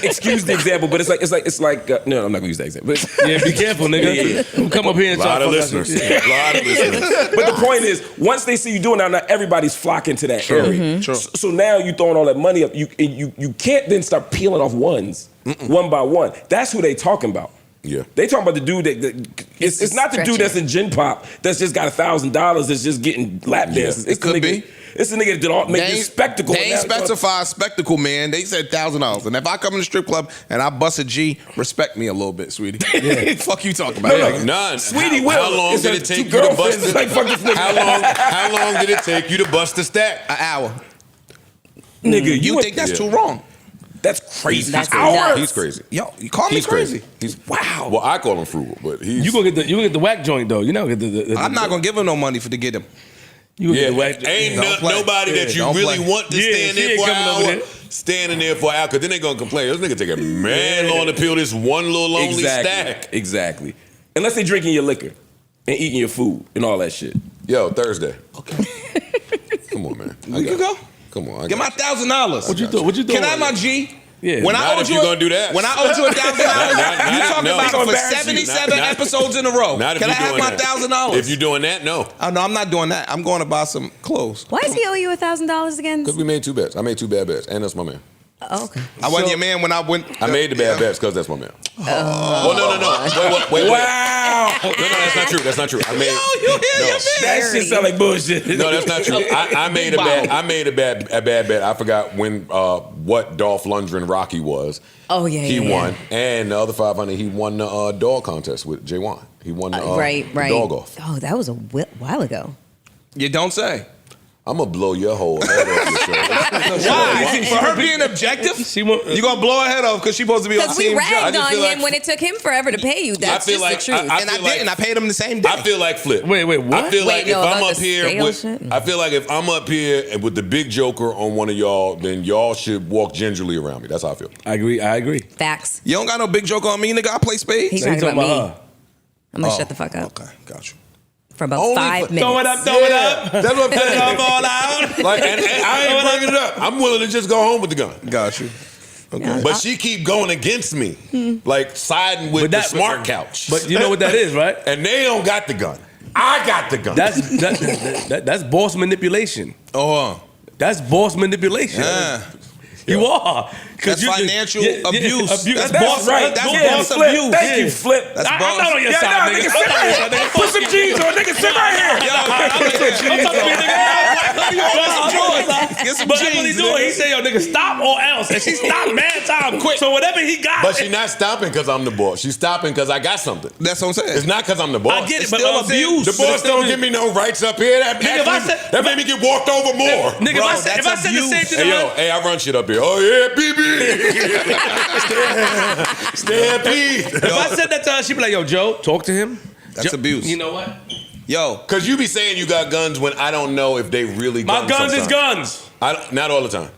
excuse the example, but it's like no, I'm not gonna use that example. But, Yeah, be careful, nigga. Yeah. Don't come up here and A lot try of to fuck us. listeners. A lot of listeners. but the point is, once they see you doing that, now everybody's flocking to that area. True. So now you throwing all that money up. You can't then start peeling off ones one by one. That's who they talking about. Yeah. They talking about the dude that it's not the dude that's in Gen Pop that's just got $1,000 that's just getting lap dances. It's It could the nigga, be. It's the nigga that did all make this spectacle. They ain't specified spectacle, man. They said $1,000. And if I come in the strip club and I bust a G, respect me a little bit, sweetie. Fuck you talking about? Like none. Sweetie how, Will. How long It's did her it take two you to bust girlfriends. the Like, fuck this nigga. How long did it take you to bust the stack? An hour. Nigga, You think that's too wrong? That's crazy. That's An hour? nuts. He's crazy. Yo, you call me He's crazy. He's wow. Well, I call him frugal, but he's You gonna get the whack joint though. You know, get the I'm not gonna give him no money to get him. You gonna yeah. get the whack. Ain't Don't play. nobody that you Don't really play. want to Yeah, stand she there ain't for an coming over hour. there. Standing there for an hour, because then they gonna complain. This nigga take a man long to peel this one little lonely stack. Exactly. Unless they drinking your liquor and eating your food and all that shit. Yo, Thursday. Okay. Come on, man. We can go. Come on. I Get my got $1,000. What you do? What you doing? Can I have my G? Yeah. When I Not owed if you, you gonna do that. When I owed you $1,000, you talking no. about It's gonna for embarrass you. 77 Not- episodes in a row. Not if Can I you have doing my that. $1,000? If you're doing that, no. Oh no, I'm not doing that. I'm going to buy some clothes. Why does he owe you $1,000 again? Because we made 2 bets. I made 2 bad bets, and that's my man. Oh, okay. I wasn't your man when I went. I made the bad bets because that's my man. Oh, no. Wait. Wow. No, that's not true. That's not true. I made. That shit sound like bullshit. No, that's not true. I made a bad. I made a bad bet. I forgot when what Dolph Lundgren Rocky was. Oh, yeah, He yeah, won, yeah. and the other 500 he won the dog contest with J1. He won the Right. the dog off. Oh, that was a while ago. You don't say. I'm gonna blow your whole head off your show. Why? For her being objective, you gonna blow her head off because she's supposed to be on Because we Team Joe. ragged just on feel him like- when it took him forever to pay you. That's feel just like the truth. And I feel like- did, and I paid him the same day. I feel like Flip. Wait, what? I feel like Wait, no, if I'm about up the here scale with, shit? I feel like if I'm up here and with the big joker on one of y'all, then y'all should walk gingerly around me. That's how I feel. I agree. Facts. You don't got no big joke on me, nigga. I play spades. He's So he talking about me. her. I'm going to shut the fuck up Okay, got you. for about Only 5 for- minutes. Throw it up. That's what I'm Throw saying. it all out. Like, and I ain't bringing it up. I'm willing to just go home with the gun. Got you. Okay. But she keep going against me, like siding with the smart couch. But you know what that is, right? And they don't got the gun. I got the gun. That's boss manipulation. That's boss manipulation. You are. That's financial abuse. That's boss, right. That's boss Flip. abuse. Thank you, Flip. That's I'm boss. not on your side, nigga. Sit right here. Put some jeans on, nigga. Sit right here. Get some jeans. But that's what he doing. He say, yo, nigga, stop or else. And she stopped mad time quick. So whatever he got. But she not stopping because I'm the boss. She's stopping because I got something. That's what I'm saying. It's not because I'm the boss. I get it, It's but still abuse. The boss don't give me no rights up here. That made me get walked over more. Nigga, Bro, if I said the same thing to hey, her. hey, I run shit up here. Oh, yeah, BB. Stampede. If I said that to her, she'd be like, yo, Joe, talk to him. That's abuse. You know what? Yo. Because you be saying you got guns when I don't know if they really My guns is guns. Not all the time.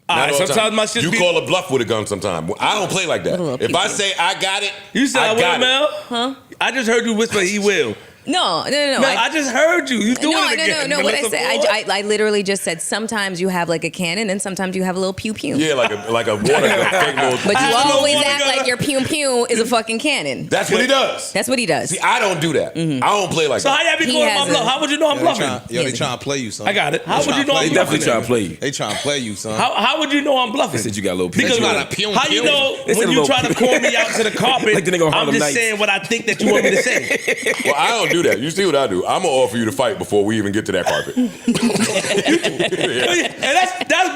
All right, sometimes my shit You be... call a bluff with a gun sometimes. I don't play like that. If I say I got it, You said I got will, it. Mel? Huh? I just heard you whisper he will. No. I just heard you. You doing it again. No. What I Melissa said, Ford. I literally just said sometimes you have like a cannon and sometimes you have a little pew pew. Yeah, like a water gun. Fake little- But you always water act gun. like your pew pew is a fucking cannon. That's what he does. That's what he does. See, I don't do that. I don't play like So that. how y'all be He calling my has bluff? a- How would you know I'm bluffing? They trying to play you, son. I got it. How would you know I'm They bluffing? Definitely trying to play you. They trying to play you, son. How would you know I'm bluffing? They said you got a little Because you got a pew how you pew. know They said when a you little try to pew. call me out to the carpet, Like the nigga on I'm Harlem just Nights. saying what I think that you want me to say. Well, I don't do that. You see what I do? I'm gonna offer you to fight before we even get to that carpet. And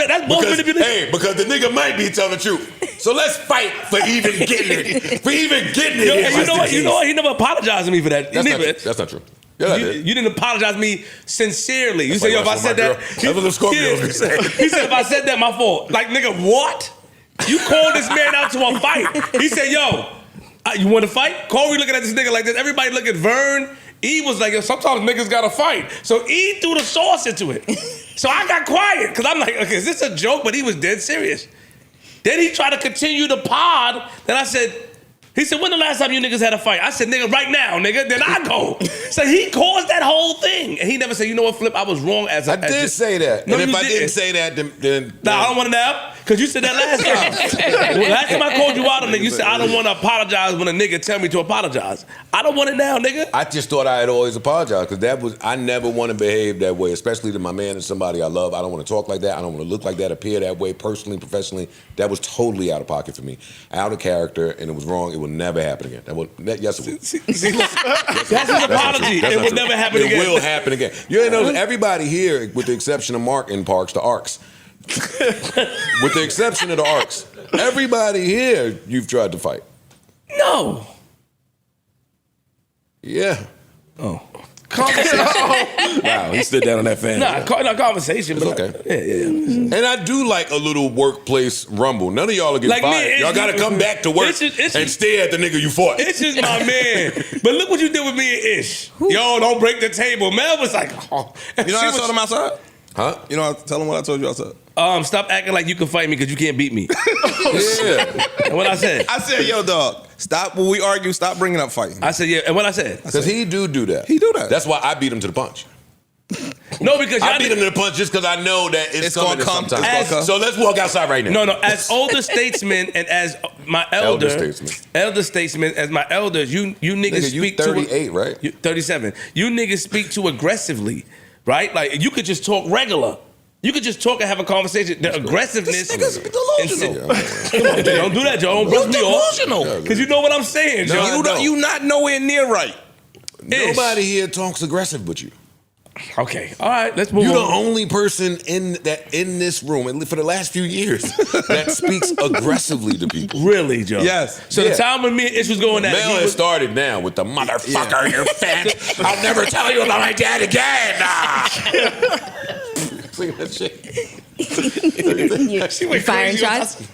that's both manipulation. Because the nigga might be telling the truth. So let's fight for even getting it. For even getting it. Yo, if and that's you know the what? You case. know what? He never apologized to me for that. That's not, Neither. that's not true. Yeah, I You, did. you didn't apologize to me sincerely. You That's said, like yo, if I that's what said my that. girl- that's what the Scorpios be saying. He said, if I said that, my fault. Like, nigga, what? You called this man out to a fight. He said, yo, you want to fight? Corey looking at this nigga like this. Everybody look at Vern. E was like, yo, sometimes niggas gotta fight. So E threw the sauce into it. So I got quiet, because I'm like, okay, is this a joke? But he was dead serious. Then he tried to continue the pod. Then I said, he said, when the last time you niggas had a fight? I said, nigga, right now, nigga. Then I go. So he caused that whole thing. And he never said, you know what, Flip, I was wrong as I did say that. No, and if you I didn't. didn't say that, then Nah, I don't want to now. Because you said that last time. Well, last time I called you out on nigga, you said, I don't want to apologize when a nigga tell me to apologize. I don't want it now, nigga. I just thought I had always apologized because I never want to behave that way, especially to my man and somebody I love. I don't want to talk like that. I don't want to look like that, appear that way, personally, professionally. That was totally out of pocket for me, out of character, and it was wrong. It will never happen again. Yes, it will. See, that's his apology. That's It not will true. never happen again. It will happen again. You know, everybody here, with the exception of Mark in Parks, the Arcs, with the exception of the Arcs, everybody here you've tried to fight. No. Yeah. Oh. Wow, he stood down on that fan. Nah, conversation. It's But okay. Yeah. And I do like a little workplace rumble. None of y'all will get Like me, fired. it's- Y'all got to come back to work it's and stare at the nigga you fought. Ish is my man. But look what you did with me and Ish. Yo, don't break the table. Mel was like, oh. You know what I told him outside? Huh? You know, tell him what I told you outside. Stop acting like you can fight me because you can't beat me. Yeah. And what I said? I said, yo, dog, stop when we argue, stop bringing up fighting. I said, yeah. And what I said? Because he do that. He do that. That's why I beat him to the punch. No, because I y'all beat him to the punch just because I know that it's coming gonna come. sometime. It's gonna come. So let's walk outside right now. No. As older statesmen and as my elder statesmen, as my elders, you niggas Nigga, you speak 38, right? You 37. You niggas speak too aggressively, right? Like you could just talk regular. You could just talk and have a conversation. The aggressiveness. This nigga's delusional. Come on, Joe, don't do that, Joe. Don't brush me off. Delusional. Because you know what I'm saying, Joe. You not nowhere near right. Nobody here talks aggressive but you. Okay, all right, let's move You're the on. only person in this room, and for the last few years, that speaks aggressively to people. Really, Joe? Yes. So the time when me and Ish was going at it, Mel he has was- started now with the motherfucker, you're fat. I'll never tell you about my dad again. See that shit? You firing shots?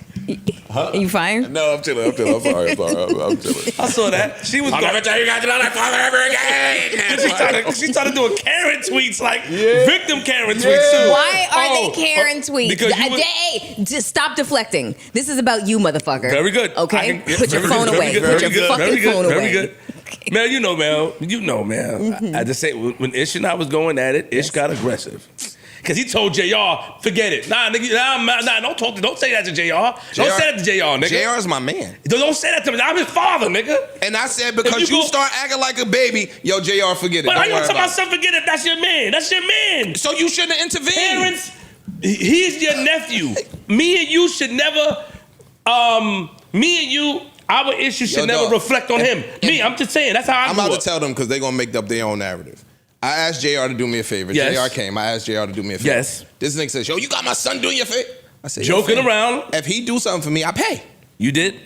Are you firing? No, I'm chilling. I'm sorry. I'm chilling. I saw that. She was I'll never tell you guys about my father ever again. she started doing Karen tweets, like victim Karen tweets too. Why are they Karen tweets? Because you was- Hey, just stop deflecting. This is about you, motherfucker. Very good. Okay? Yeah, Put your very phone good, away. very Put good, your fucking very good, phone very away. good. Mel, you know, Mel. I just say when Ish and I was going at it, Ish got aggressive. Because he told JR, forget it. Nah, nigga, don't say that to JR. Don't say that to JR, nigga. JR is my man. Don't say that to me. I'm his father, nigga. And I said, because you start acting like a baby, yo, JR, forget it. But Don't I worry gonna tell about my son, forget it. That's your man. That's your man. So you shouldn't have intervened. Parents, he's your nephew. Me and you should never, me and you, our issues should never reflect on him. I'm just saying, that's how I'm about to tell them because they're going to make up their own narrative. I asked JR to do me a favor. Yes. JR came. I asked JR to do me a favor. Yes. This nigga says, yo, you got my son doing your favor? I said, joking fam, around. If he do something for me, I pay. You did?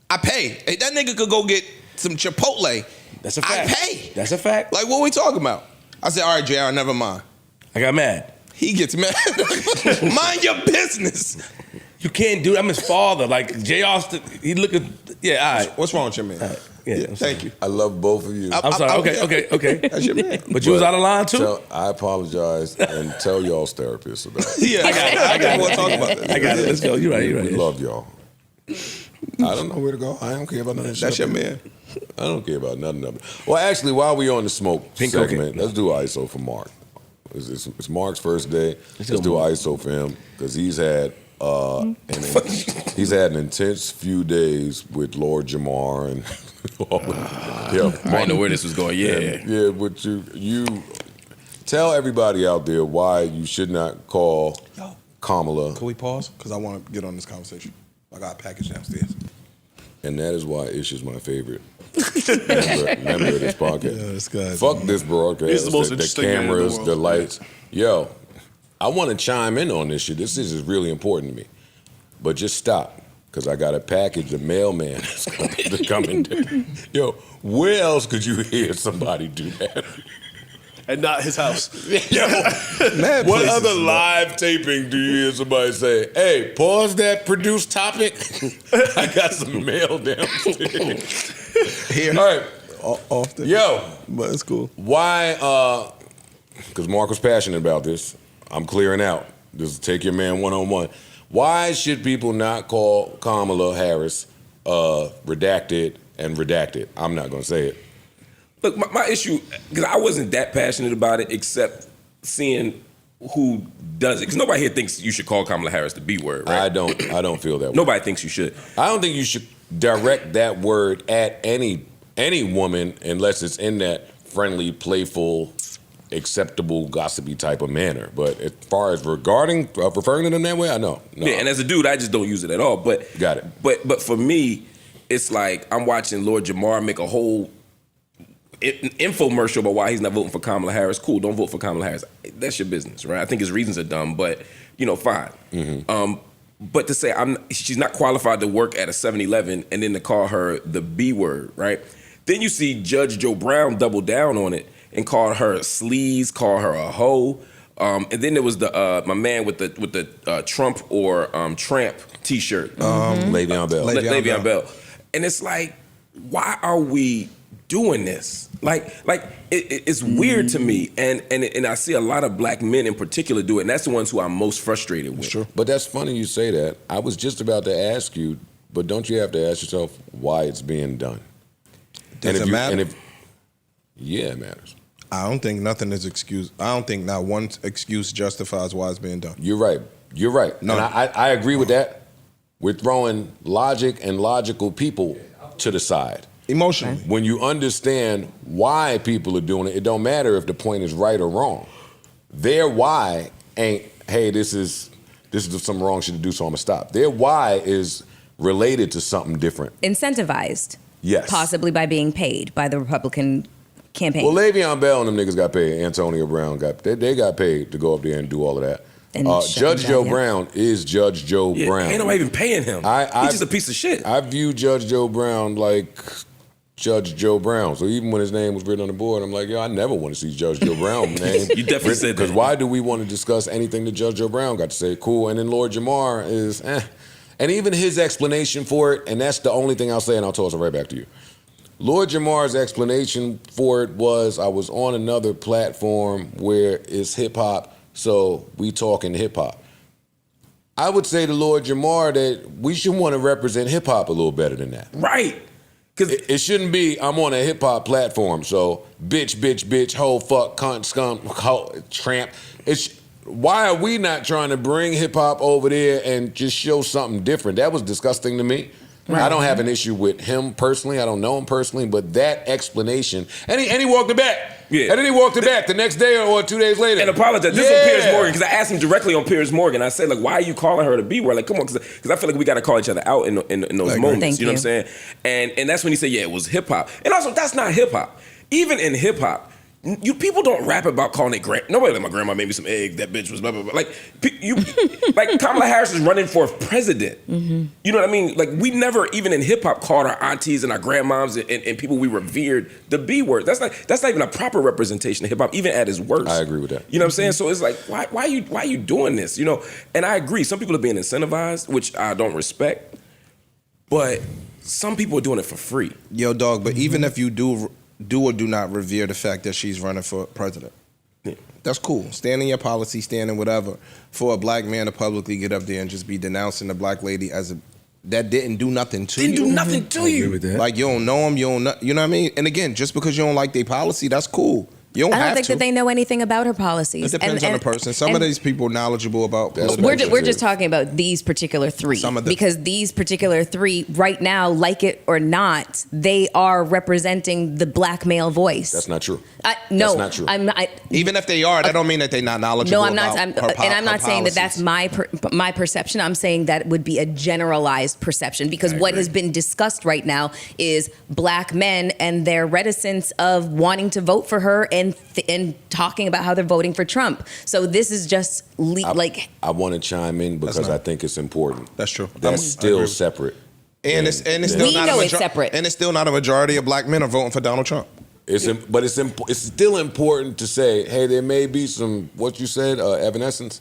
I pay. If that nigga could go get some Chipotle, that's a fact. I pay. That's a fact. Like, what we talking about? I said, all right, JR, never mind. I got mad. He gets mad. Mind your business. You can't do it. I'm his father. Like, JR, he looking, yeah, all right. What's wrong with your man? Yeah, thank you. I love both of you. I'm sorry. Okay. That's your man. But you was out of line too? I apologize and tell y'all's therapist about it. Yeah, I got it. We'll talk about that. I got it. Let's go. You're right. We love y'all. I don't know where to go. I don't care about none of that. That's your man. I don't care about nothing of it. Well, actually, while we on the smoke segment, let's do ISO for Marc. It's Marc's first day. Let's do ISO for him because he's had an intense few days with Lord Jamar and all I didn't know where this was going. Yeah, but you tell everybody out there why you should not call Kamala. Can we pause? Because I want to get on this conversation. I got a package downstairs. And that is why Ish is my favorite member of this podcast. Yeah, this guy. Fuck this broadcast. He's the most the interesting man in the cameras, world. the lights. Yo, I want to chime in on this shit. This is really important to me. But just stop, because I got a package. The mailman is coming. Yo, where else could you hear somebody do that? And not his house. Yo, what other live taping do you hear somebody say, hey, pause that produced topic? I got some mail downstairs. Here. All right. Often. Yo. But it's cool. Why, because Marc was passionate about this. I'm clearing out. Just take your man one-on-one. Why should people not call Kamala Harris redacted and redacted? I'm not going to say it. Look, my issue, because I wasn't that passionate about it, except seeing who does it. Because nobody here thinks you should call Kamala Harris the B word, right? I don't feel that way. Nobody thinks you should. I don't think you should direct that word at any woman unless it's in that friendly, playful, acceptable, gossipy type of manner. But as far as referring to them that way, I know. No. Yeah, and as a dude, I just don't use it at all. But got it. But for me, it's like I'm watching Lord Jamar make a whole infomercial about why he's not voting for Kamala Harris. Cool, don't vote for Kamala Harris. That's your business, right? I think his reasons are dumb, but fine. Mm-hmm. But to say she's not qualified to work at a 7-Eleven and then to call her the B word, right? Then you see Judge Joe Brown double down on it and call her a sleaze, call her a hoe. And then there was the my man with the Trump or Tramp T-shirt, Le'Veon Bell. Le'Veon Bell. And it's like, why are we doing this? Like it's weird to me, and I see a lot of black men in particular do it, and that's the ones who I'm most frustrated with. Sure. But that's funny you say that. I was just about to ask you, but don't you have to ask yourself why it's being done? Does it matter? Yeah, it matters. I don't think nothing is excuse. I don't think not one excuse justifies why it's being done. You're right. No. And I agree with that. We're throwing logic and logical people to the side. Emotionally. When you understand why people are doing it, it don't matter if the point is right or wrong. Their why ain't, hey, this is some wrong shit to do, so I'm gonna stop. Their why is related to something different. Incentivized. Yes. Possibly by being paid by the Republican campaign. Well, Le'Veon Bell and them niggas got paid. Antonio Brown they got paid to go up there and do all of that. Judge Joe Brown is Judge Joe Brown. Ain't nobody even paying him. He's just a piece of shit. I view Judge Joe Brown like Judge Joe Brown. So even when his name was written on the board, I'm like, yo, I never want to see Judge Joe Brown name. You definitely said that. Because why do we want to discuss anything that Judge Joe Brown got to say? Cool. And then Lord Jamar is, And even his explanation for it, and that's the only thing I'll say, and I'll toss it right back to you. Lord Jamar's explanation for it was, I was on another platform where it's hip-hop, so we talking hip-hop. I would say to Lord Jamar that we should want to represent hip-hop a little better than that. Right. It shouldn't be, I'm on a hip-hop platform, so bitch, hoe, fuck, cunt, scum, hoe, tramp. why are we not trying to bring hip hop over there and just show something different? That was disgusting to me. Right. I don't have an issue with him personally. I don't know him personally, but that explanation, and he walked it back. Yeah. And then he walked it back the next day or 2 days later. And apologized. This was Piers Morgan, because I asked him directly on Piers Morgan. I said, like, why are you calling her the B word? Like, come on, because I feel like we got to call each other out in those moments. Thank you know what I'm saying? And that's when he said, yeah, it was hip hop. And also, that's not hip hop. Even in hip hop, you people don't rap about calling it nobody let my grandma made me some eggs. That bitch was blah blah blah. Like like Kamala Harris is running for president. Mm-hmm. You know what I mean? Like we never even in hip hop called our aunties and our grandmoms and people we revered the B word. That's not even a proper representation of hip hop, even at its worst. I agree with that. You know what I'm saying? So it's like why are you doing this? You know? And I agree. Some people are being incentivized, which I don't respect, but some people are doing it for free. Yo, dog. But even if you do or do not revere the fact that she's running for president. Yeah. That's cool. Stand in your policy, stand in whatever. For a black man to publicly get up there and just be denouncing a black lady as that didn't do nothing to you. Didn't do nothing to you. With that. Like you don't know them, you know what I mean? And again, just because you don't like their policy, that's cool. You don't I don't have think to. that they know anything about her policies. It depends on the person. Some of these people are knowledgeable about we're just talking about these particular three. Because these particular three, right now, like it or not, they are representing the black male voice. That's not true. No, that's not true. Even if they are, that don't mean that they're not knowledgeable. No, I'm not. About I'm not saying that that's my perception. I'm saying that would be a generalized perception because what has been discussed right now is black men and their reticence of wanting to vote for her and talking about how they're voting for Trump. So this is just I want to chime in because I think it's important. That's true. That's still separate. And it's still not it's separate. And it's still not a majority of black men are voting for Donald Trump. But it's still important to say, hey, there may be some what you said, evanescence.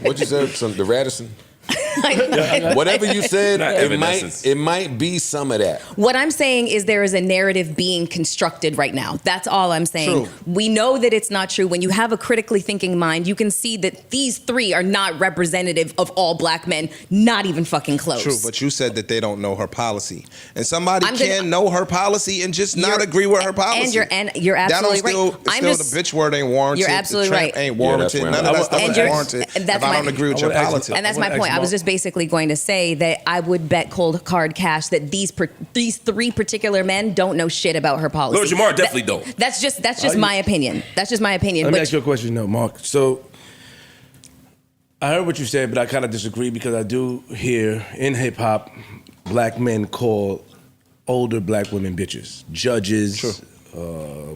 What you said, the Radisson. Whatever you said, it might be some of that. What I'm saying is there is a narrative being constructed right now. That's all I'm saying. True. We know that it's not true. When you have a critically thinking mind, you can see that these three are not representative of all black men, not even fucking close. True, but you said that they don't know her policy. And somebody can know her policy and just not agree with her policy. And you're absolutely right. Still the bitch word ain't warranted. You're absolutely right. Ain't warranted. None of that stuff is warranted if I don't agree with your policy. And that's my point. I was just basically going to say that I would bet cold hard cash that these three particular men don't know shit about her policy. Lord Jamar definitely don't. That's just my opinion. That's just my opinion. Let me ask you a question, though, Mark. So I heard what you said, but I kind of disagree because I do hear in hip hop black men call older black women bitches, judges,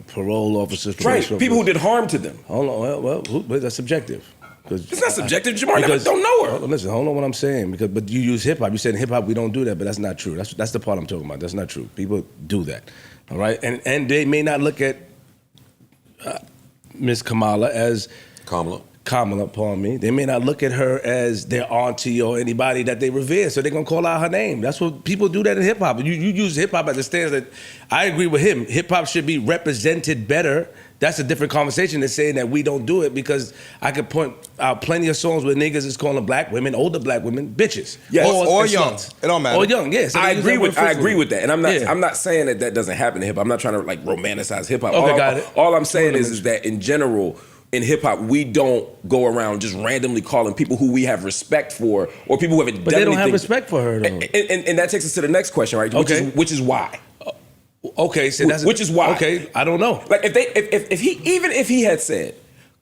parole officers, right? People who did harm to them. Hold on, well, that's subjective. It's not subjective. Jamar don't know her. Listen, hold on what I'm saying. But you use hip hop. You said in hip hop we don't do that, but that's not true. That's the part I'm talking about. That's not true. People do that, all right? And they may not look at Miss Kamala as Kamala, pardon me. They may not look at her as their auntie or anybody that they revere, so they're gonna call out her name. That's what people do that in hip hop. You use hip hop as a stance that I agree with him. Hip hop should be represented better. That's a different conversation than saying that we don't do it because I could point out plenty of songs where niggas is calling black women, older black women, bitches. Yes. Or young. It don't matter. Or young, yes. I agree with that. And I'm not saying that doesn't happen in hip hop. I'm not trying to like romanticize hip hop. Okay, got it. All I'm saying is that in general, in hip hop, we don't go around just randomly calling people who we have respect for or people who haven't done anything. But they don't have respect for her though. And that takes us to the next question, right? Which is why. Okay, so that's which is why. Okay, I don't know. Like if he had said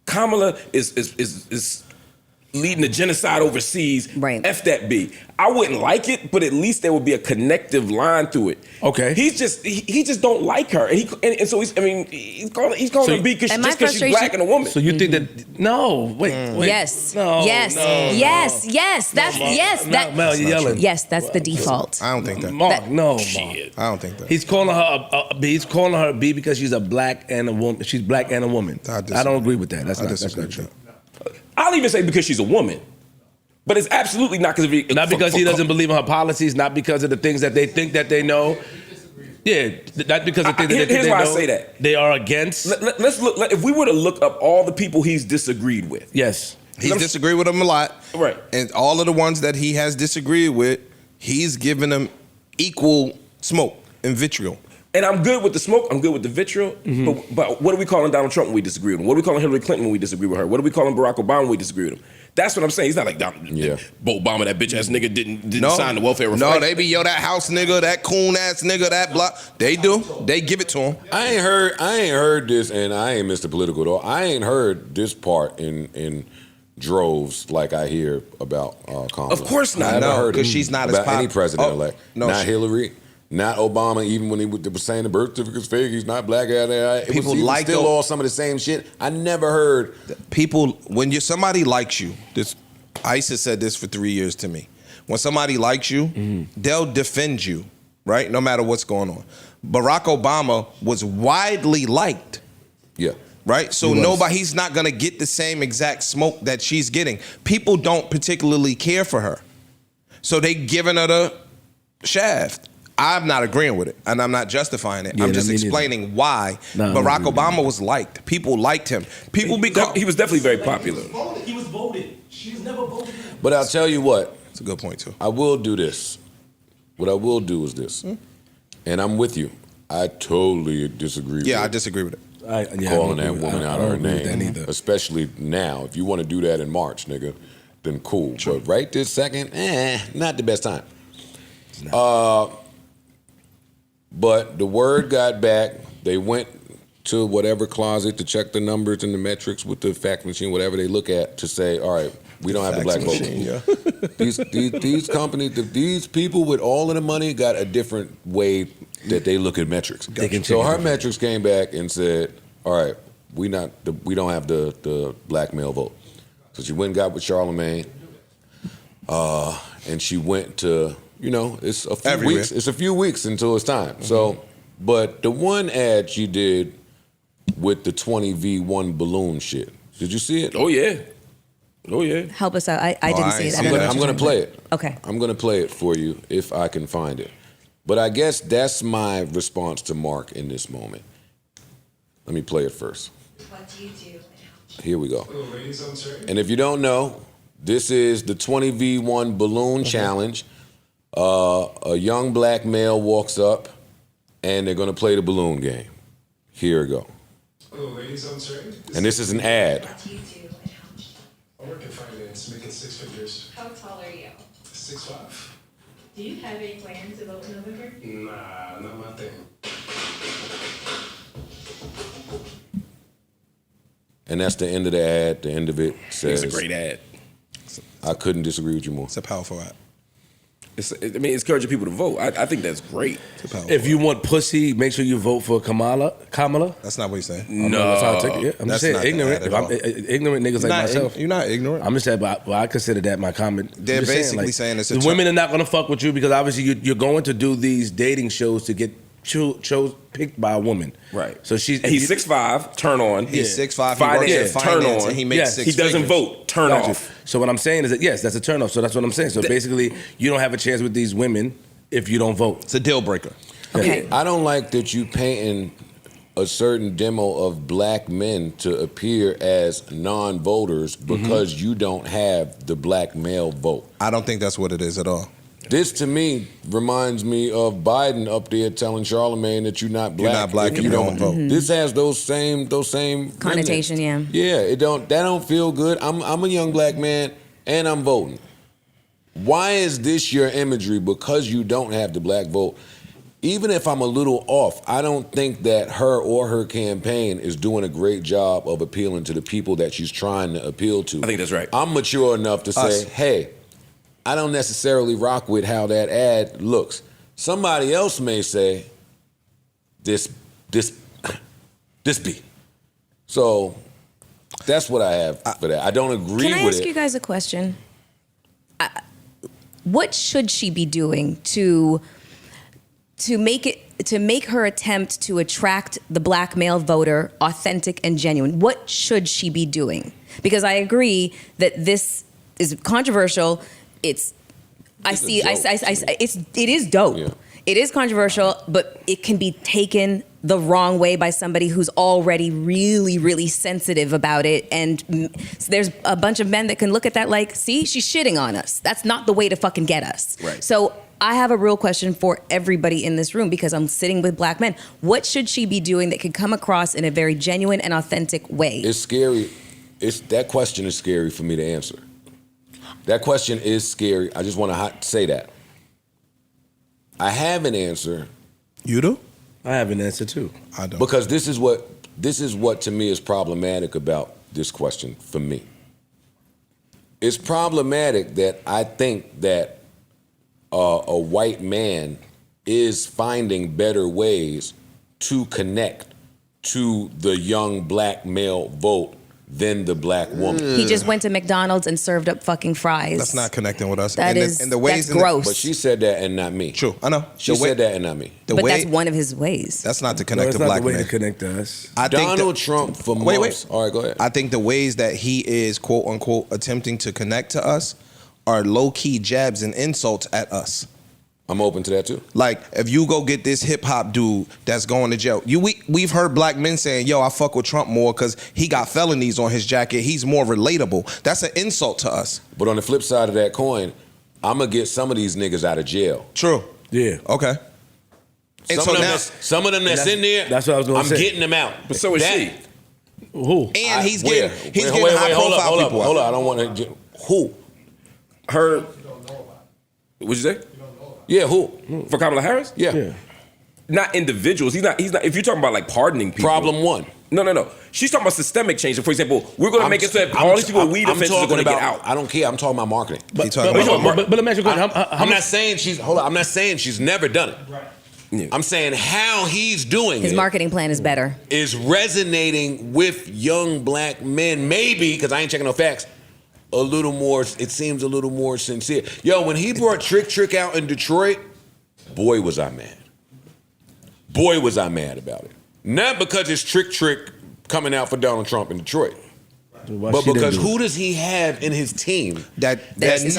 Kamala is leading the genocide overseas, right? F that B. I wouldn't like it, but at least there would be a connective line through it. Okay. He just don't like her, and so he's calling her B because she's black and a woman. So you think that? No, wait. Yes. No. Yes. No, yes. no. Yes. That's yes. That. Mel, you're yelling. Yes, that's the default. I don't think that. Mark, Mark. I don't think that. He's calling her a B. He's calling her a B because she's a black and a woman. She's black and a woman. I don't agree with that. That's not true. I'll even say because she's a woman. But it's absolutely not because he doesn't believe in her policies, not because of the things that they think that they know. Yeah, not because of the things that they think they know. Here's why I say that. They are against. Let's look. If we were to look up all the people he's disagreed with. Yes. He's disagreed with them a lot. Right. And all of the ones that he has disagreed with, he's given them equal smoke and vitriol. And I'm good with the smoke. I'm good with the vitriol. But what are we calling Donald Trump when we disagree with him? What are we calling Hillary Clinton when we disagree with her? What are we calling Barack Obama when we disagree with him? That's what I'm saying. He's not like Obama, that bitch ass nigga didn't sign the welfare reform. No, they be that house nigga, that coon ass nigga, that block. They do. They give it to him. I ain't heard this, and I ain't Mr. Political at all. I ain't heard this part in droves like I hear about Kamala. Of course not. I never heard because she's not about as any president elect. No, not Hillary. Not Obama, even when he was saying the birth certificate's fake, he's not black. People like still all some of the same shit. I never heard people when somebody likes you. This ISIS said this for 3 years to me. When somebody likes you, they'll defend you, right? No matter what's going on. Barack Obama was widely liked. Yeah. Right? So he's not gonna get the same exact smoke that she's getting. People don't particularly care for her. So they giving her the shaft. I'm not agreeing with it, and I'm not justifying it. I'm just explaining why Barack Obama was liked. People liked him. He was definitely very popular. He was voted. She was never voted. But I'll tell you what. It's a good point, too. I will do this. What I will do is this. And I'm with you. I totally disagree with I disagree with it. Calling that woman out of her name. Especially now. If you want to do that in March, nigga, then cool. True. But right this second, not the best time. But the word got back. They went to whatever closet to check the numbers and the metrics with the fax machine, whatever they look at, to say, all right, we don't have the black vote. These companies, these people with all of the money got a different way that they look at metrics. So her metrics came back and said, all right, we don't have the black male vote. So she went and got with Charlemagne, and she went to. It's a few weeks. It's a few weeks until it's time. So, but the one ad she did with the 20V1 balloon shit, did you see it? Oh yeah. Help us out. I didn't see it. I'm gonna play it. Okay. I'm gonna play it for you if I can find it. But I guess that's my response to Mark in this moment. Let me play it first. What do you do? Here we go. And if you don't know, this is the 20V1 balloon challenge. A young black male walks up, and they're going to play the balloon game. Here we go. Hello, ladies. I'm sorry. And this is an ad. What do you do and how much? I work in finance, making six figures. How tall are you? 6'5". Do you have any plans to vote in November? Nah, not my thing. And that's the end of the ad. The end of it says... It's a great ad. I couldn't disagree with you more. It's a powerful ad. It's encouraging people to vote. I think that's great. If you want pussy, make sure you vote for Kamala. That's not what he's saying. No, that's how I take it. Yeah. I'm just saying ignorant. If I'm ignorant niggas like myself. You're not ignorant. I'm just saying, but I consider that my comment. They're basically saying it's the women are not going to fuck with you because obviously you're going to do these dating shows to get picked by a woman. Right. So he's 6'5", turn on. He's 6'5", he works in finance, and he makes six He doesn't figures. vote, turn off. So what I'm saying is that, yes, that's a turn off. So that's what I'm saying. So basically, you don't have a chance with these women if you don't vote. It's a deal breaker. Okay. I don't like that you painting a certain demo of black men to appear as non-voters because you don't have the black male vote. I don't think that's what it is at all. This to me reminds me of Biden up there telling Charlemagne that you're not black. You're not black if you don't vote. This has those same connotation. Remnants. Yeah, that don't feel good. I'm a young black man and I'm voting. Why is this your imagery? Because you don't have the black vote. Even if I'm a little off, I don't think that her or her campaign is doing a great job of appealing to the people that she's trying to appeal to. I think that's right. I'm mature enough to say, hey, I don't necessarily rock with how that ad looks. Somebody else may say, this be. So that's what I have for that. I don't agree with it. Can I ask you guys a question? What should she be doing to make her attempt to attract the black male voter authentic and genuine? What should she be doing? Because I agree that this is controversial. It is dope. Yeah. It is controversial, but it can be taken the wrong way by somebody who's already really, really sensitive about it. And there's a bunch of men that can look at that like, see, she's shitting on us. That's not the way to fucking get us. Right. So I have a real question for everybody in this room because I'm sitting with black men. What should she be doing that could come across in a very genuine and authentic way? It's scary. That question is scary for me to answer. That question is scary. I just want to say that. I have an answer. You do? I have an answer too. I don't. Because this is what to me is problematic about this question for me. It's problematic that I think that a white man is finding better ways to connect to the young black male vote than the black woman. He just went to McDonald's and served up fucking fries. That's not connecting with us. That's gross. But she said that and not me. True, I know. She said that and not me. But that's one of his ways. That's not to connect to not black the way men. to connect to us. I think Donald Trump for months. All right, go ahead. I think the ways that he is quote unquote attempting to connect to us are low key jabs and insults at us. I'm open to that too. Like if you go get this hip hop dude that's going to jail, we've heard black men saying, "Yo, I fuck with Trump more because he got felonies on his jacket. He's more relatable." That's an insult to us. But on the flip side of that coin, I'm gonna get some of these niggas out of jail. True. Yeah. Okay. And Some of them that's in there. That's what I was gonna I'm say. getting them out. But so is she. Who? And he's Where? getting Wait, high profile hold up. people. Hold up. I don't want to. Who? Her. What'd you say? Yeah, who? For Kamala Harris? Yeah. Not individuals. He's not. If you're talking about like pardoning people. Problem one. No. She's talking about systemic change. For example, we're going to make it so that all these people with weed offenses are going to get out. I don't care. I'm talking about marketing. But let me ask you a question. I'm not saying she's. Hold on. I'm not saying she's never done it. Right. Yeah. I'm saying how he's doing His marketing plan is better. is resonating with young black men. Maybe because I ain't checking no facts. A little more. It seems a little more sincere. Yo, when he brought Trick out in Detroit, boy was I mad. Boy was I mad about it. Not because it's Trick coming out for Donald Trump in Detroit. But because who does he have in his team that that's this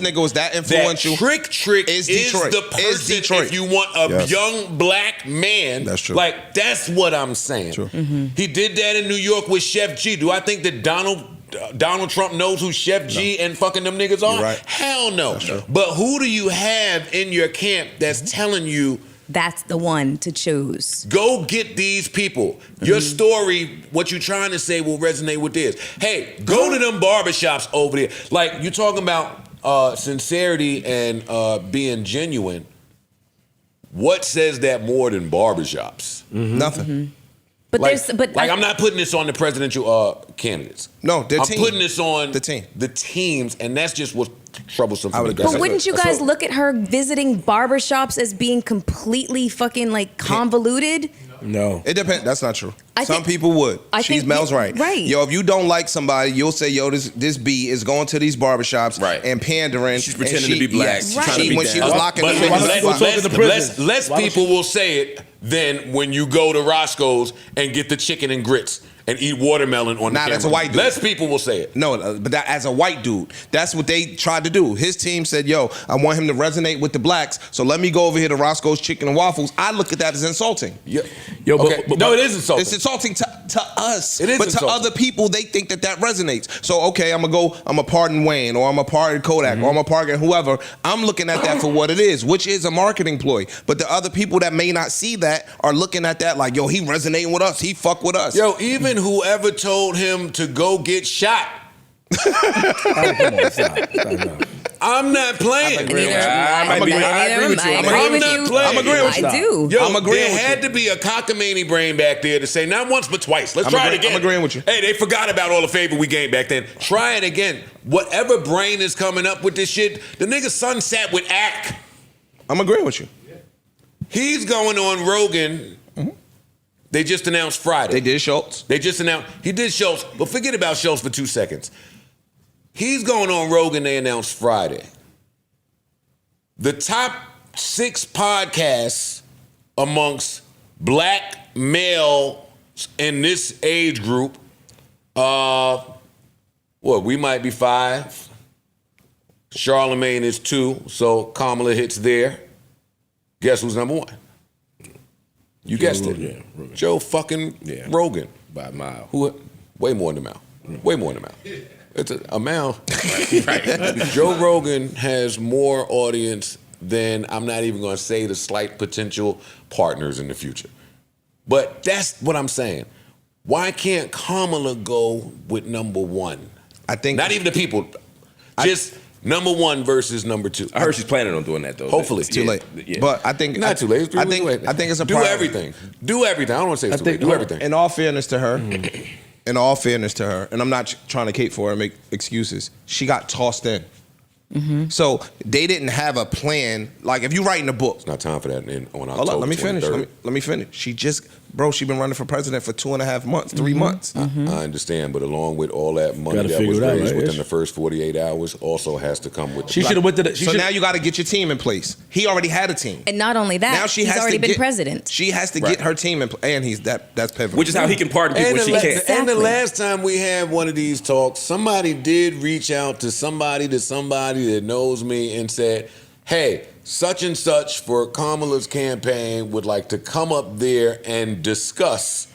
nigga was that influential? That Trick is Detroit. the person if you want a young black man. That's true. Like, that's what I'm saying. True. He did that in New York with Chef G. Do I think that Donald Trump knows who Chef G and fucking them niggas are? Right. Hell no. But who do you have in your camp that's telling you that's the one to choose? Go get these people. Your story, what you're trying to say will resonate with this. Hey, go to them barbershops over there. Like, you're talking about sincerity and being genuine. What says that more than barbershops? Nothing. But I'm not putting this on the presidential candidates. No, their I'm team. putting this on the team. The teams, and that's just what's troublesome for me. But wouldn't you guys look at her visiting barbershops as being completely fucking like convoluted? No. It depends. That's not true. Some think- people would. I She's think- Mel's right. right. Yo, if you don't like somebody, you'll say, yo, this B is going to these barbershops and pandering. She's pretending to be black. Yes, She's trying to be when she down. was locking But them less people will say it than when you go to Roscoe's and get the chicken and grits and eat watermelon on the camera. That's a white dude. Less people will say it. No, but that as a white dude, that's what they tried to do. His team said, yo, I want him to resonate with the blacks, so let me go over here to Roscoe's Chicken and Waffles. I look at that as insulting. Yo, Okay. no, it is insulting. It's insulting to us. It is but insulting. to other people, they think that resonates. So, okay, I'm a pardon Wayne, or I'm a pardon Kodak, or I'm a pardon whoever. I'm looking at that for what it is, which is a marketing ploy. But the other people that may not see that are looking at that like, yo, he resonating with us. He fuck with us. Yo, even whoever told him to go get shot. I'm not playing. I'm agreeing with you. I do. Yo, I'm agreeing there with had to be a cockamamie brain back there to say not once but twice. Let's try it again. I'm agreeing with you. Hey, they forgot about all the favor we gained back then. Try it again. Whatever brain is coming up with this shit, the nigga son sat with Ack. I'm agreeing with you. He's going on Rogan. They just announced Friday. They did Schultz. They just announced. He did Schultz, but forget about Schultz for 2 seconds. He's going on Rogan, they announced Friday. The top 6 podcasts amongst black males in this age group, we might be 5. Charlemagne is 2, so Kamala hits there. Guess who's number 1? You guessed it. Yeah, Rogan. Joe fucking Rogan. By a mile. Who? Way more than a mile. Way more than a mile. It's a mile. Right. Joe Rogan has more audience then I'm not even going to say the slight potential partners in the future. But that's what I'm saying. Why can't Kamala go with number one? I think not even the people, just number one versus number two. I heard she's planning on doing that though. Hopefully, it's too late. Yeah. But I think not too late. It's 3 weeks away. I think it's a do priority. everything. Do everything. I don't want to say it's too late. Do everything. In all fairness to her, and I'm not trying to cape for her and make excuses, she got tossed in. So they didn't have a plan. Like if you writing a book, it's not time for that. On October, let me finish. Let me finish. She been running for president for 2.5 months, 3 months. I understand, but along with all that money Gotta that was figure it out, raised right, within Ish? the first 48 hours, also has to come with. She should have went to the. So now you got to get your team in place. He already had a team. And not only that, Now he's already been president. She has to get her team in place, and that's pivotal. Which is how he can pardon people when she can't. And the last time we had one of these talks, somebody did reach out to somebody that knows me and said, hey, such and such for Kamala's campaign would like to come up there and discuss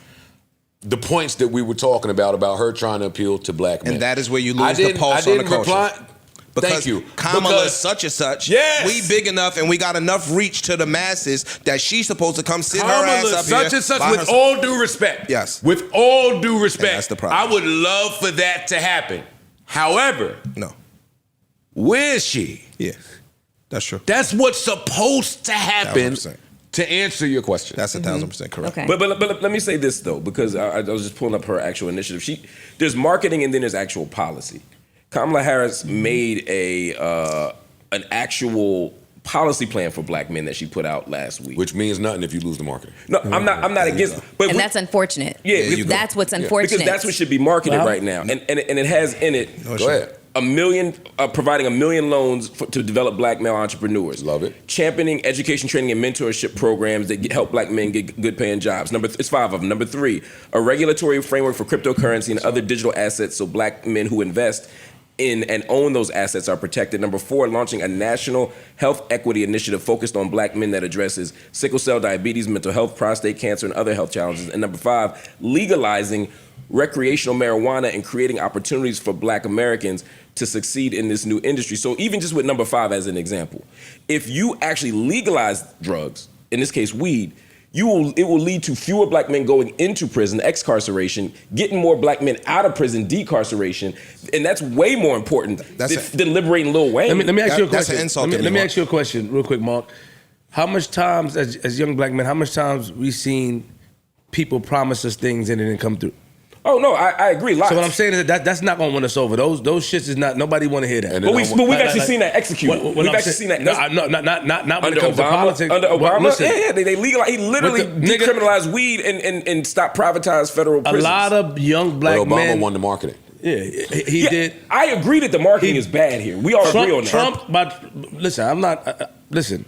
the points that we were talking about her trying to appeal to black men. And that is where you lose the pulse on the culture. Because Thank you. Kamala is such and such. Yes. We big enough and we got enough reach to the masses that she's supposed to come sit her Kamala ass up such here. and such by with herself. all due respect. Yes. With all due respect. And that's the problem. I would love for that to happen. However, no. Where is she? Yeah. That's true. That's what's supposed to happen 1,000%. to answer your question. That's 1,000% correct. Okay. But let me say this though, because I was just pulling up her actual initiative. There's marketing and then there's actual policy. Kamala Harris made an actual policy plan for black men that she put out last week. Which means nothing if you lose the marketing. No, I'm not against it. But And that's unfortunate. Yeah, That's what's unfortunate. because that's what should be marketed right now, and it has in it. Go ahead. Providing 1 million loans to develop black male entrepreneurs. Love it. Championing education, training, and mentorship programs that help black men get good paying jobs. It's 5 of them. Number 3, a regulatory framework for cryptocurrency and other digital assets so black men who invest in and own those assets are protected. Number 4, launching a national health equity initiative focused on black men that addresses sickle cell diabetes, mental health, prostate cancer, and other health challenges. And number 5, legalizing recreational marijuana and creating opportunities for black Americans to succeed in this new industry. So even just with number 5 as an example, if you actually legalize drugs, in this case weed, it will lead to fewer black men going into prison, excarceration, getting more black men out of prison, decarceration, and that's way more important than liberating Lil Wayne. Let me ask you a question. That's an insult to me, Let me Mark. ask you a question real quick, Mark. How much times, as young black men, how much times we seen people promise us things and it didn't come through? Oh no, I agree. Lots. So what I'm saying is that's not gonna win us over. Those shits is not. Nobody want to hear that. But we've actually seen that executed. We've actually seen that. Not when Under it comes to Obama, politics. under Obama, Listen, they legalized. He literally decriminalized weed and stopped privatized federal prisons. a lot of young black But Obama men. won the marketing. Yeah, he did. I agree that the marketing is bad here. We all agree on that. Trump, but listen, I'm not. Listen,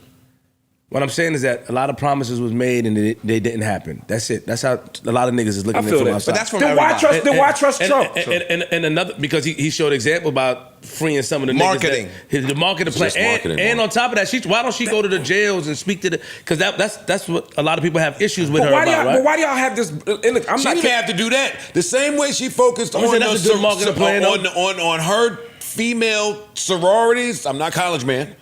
what I'm saying is that a lot of promises was made and they didn't happen. That's it. That's how a lot of niggas is looking I at it feel from that. outside. But that's from Then why everybody. trust Trump? And another, because he showed example about freeing some of the Marketing. niggas that, the marketing plan. just marketing, And Mark. on top of that, why don't she go to the jails and speak to the? Because that's what a lot of people have issues with But her why, about, right? but why do y'all have this? And look, I'm She not didn't have to do that. The same way she focused I'm on, saying that's a good marketing plan, though. on her female sororities. I'm not college man.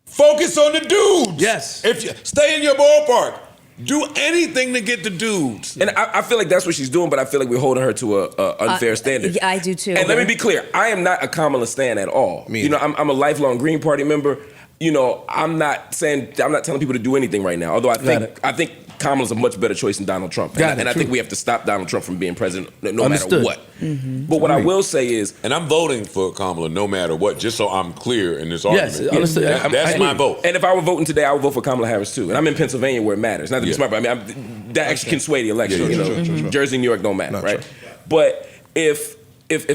Focus on the dudes. Yes. If you stay in your ballpark, do anything to get the dudes. And I feel like that's what she's doing, but I feel like we're holding her to a unfair standard. Yeah, I do too. And let me be clear, I am not a Kamala stan at all. Me You know, either. I'm a lifelong Green Party member. You know, I'm not telling people to do anything right now. Although I think Kamala's a much better choice than Donald Trump. And I think we have to stop Donald Trump from being president no Understood. matter what. But what I will say is, And I'm voting for Kamala no matter what, just so I'm clear in this Yes, argument. understood. That's my vote. and if I were voting today, I would vote for Kamala Harris too. And I'm in Pennsylvania where it matters. Not to be smart, but I mean, that actually can sway the election. Yeah, you know, Jersey, New York don't matter, No, right? true. But if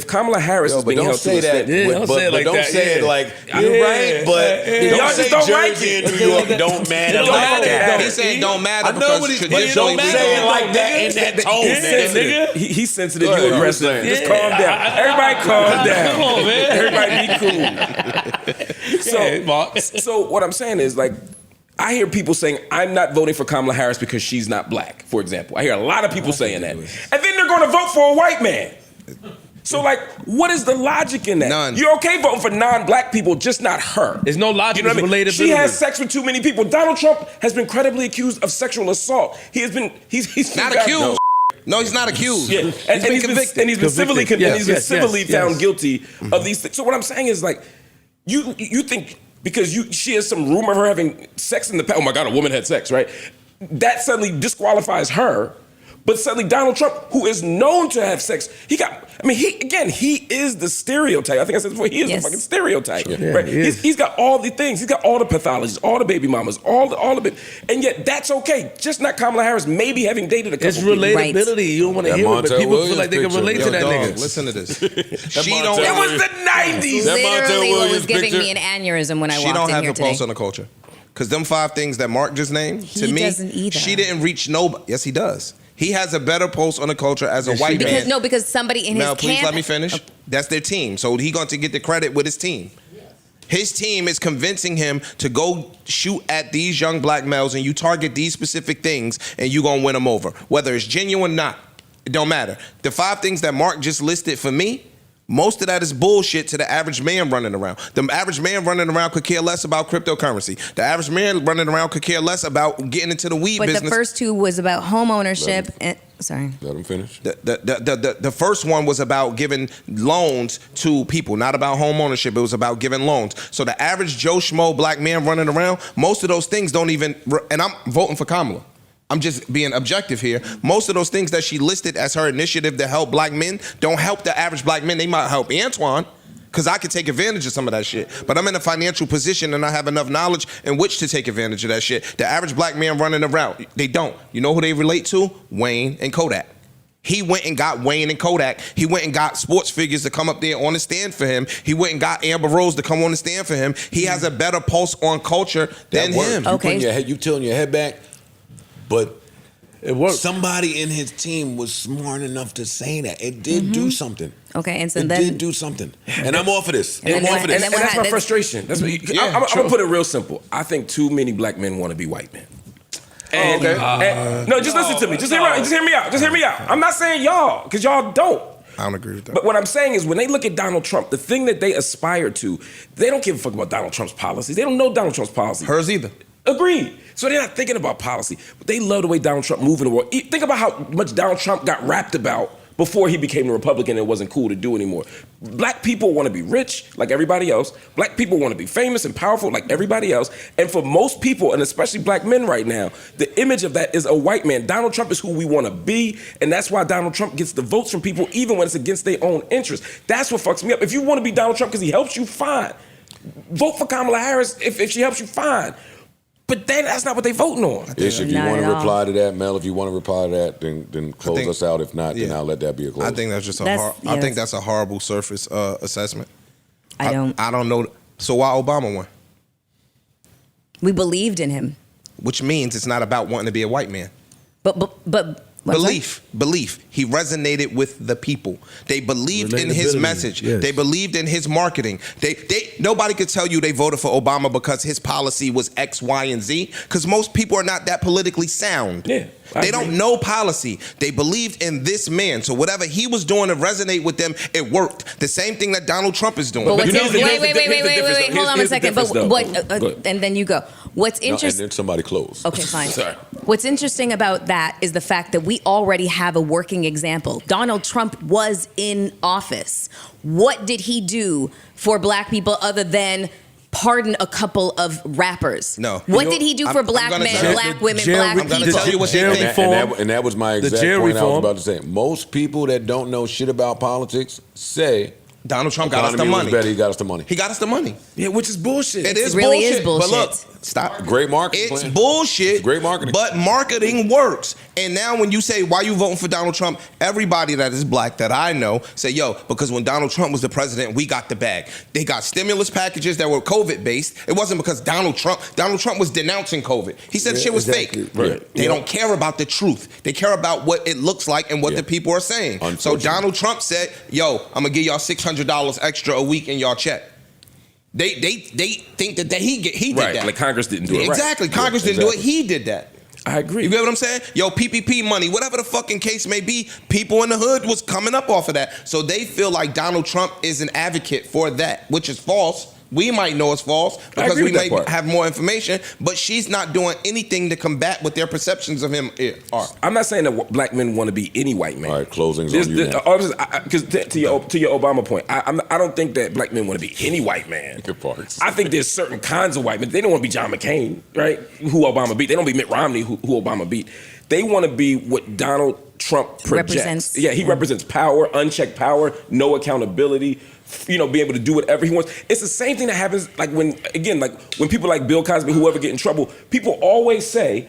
Kamala Harris is But being don't held say to a that. standard, don't say it like don't that, say it yeah. like you're right, but Y'all don't say just don't like Jersey it. and New York don't matter Don't like matter. that. He said it don't matter I know because what he's, but traditionally don't we say it don't. like that in that tone. nigga. He's sensitive, Go ahead, you you aggressive. were saying. Just calm down. Everybody calm down. Come on, man. Everybody be cool. Yeah, Mark. So what I'm saying is, like, I hear people saying, I'm not voting for Kamala Harris because she's not black, for example. I hear a lot of people saying that. And then they're going to vote for a white man. So like, what is the logic in that? None. You're okay voting for non-black people, just not her. There's no logic. You know what I mean? Relatability. She has sex with too many people. Donald Trump has been credibly accused of sexual assault. He has been. He's Not accused. No, he's not accused. Yeah, and he's been civilly found guilty of these things. So what I'm saying is like, you think because she has some rumor of her having sex in the past. Oh my God, a woman had sex, right? That suddenly disqualifies her. But suddenly Donald Trump, who is known to have sex, he is the stereotype. I think I said before, he is the fucking stereotype. Sure. Right? Yeah, He's got all the things. He's got all the pathologies, all the baby mamas, all the and yet that's okay. Just not Kamala Harris maybe having dated a couple It's people. relatability. You don't want to That hear it, but Montel people feel like they can Williams relate to picture. that Yo, nigga. dog, listen to this. She Montel don't. It was the 90s. That Montel Literally what was Williams giving picture. me an aneurysm when I She walked don't in have here a pulse today. on the culture. Because them 5 things that Mark just named, to He me, doesn't either. she didn't reach nobody. Yes, he does. He has a better pulse on the culture as a white man. Because somebody in Mel, his please camp. let me finish. That's their team. So he going to get the credit with his team. His team is convincing him to go shoot at these young black males and you target these specific things and you going to win them over. Whether it's genuine or not, it don't matter. The 5 things that Mark just listed for me, most of that is bullshit to the average man running around. The average man running around could care less about cryptocurrency. The average man running around could care less about getting into the weed But business. the first 2 was about home ownership. Sorry. Let him finish. The first one was about giving loans to people, not about home ownership. It was about giving loans. So the average Joe Schmo black man running around, most of those things don't even, and I'm voting for Kamala. I'm just being objective here. Most of those things that she listed as her initiative to help black men don't help the average black men. They might help Antoine, because I could take advantage of some of that shit. But I'm in a financial position and I have enough knowledge in which to take advantage of that shit. The average black man running around, they don't. You know who they relate to? Wayne and Kodak. He went and got Wayne and Kodak. He went and got sports figures to come up there on the stand for him. He went and got Amber Rose to come on the stand for him. He has a better pulse on culture than him. You tilting your head back, but it worked. Somebody in his team was smart enough to say that. It did do something. Okay, and so it then did do something. And I'm off of this. And then I'm what- off of this. and And that's my frustration. That's what I'm gonna put it real simple. I think too many black men want to be white men. And, no, just listen to me. Just hear me out. Just hear me out. I'm not saying y'all, because y'all don't. I don't agree with that. But what I'm saying is when they look at Donald Trump, the thing that they aspire to, they don't give a fuck about Donald Trump's policies. They don't know Donald Trump's policies. Hers either. Agreed. So they're not thinking about policy. But they love the way Donald Trump moved in the world. Think about how much Donald Trump got rapped about before he became a Republican and it wasn't cool to do anymore. Black people want to be rich like everybody else. Black people want to be famous and powerful like everybody else. And for most people, and especially black men right now, the image of that is a white man. Donald Trump is who we want to be. And that's why Donald Trump gets the votes from people even when it's against their own interests. That's what fucks me up. If you want to be Donald Trump because he helps you, fine. Vote for Kamala Harris if she helps you, fine. But then that's not what they voting on. Ish, if you Not want at to all. reply to that, Mel, if you want to reply to that, then close us out. If not, then I'll let that be a close. I think that's just I think that's a horrible surface assessment. I don't know. So why Obama won? we believed in him. Which means it's not about wanting to be a white man. But Belief. He resonated with the people. They believed in his Relatability, message. yes. They believed in his marketing. Nobody could tell you they voted for Obama because his policy was X, Y, and Z. Because most people are not that politically sound. Yeah, they don't know policy. They believed in this man. So whatever he was doing to resonate with them, it worked. The same thing that Donald Trump is doing. But what's here's the wait, difference, hold on here's a the second. But difference, what? though. Go ahead. And then you go. What's No, and interesting? then somebody close. Okay, fine. Sorry. What's interesting about that is the fact that we already have a working example. Donald Trump was in office. What did he do for black people other than pardon a couple of rappers? No. What did he do for black men, black women, black I'm gonna people? tell you what they think. And that was my exact jail point I was reform. about to say. Most people that don't know shit about politics say Donald Trump got us the economy was money. better, he got us the money. He got us the money. Yeah, which is bullshit. It is really bullshit. is bullshit. But look, stop. Great marketing It's plan. bullshit. It's great marketing. But marketing works. And now when you say, why you voting for Donald Trump? Everybody that is black that I know say, yo, because when Donald Trump was the president, we got the bag. They got stimulus packages that were COVID-based. It wasn't because Donald Trump was denouncing COVID. He said shit was exactly. fake. Right. They don't care about the truth. They care about what it looks like and what the people are saying. So Unfortunately. Donald Trump said, yo, I'm going to give y'all $600 extra a week in y'all check. They think that he did Right, that. like Congress didn't do it right. Exactly. Congress didn't do it. He did that. I agree. You get what I'm saying? Yo, PPP money, whatever the fucking case may be, people in the hood was coming up off of that. So they feel like Donald Trump is an advocate for that, which is false. We might know it's false because we may have more information, but she's not doing anything to combat what their perceptions of him are. I'm not saying that black men want to be any white man. All right, closings on you now. Because to your Obama point, I don't think that black men want to be any white man. Good parts. I think there's certain kinds of white men. They don't want to be John McCain, right? Who Obama beat. They don't be Mitt Romney, who Obama beat. They want to be what Donald Trump projects. Represents. Yeah, he represents power, unchecked power, no accountability. You know, be able to do whatever he wants. It's the same thing that happens, like when people like Bill Cosby, whoever get in trouble, people always say,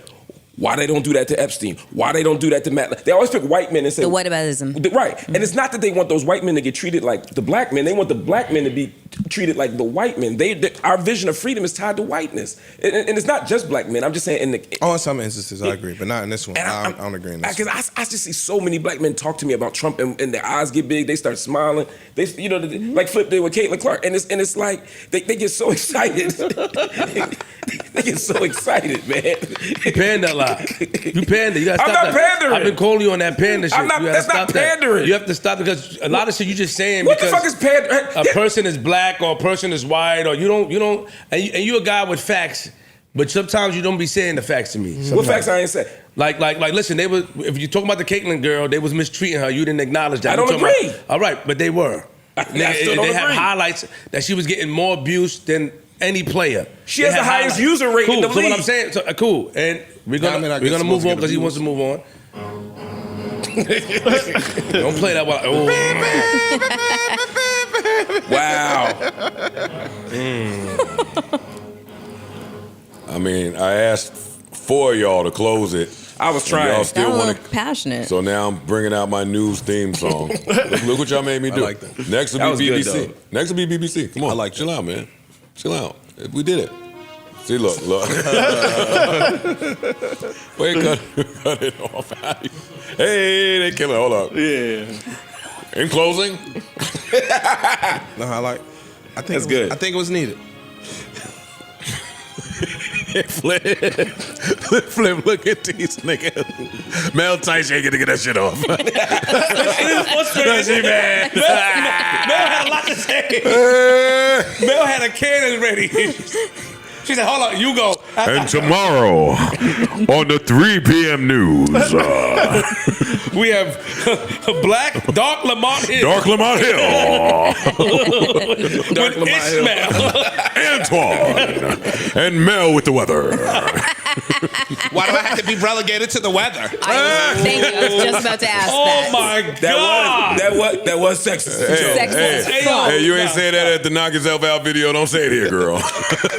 why they don't do that to Epstein? Why they don't do that to Matt? They always pick white men and say... The whataboutism. Right. And it's not that they want those white men to get treated like the black men. They want the black men to be treated like the white men. Our vision of freedom is tied to whiteness. And it's not just black men. I'm just saying... in some instances, I agree, but not in this one. I don't agree in this one. Because I just see so many black men talk to me about Trump and their eyes get big. They start smiling. They, like Flip did with Caitlin Clark. And it's like, they get so excited. They get so excited, man. Panda lie. You pander. You gotta stop I'm not pandering. I've been calling you on that panda shit. That's not pandering. You have to stop because a lot of shit you just saying what because the fuck is pandering? A person is black or a person is white or you don't and you a guy with facts, but sometimes you don't be saying the facts to me. Sometimes. What facts I ain't say? Like listen, they was if you talking about the Caitlyn girl, they was mistreating her. You didn't acknowledge that. I don't agree. All right, but they were. They have highlights that she was getting more abuse than any player. She has the highest user rate in the league. So what I'm saying, cool. And we're gonna move on because he wants to move on. Don't play that while. Oh. Wow. I mean, I asked for y'all to close it. I was trying. Y'all still want to passionate. So now I'm bringing out my news theme song. Look what y'all made me do. I like that. Next will That be was BBC. good, Next will be BBC. Come on, chill out, man. Chill out. We did it. See, look. Wait, cut it off. Hey, they kill it. Hold up. Yeah. In closing. No, I think That's good. I think it was needed. Flip, look at these niggas. Mel Tyson ain't gonna get that shit off. She mad. Mel had a lot to say. Mel had a cannon ready. She said, hold on, you go. And tomorrow on the 3 p.m. news, we have Dark Lamont Hill. Dark Lamont Hill, with Ishmael. Antoine, and Mel with the weather. Why do I have to be relegated to the weather? Thank you. I was just about to ask that. Oh my God. That was sexist. Hey, you ain't saying that at the Knock Yourself Out video. Don't say it here, girl.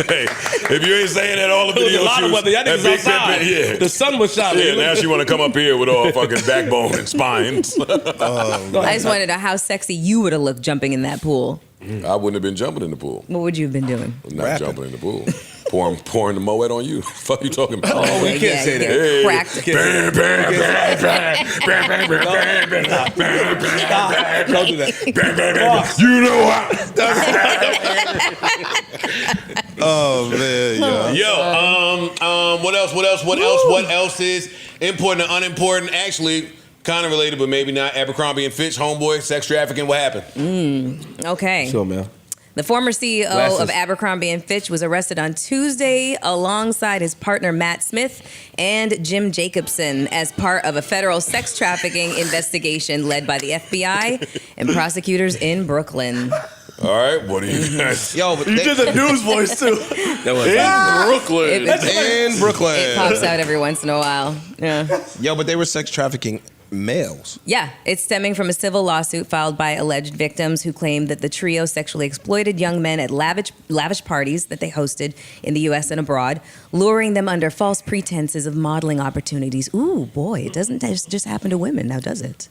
Hey, if you ain't saying that all the There was video a lot of shoots, weather. Y'all that niggas Big outside. Pimpin', yeah. The sun was shining. Yeah, now she want to come up here with all fucking backbone and spines. I just wanted to know how sexy you would have looked jumping in that pool. I wouldn't have been jumping in the pool. What would you have been doing? Not jumping in the pool. Pouring the Moet on you. Fuck you talking about? Oh, we can't say that. Hey. Cracked. Stop. Don't do that. You know what? Oh man, Yo, what else is important and unimportant? Actually, kind of related, but maybe not. Abercrombie and Fitch, homeboy, sex trafficking. What happened? Okay. Sure, man. The former CEO of Abercrombie and Fitch was arrested on Tuesday alongside his partner Matt Smith and Jim Jacobson as part of a federal sex trafficking investigation led by the FBI and prosecutors in Brooklyn. All right, what do you guys? Yo, but You did the news voice too. That was In Brooklyn. in Brooklyn. It pops out every once in a while. Yeah. Yo, but they were sex trafficking males. Yeah, it's stemming from a civil lawsuit filed by alleged victims who claim that the trio sexually exploited young men at lavish parties that they hosted in the U.S. and abroad, luring them under false pretenses of modeling opportunities. Ooh, boy, it doesn't just happen to women, now does it?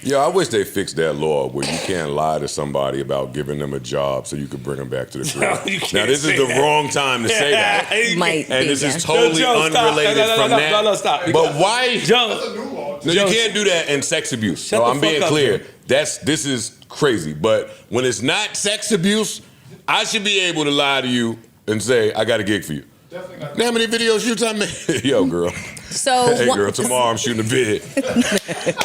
Yeah, I wish they fixed that law where you can't lie to somebody about giving them a job so you could bring them back to the crib. Now, this is the wrong time to say that. Might And be, this yeah. is totally unrelated from that. No, stop. But why? Joe, No, you can't do that in sex abuse. Shut No, the I'm being fuck up, clear. Joe. This is crazy. But when it's not sex abuse, I should be able to lie to you and say, I got a gig for you. How many video shoots I made? Yo, girl. So Hey, girl, tomorrow I'm shooting a vid.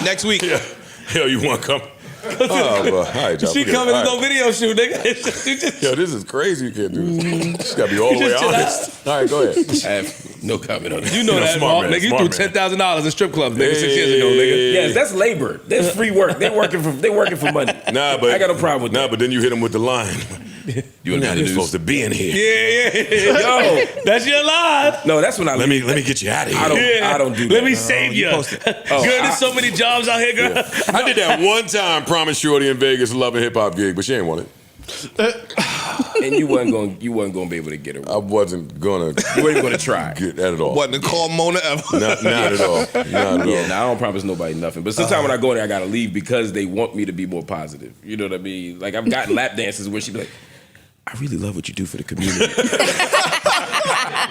Next week. Yo, you want to come? Oh, bro. All right, y'all. She forget it. coming All to right. no video shoot, nigga. You just- Yo, this is crazy. You can't do this. You got to be all the way just chill honest. All right, go ahead. I have no comment on that. You know You know, that, smart Mark, man, nigga. You smart threw man. $10,000 in strip clubs, nigga, 6 years ago, nigga. Yes, that's labor. That's free work. They're working for money. Nah, but I got no problem with that. but then you hit him with the line. You're not even supposed to be in here. Yeah. Yo, that's your line. No, that's when I Let me get you out of here. I don't do that. Let me save you. Girl, there's so many jobs out here, girl. I did that one time, promised Shorty in Vegas a love and hip hop gig, but she ain't want it. And you wasn't gonna be able to get her. I wasn't gonna. You weren't gonna try. Get that at all. Wasn't to call Mona ever. Not at all. Not at all. Yeah, I don't promise nobody nothing. But sometimes when I go there, I gotta leave because they want me to be more positive. You know what I mean? Like I've gotten lap dances where she be like, "I really love what you do for the community."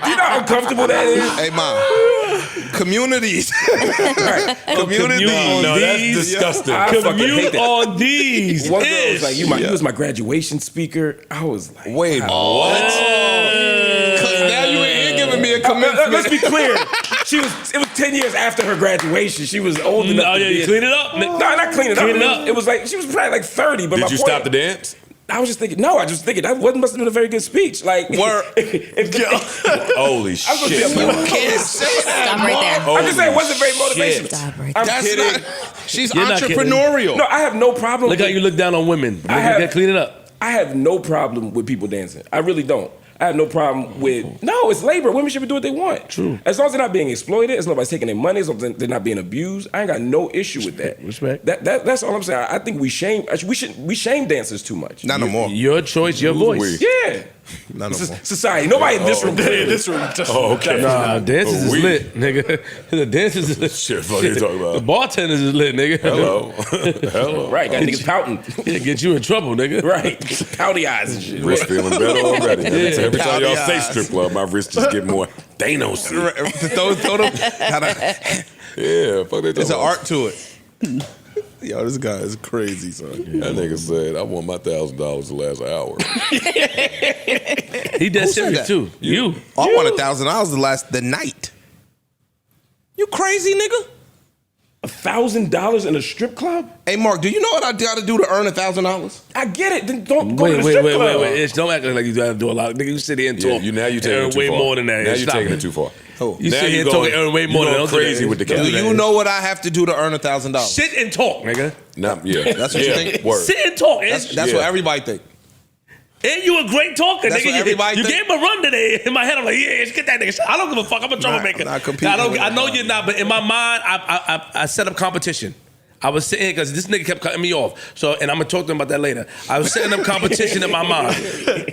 You know how uncomfortable that is? Hey, Mom. Communities. Community on No, that's these. disgusting. I fucking hate Commute that. on these. One girl was like, ish. you was my graduation speaker. I was like, Wait, what? Now you ain't giving me a commitment. let's be clear. It was 10 years after her graduation. She was old enough. Oh, to yeah, be you clean it up. No, not clean it up. Clean it up. It was like she was probably like 30. But Did my you point, stop the dance? I was just thinking. No, I just thinking that must have been a very good speech. Like, Word. Holy I'm gonna shit. be a- Can't say that. Stop right there. I'm just saying it wasn't very Holy motivational. Stop right I'm there. That's kidding. not. She's You're not kidding. entrepreneurial. No, I have no problem. Look how you look down on women. I have- Clean it up. I have no problem with people dancing. I really don't. I have no problem with. No, it's labor. Women should be doing what they want. True. As long as they're not being exploited, as nobody's taking their money, as long as they're not being abused, I ain't got no issue with that. Respect. That's all I'm saying. I think we shame dancers too much. Not no more. Your choice, your voice. Yeah. Not no more. Society. Nobody in this room. Oh, okay. Nah, dances is we- lit, nigga. The dances is Shit, fuck you talking about? The bartenders is lit, nigga. Hello. Hello. Right. Got niggas pouting. Yeah, get you in trouble, nigga. Right. Pouty eyes and shit. Wrist feeling better already. Every time y'all Pouty say eyes. strip club, my wrist just get more Thanos. Throw them. Yeah, fuck they There's talking an about. art to it. Yo, this guy is crazy, son. That nigga said, I want my $1,000 to last an hour. He dead Who said serious that? too. You. I want $1,000 to last the night. You crazy, nigga? $1,000 in a strip club? Hey, Mark, do you know what I got to do to earn $1,000? I get it. Then don't go to Wait, the wait, strip wait, club. wait, wait. Ish, don't act like you gotta do a lot. Nigga, you sit here and Yeah, talk. now you taking earn it too way far. more than that. Now you Stop taking it. it too far. You Now sit here you and talk and earn way more you than going that. Don't do crazy that. with the Don't cat. do Do that. you know what I have to do to earn $1,000? Sit and talk, nigga. Nah, yeah. That's what you think? Word. Sit and talk. Ish. That's Yeah. what everybody think. And you a great talker, That's nigga. what everybody You think. gave him a run today. In my head, I'm like, yeah, get that nigga. I don't give a fuck. I'm a troublemaker. I'm not competing I with know him. you're not, but in my mind, I set up competition. I was sitting because this nigga kept cutting me off. So, and I'm gonna talk to him about that later. I was setting up competition in my mind.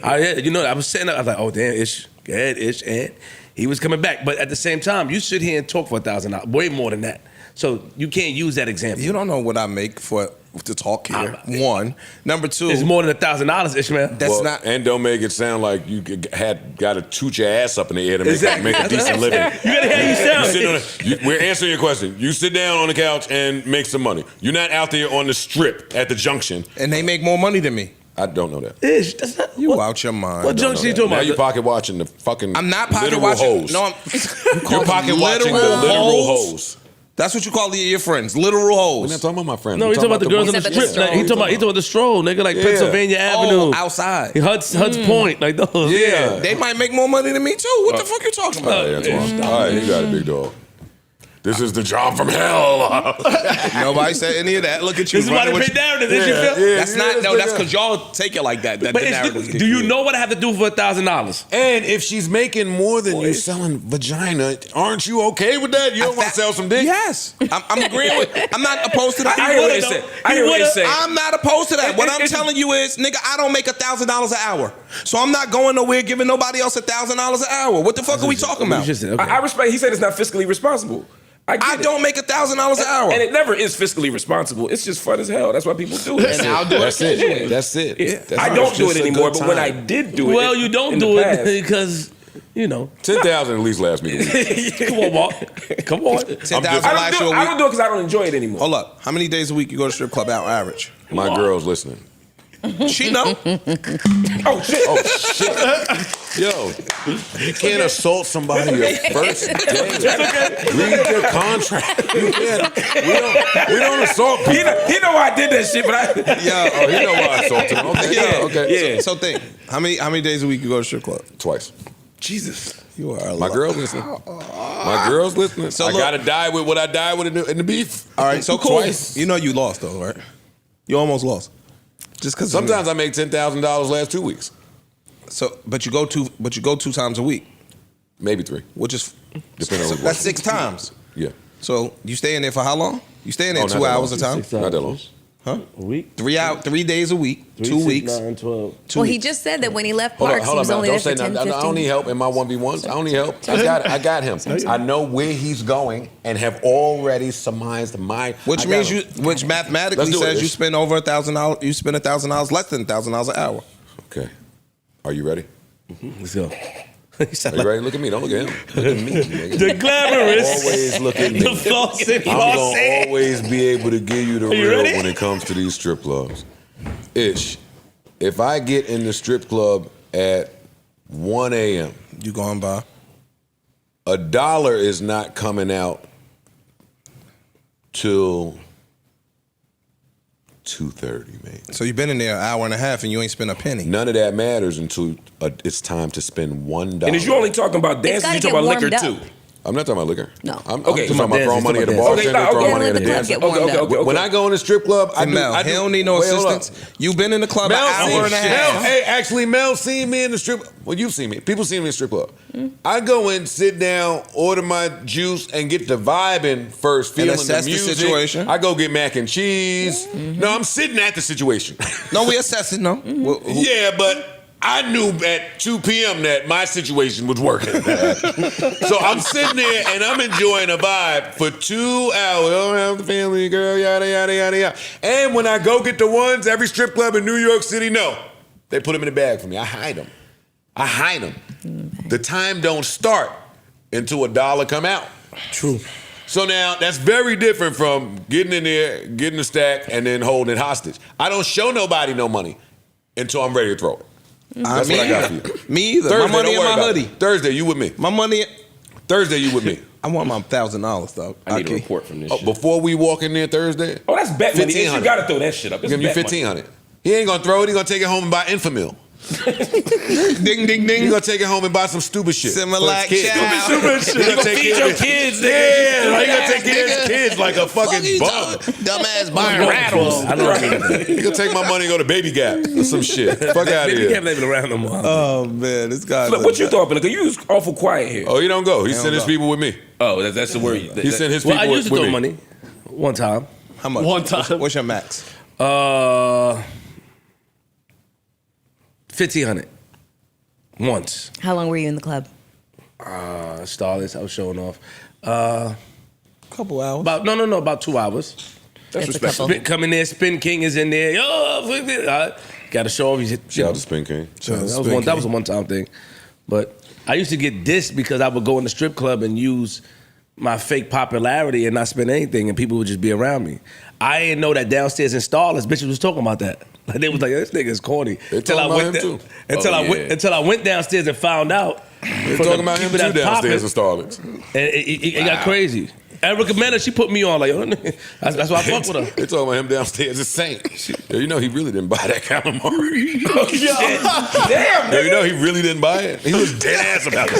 I was sitting up. I was like, oh damn, Ish, go ahead, Ish, and he was coming back. But at the same time, you sit here and talk for $1,000, way more than that. So you can't use that example. You don't know what I make to talk here. One. Number two. It's more than $1,000, Ishmael. That's not. And don't make it sound like you got to toot your ass up in the air to Exactly. make a decent living. You gotta hear how you sound. We're answering your question. You sit down on the couch and make some money. You're not out there on the strip at the junction. And they make more money than me. I don't know that. Ish, that's not You out your mind. What junction you talking Now about? you pocket watching the fucking I'm not pocket literal watching. hoes. No, I'm. You're pocket watching the literal hoes. That's what you call your friends, literal We're not hoes. talking about my friends. No, We're he talking about the girls on the Except for the strip. Like, stroll. he talking about the stroll, nigga, like Yeah. Pennsylvania Avenue. Oh, outside. Huds Point, like those. Yeah. They might make more money than me too. What the fuck you talking Oh, about? yeah, that's wrong. All right, you got it, big dog. This is the job from hell. Nobody said any of that. Look at you. This is why running they with pay narrative. This you feel? That's not. No, that's because y'all take it like that. That But the it's narratives get do you created. know what I have to do for $1,000? And if she's making more than you selling vagina, aren't you okay with that? You don't want to sell some dick? Yes, I'm agreeing with. I'm not opposed to that. I hear what they say. I hear what they say. I'm not opposed to that. What I'm telling you is, nigga, I don't make $1,000 an hour, so I'm not going nowhere giving nobody else $1,000 an hour. What the fuck are we talking about? I respect. He said it's not fiscally responsible. I don't make $1,000 an hour, and it never is fiscally responsible. It's just fun as hell. That's why people do it. And I'll do That's it. it. That's it. Yeah. That's I it. don't It's do just it a anymore, good but when I time. did do it, Well, you don't in do the it past- because, you know. 10,000 at least last me. Come on, Mark. Come on. 10,000 I last don't do year a it because I don't enjoy it anymore. Hold up. How many days a week you go to strip club out average? My girl's listening. She know. Oh shit! Oh shit! Yo, you can't assault somebody your first day. Read your contract. You can't. We don't assault people. He know why I did that shit, but I. Oh, he know why I assaulted him. Okay, Yeah, okay. yeah. So think, how many days a week you go to strip club? Twice. Jesus, you are a My lot. girl's listening. My girl's listening. So I look- gotta die with what I died with in the beef. All right, so cool. Twice. You know you lost though, right? You almost lost. Just because Sometimes I make $10,000 last 2 weeks. So, but you go 2 times a week, Maybe 3. which is Depending on that's 6 times. Yeah. So you stay in there for how long? You stay in there Oh, not 2 that hours long. a time? Not that long. Huh? A week? 3 days a week, 2 weeks. 9, 12. 2 Well, he weeks. just said that when he left Hold on, Parks, hold he on, was man. only Don't there say for 10, nothing. 15. I don't need help in my 1v1s. I don't need help. I got him. I know where he's going and have already surmised my. Which means which mathematically Let's do it, says you Ish. spend over $1,000. You spend $1,000 less than $1,000 an hour. Okay. Are you ready? Let's go. Are you ready? Look at me. Don't look at him. Look at me. Nigga. The glamorous. Always look at me. The flossing. I'm gonna always be able to give you the you real ready? when it comes to these strip clubs. Ish, if I get in the strip club at 1 a.m., You going by? $1 is not coming out till 2:30, man. So you've been in there an hour and a half and you ain't spent a penny. None of that matters until it's time to spend $1. And is you only talking about dances? gotta You talking about get liquor warmed too? up. I'm not talking about liquor. No. I'm Okay, talking about dance, throwing money at the he's bar, talking about throwing dance. money Yeah, at let the the club dance. get warmed up. When I go in the strip club, I do. Mel, I he do. don't need no Wait, hold assistance. You've been in the club Mel, an hour and a half. Hey, actually, Mel seen me in the strip. Well, you've seen me. People see me in the strip club. I go in, sit down, order my juice, and get the vibing first, feeling assess the the music. situation. I go get mac and cheese. No, I'm sitting at the situation. No, we assess it, no. Yeah, but I knew at 2 p.m. that my situation was working. So I'm sitting there and I'm enjoying a vibe for 2 hours. Don't have the family, girl, yada, yada, yada, yada. And when I go get the ones, every strip club in New York City, no. They put them in the bag for me. I hide them. The time don't start until $1 come out. True. So now that's very different from getting in there, getting the stack, and then holding it hostage. I don't show nobody no money until I'm ready to throw it. That's what I got for you. Me either. Thursday, my money don't in worry my about hoodie. it. Thursday, you with me. My money. Thursday, you with me. I want my $1,000 though. I need a Okay. report from this Oh, shit. before we walk in there Thursday, Oh, that's bet money. You 1,500. gotta throw that shit up. That's give you bet money. 1,500. He ain't gonna throw it. He gonna take it home and buy Infamil. Ding, ding, He ding. gonna take it home and buy some stupid shit. Similac for his kids. child. He gonna take Feed care your of his kids, nigga. Yeah, like he gonna Dumbass take care of his nigga. kids like a fucking bum. Dumbass buying rattles. I know what you mean. He gonna take my money and go to Baby Gap or some shit. Fuck out of You here. can't leave it around no more. Oh man, this guy. Look, what you thought, Because you was awful quiet here. Oh, he don't go. He sent his go. people with me. Oh, that's the word. He sent his people Well, I used to with throw me. money one time. How much? One time. What's your max? 1,500 once. How long were you in the club? Starless, I was showing off. Couple hours. About 2 hours. That's a couple. Come in there, Spin King is in there. Yo, got to show off. Shout out to Spin King. That was a one-time thing. But I used to get dissed because I would go in the strip club and use my fake popularity and not spend anything, and people would just be around me. I didn't know that downstairs in Starless, bitches was talking about that. Like they was like, this nigga is corny. They talking about him too. Until I went downstairs and found out. They talking about him too downstairs in Starlets. And it got crazy. Erica Mena, she put me on like, that's why I fuck with her. They talking about him downstairs as Saint. Yo, you know he really didn't buy that calamari. Oh, shit. Damn, Yo, you know he really didn't buy it. He was dead ass about it.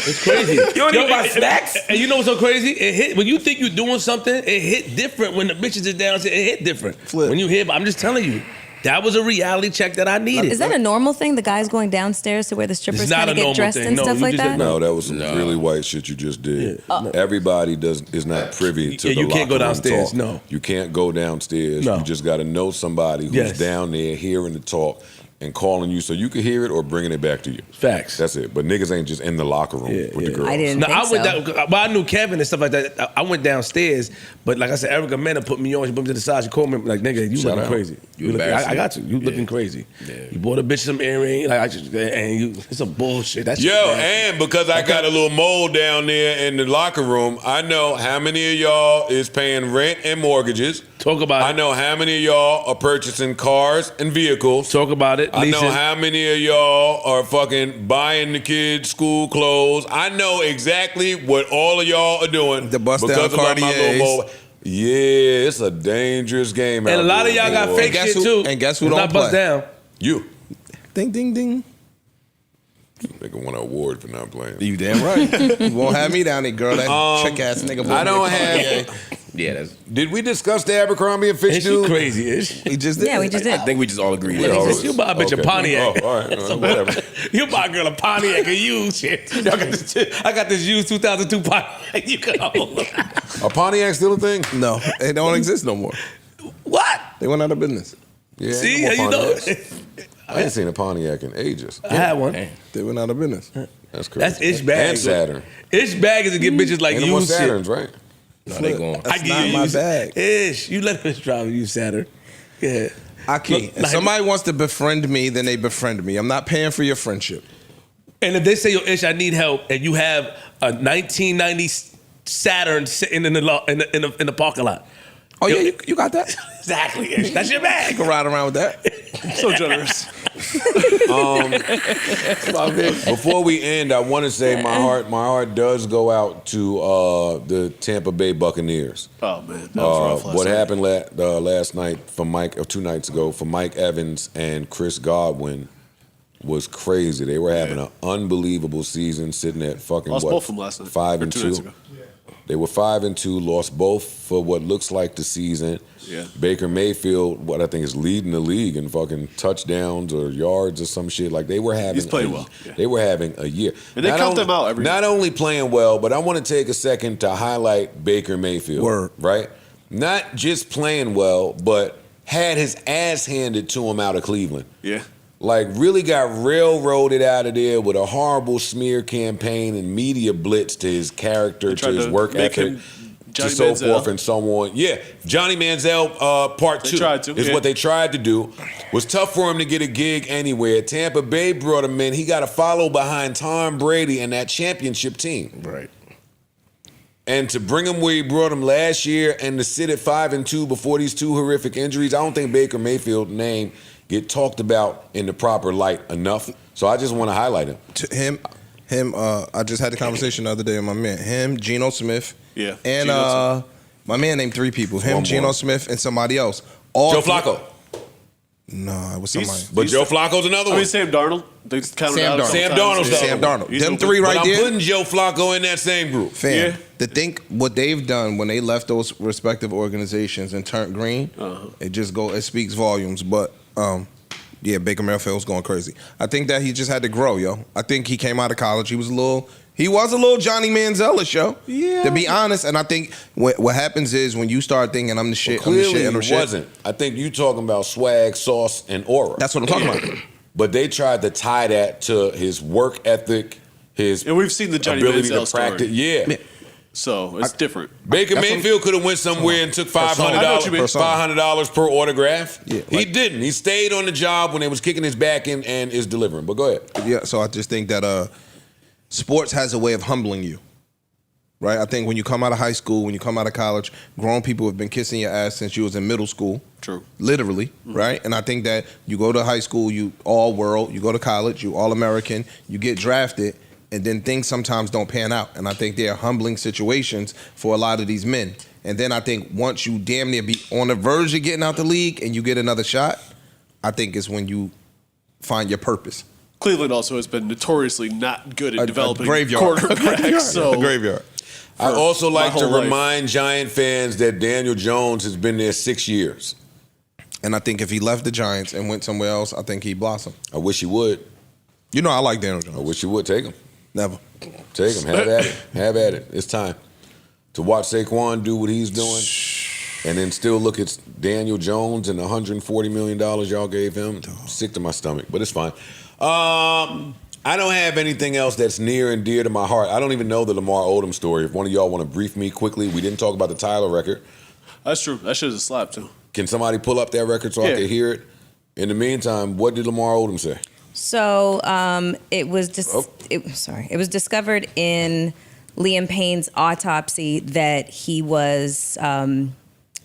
It's crazy. You don't even buy snacks? And you know what's so crazy? It hit when you think you're doing something. It hit different when the bitches is downstairs. It hit different. When you hear, I'm just telling you, that was a reality check that I needed. Is that a normal thing? The guys going downstairs to where the strippers It's not kind a of get normal dressed thing. and No, stuff you like just that? No, that was some really white shit you just did. Everybody is not privy to Yeah, the you can't go locker room downstairs, talk. no. You can't go downstairs. No. You just got to know somebody who's Yes. down there hearing the talk and calling you so you can hear it or bringing it back to you. Facts. That's it. But niggas ain't just in the locker room with the girls. I didn't No, think I went so. down. Well, I knew Kevin and stuff like that. I went downstairs, but like I said, Erica Mena put me on. She put me to the side. She called me like, "Nigga, you Shout looking out. crazy. You looking, embarrassing I got you. You looking crazy. You bought a bitch some earring. Like it's some bullshit. That's Yo, and because I got a little mold down there in the locker room, I know how many of y'all is paying rent and mortgages, Talk about I know how many of y'all are purchasing cars and vehicles. Talk about it. I know Leasing. how many of y'all are fucking buying the kids school clothes. I know exactly what all of y'all are doing. The bust down because of my little Cartiers. mobile. Yeah, it's a dangerous game out And a lot of there, y'all got boy. fake shit too. And guess who It's don't not bust play? down. You. Ding, ding, ding. Nigga won an award for not playing. You damn right. You won't have me down there, girl. That chick ass nigga. I don't have. Yeah, that's. Did we discuss the Abercrombie and Fitch Ain't she dude? crazy? Is We just did. Yeah, we just I did. think we just all agreed. You buy a bitch a Okay. Pontiac. Oh, all right. Whatever. You buy a girl a Pontiac and used shit. Y'all got this shit. I got this used 2002 Pontiac. You can hold. A Pontiac still a thing? No, they don't exist no more. What? They went out of business. Yeah. See, no how more you know? Pontiacs. I ain't seen a Pontiac in ages. I had one. They went out of business. That's crazy. That's Ish bag. And Saturn. Ish bag is to get bitches like Ain't no more used shit. Saturns, right? No, they gone. That's not my bag. Ish, you let us drive you Saturn. Yeah. Aki, if somebody wants to befriend me, then they befriend me. I'm not paying for your friendship. And if they say, yo, Ish, I need help, and you have a 1990 Saturn sitting in the parking lot. Oh, yeah, you got that? Exactly, Ish. That's your bag. You can ride around with that. So generous. Before we end, I want to say my heart does go out to the Tampa Bay Buccaneers. Oh man, that was rough last What night. happened last night for Mike, or 2 nights ago, for Mike Evans and Chris Godwin was crazy. They were having an unbelievable season, sitting at fucking Lost what, both of them last night. 5 Or and 2 nights 2. ago. They were 5 and 2, lost both for what looks like the season. Yeah. Baker Mayfield, what I think is leading the league in fucking touchdowns or yards or some shit. Like they were having. He's playing well. Yeah. They were having a year. And they count them out every Not year. only playing well, but I want to take a second to highlight Baker Mayfield. Word. Right? Not just playing well, but had his ass handed to him out of Cleveland. Yeah. Like really got railroaded out of there with a horrible smear campaign and media blitz to his character, They to tried his to work make ethic, him to Johnny so Manziel. forth and so on. Yeah, Johnny Manziel part They 2 tried to, is yeah. what they tried to do. Was tough for him to get a gig anywhere. Tampa Bay brought him in. He got to follow behind Tom Brady and that championship team. Right. And to bring him where he brought him last year and to sit at 5 and 2 before these 2 horrific injuries, I don't think Baker Mayfield's name get talked about in the proper light enough. So I just want to highlight him. To him. I just had the conversation the other day with my man. Him, Geno Smith, Yeah. and Geno my man named 3 people. Him, One Geno more. Smith, and somebody else. All Joe three- Flacco. No, it was somebody. But Joe Flacco's another I one. mean, Sam Darnold. They counted Sam out. Darnold. Sam Darnold's the Sam other one. Darnold. He's Them a- 3 But right I'm there. putting Joe Flacco in that same group. Fam, Yeah. to think what they've done when they left those respective organizations and turned green, it speaks volumes. But yeah, Baker Mayfield's going crazy. I think that he just had to grow, yo. I think he came out of college. He was a little Johnny Manziel-ish, yo. Yeah. To be honest, and I think what happens is when you start thinking I'm the shit, I'm the Clearly shit, I'm the he shit. wasn't. I think you talking about swag, sauce, and aura. That's what I'm talking about. But they tried to tie that to his work ethic, his And we've seen the Johnny ability Manziel to practice. story. Yeah. So it's different. Baker That's Mayfield could have went somewhere and took I know what you mean. $500 per autograph. Yeah, He like- didn't. He stayed on the job when they was kicking his back in and is delivering. But go ahead. Yeah, so I just think that sports has a way of humbling you, right? I think when you come out of high school, when you come out of college, grown people have been kissing your ass since you was in middle school. True. Literally, right? And I think that you go to high school, you all world, you go to college, you all American, you get drafted, and then things sometimes don't pan out. And I think they're humbling situations for a lot of these men. And then I think once you damn near be on the verge of getting out the league and you get another shot, I think it's when you find your purpose. Cleveland also has been notoriously not good at A developing graveyard. quarterbacks. So A graveyard. I also my like to whole life. remind Giant fans that Daniel Jones has been there 6 years. And I think if he left the Giants and went somewhere else, I think he'd blossom. I wish he would. You know I like Daniel I Jones. wish he would. Take him. Never. Take him. Have at it. Have at it. It's time to watch Saquon do what he's doing, and then still look at Daniel Jones and the $140 million y'all gave him. Sick to my stomach, but it's fine. I don't have anything else that's near and dear to my heart. I don't even know the Lamar Odom story. If one of y'all want to brief me quickly, we didn't talk about the Tyler record. that's true. That shit is a slap too. Can somebody pull up that record so I Yeah. can hear it? In the meantime, what did Lamar Odom say? So it was it was discovered in Liam Payne's autopsy that he was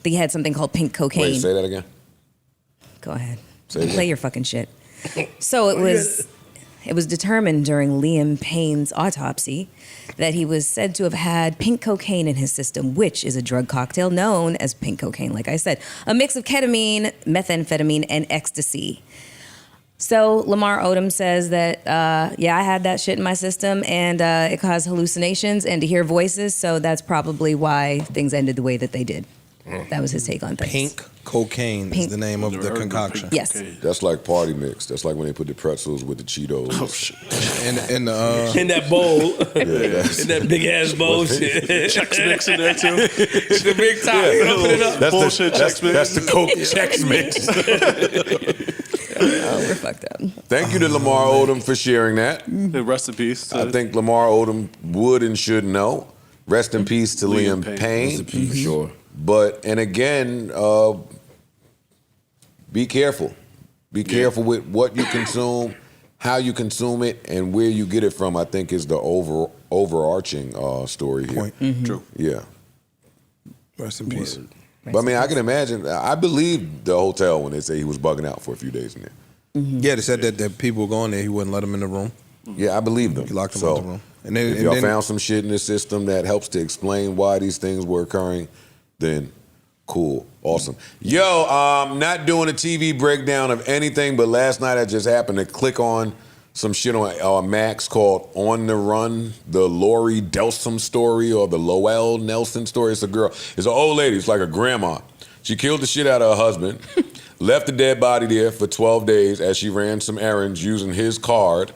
They had something called pink cocaine. Wait, say that again. Go ahead. Say it again. Play your fucking shit. So it was determined during Liam Payne's autopsy that he was said to have had pink cocaine in his system, which is a drug cocktail known as pink cocaine, like I said, a mix of ketamine, methamphetamine, and ecstasy. So Lamar Odom says that, I had that shit in my system, and it caused hallucinations and to hear voices, so that's probably why things ended the way that they did. That was his take on things. Pink cocaine is the name of the concoction. Yes. That's like party mix. That's like when they put the pretzels with the Cheetos. Oh shit! In that bowl, in that big ass bowl, shit. Chex Mix in there too. The big top, put it up. That's the Coke Chex Mix. Oh, we're fucked up. Thank you to Lamar Odom for sharing that. Rest in peace. I think Lamar Odom would and should know. Rest in peace to Liam Payne. For sure. But, and again, be careful. Be careful with what you consume, how you consume it, and where you get it from, I think is the overarching story here. True. Yeah. Rest in peace. But I mean, I can imagine, I believe the hotel when they say he was bugging out for a few days in there. Yeah, they said that people were going there, he wouldn't let them in the room. Yeah, I believe them. He locked them out the room. And then, if y'all found some shit in the system that helps to explain why these things were occurring, then cool, awesome. Yo, not doing a TV breakdown of anything, but last night I just happened to click on some shit on Max called On the Run, the Lori Delsom story or the Lowell Nelson story. It's a girl. It's an old lady. It's like a grandma. She killed the shit out of her husband, left the dead body there for 12 days as she ran some errands using his card,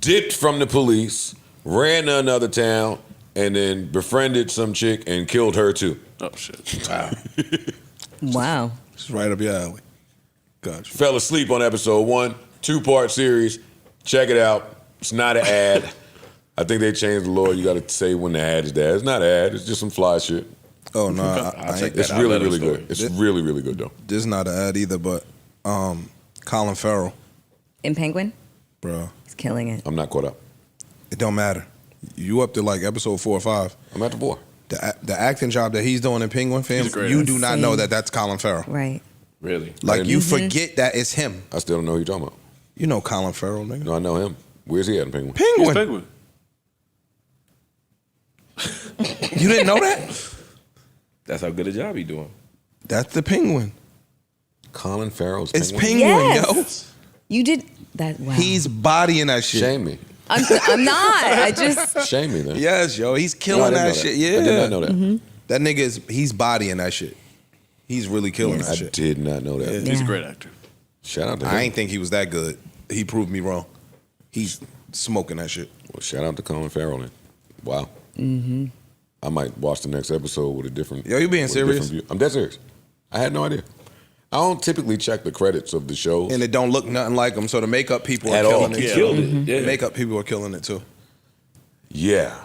dipped from the police, ran to another town, and then befriended some chick and killed her too. Oh shit! Wow. Wow. It's right up your alley. Gotcha. Fell asleep on episode 1, 2-part series. Check it out. It's not an ad. I think they changed the law. You got to say when the ad is there. It's not an ad. It's just some fly shit. Oh no, It's really, really good. It's really, really good though. This is not an ad either, but Colin Farrell, In Penguin, bro, he's killing it. I'm not caught up. It don't matter. You up to like episode 4 or 5. I'm at the 4. The acting job that he's doing in Penguin fam, great you actor. do not know that that's Colin Farrell. Right. Really? Like you forget that it's him. I still don't know who you're talking about. You know Colin Farrell, nigga. No, I know him. Where's he at in Penguin? Penguin. Penguin. You didn't know that? That's how good a job he doing. That's the Penguin. Colin Farrell's It's Penguin? Penguin, Yes. You did that. Wow. He's bodying that shit. Shame me. I'm not. I just. Shame me then. Yes, yo, he's No, I killing didn't know that shit. Yeah, I did not know that. That nigga he's bodying that shit. He's really killing that I shit. did not know that. Yeah. He's a great actor. Shout out to him. I ain't think he was that good. He proved me wrong. He's smoking that shit. Well, shout out to Colin Farrell then. Wow. Mm-hmm. I might watch the next episode with a different. Yo, you being with a different serious? view. I'm dead serious. I had no idea. I don't typically check the credits of the shows. And it don't look nothing like him. So the makeup people are At all. killing it. He too. killed it. Yeah. The makeup people are killing it too. Yeah.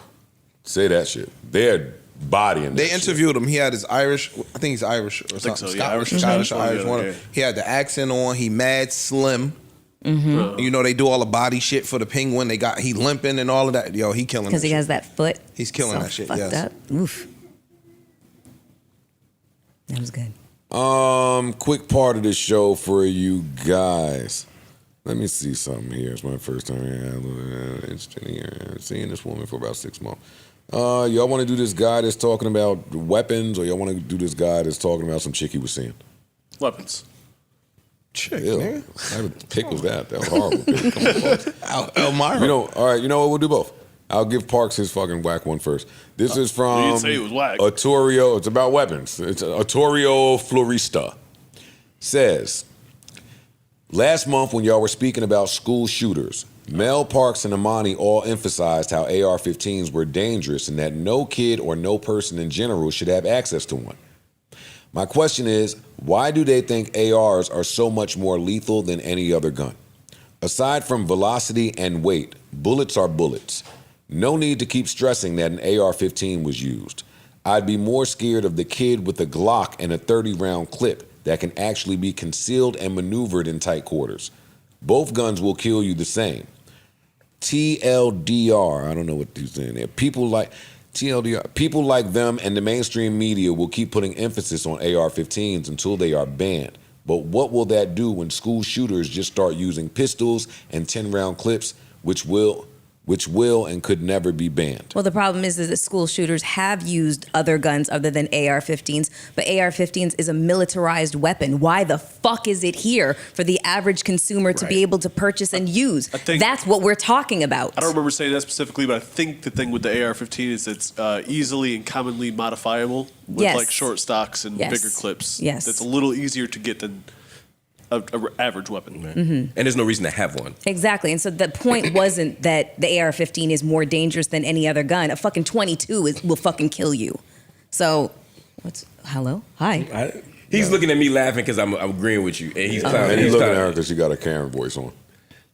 Say that shit. They're bodying They that shit. interviewed him. He had his Irish. I think he's Irish or think something. so, yeah, Irish or Scottish or Scottish, Irish. yeah, One. yeah. He had the accent on. He mad slim. You know they do all the body shit for the Penguin. He limping and all of that. Yo, he killing. Because that he shit. has that foot. He's killing so that shit. Fucked Yes. up. Oof. That was good. Quick part of the show for you guys. Let me see something here. It's my first time interested in seeing this woman for about 6 months. Y'all want to do this guy that's talking about weapons, or y'all want to do this guy that's talking about some chick he was seeing? Weapons. Chick, Ew. nigga. What type of pick was that? That was horrible. Pick. Come on, Parks. Elmira. All right, you know what? We'll do both. I'll give Parks his fucking whack one first. This is from You didn't say it was whack. Arturio. It's about weapons. It's Arturio Florista. Says, last month when y'all were speaking about school shooters, Mel, Parks, and Amani all emphasized how AR-15s were dangerous and that no kid or no person in general should have access to one. My question is, why do they think ARs are so much more lethal than any other gun? Aside from velocity and weight, bullets are bullets. No need to keep stressing that an AR-15 was used. I'd be more scared of the kid with a Glock and a 30-round clip that can actually be concealed and maneuvered in tight quarters. Both guns will kill you the same. TLDR, I don't know what he's saying there. People like, TLDR. People like them and the mainstream media will keep putting emphasis on AR-15s until they are banned. But what will that do when school shooters just start using pistols and 10-round clips, which will and could never be banned? Well, the problem is that school shooters have used other guns other than AR-15s, but AR-15s is a militarized weapon. Why the fuck is it here for the average consumer to be able to purchase and use? That's what we're talking about. I don't remember saying that specifically, but I think the thing with the AR-15 is it's easily and commonly modifiable with Yes. like short stocks and Yes. bigger clips. Yes. That's a little easier to get than a average weapon. And there's no reason to have one. Exactly. And so the point wasn't that the AR-15 is more dangerous than any other gun. A fucking 22 will fucking kill you. So, hello? Hi. He's looking at me laughing because I'm agreeing with you. And he's And he's looking at her because she got a Karen voice on.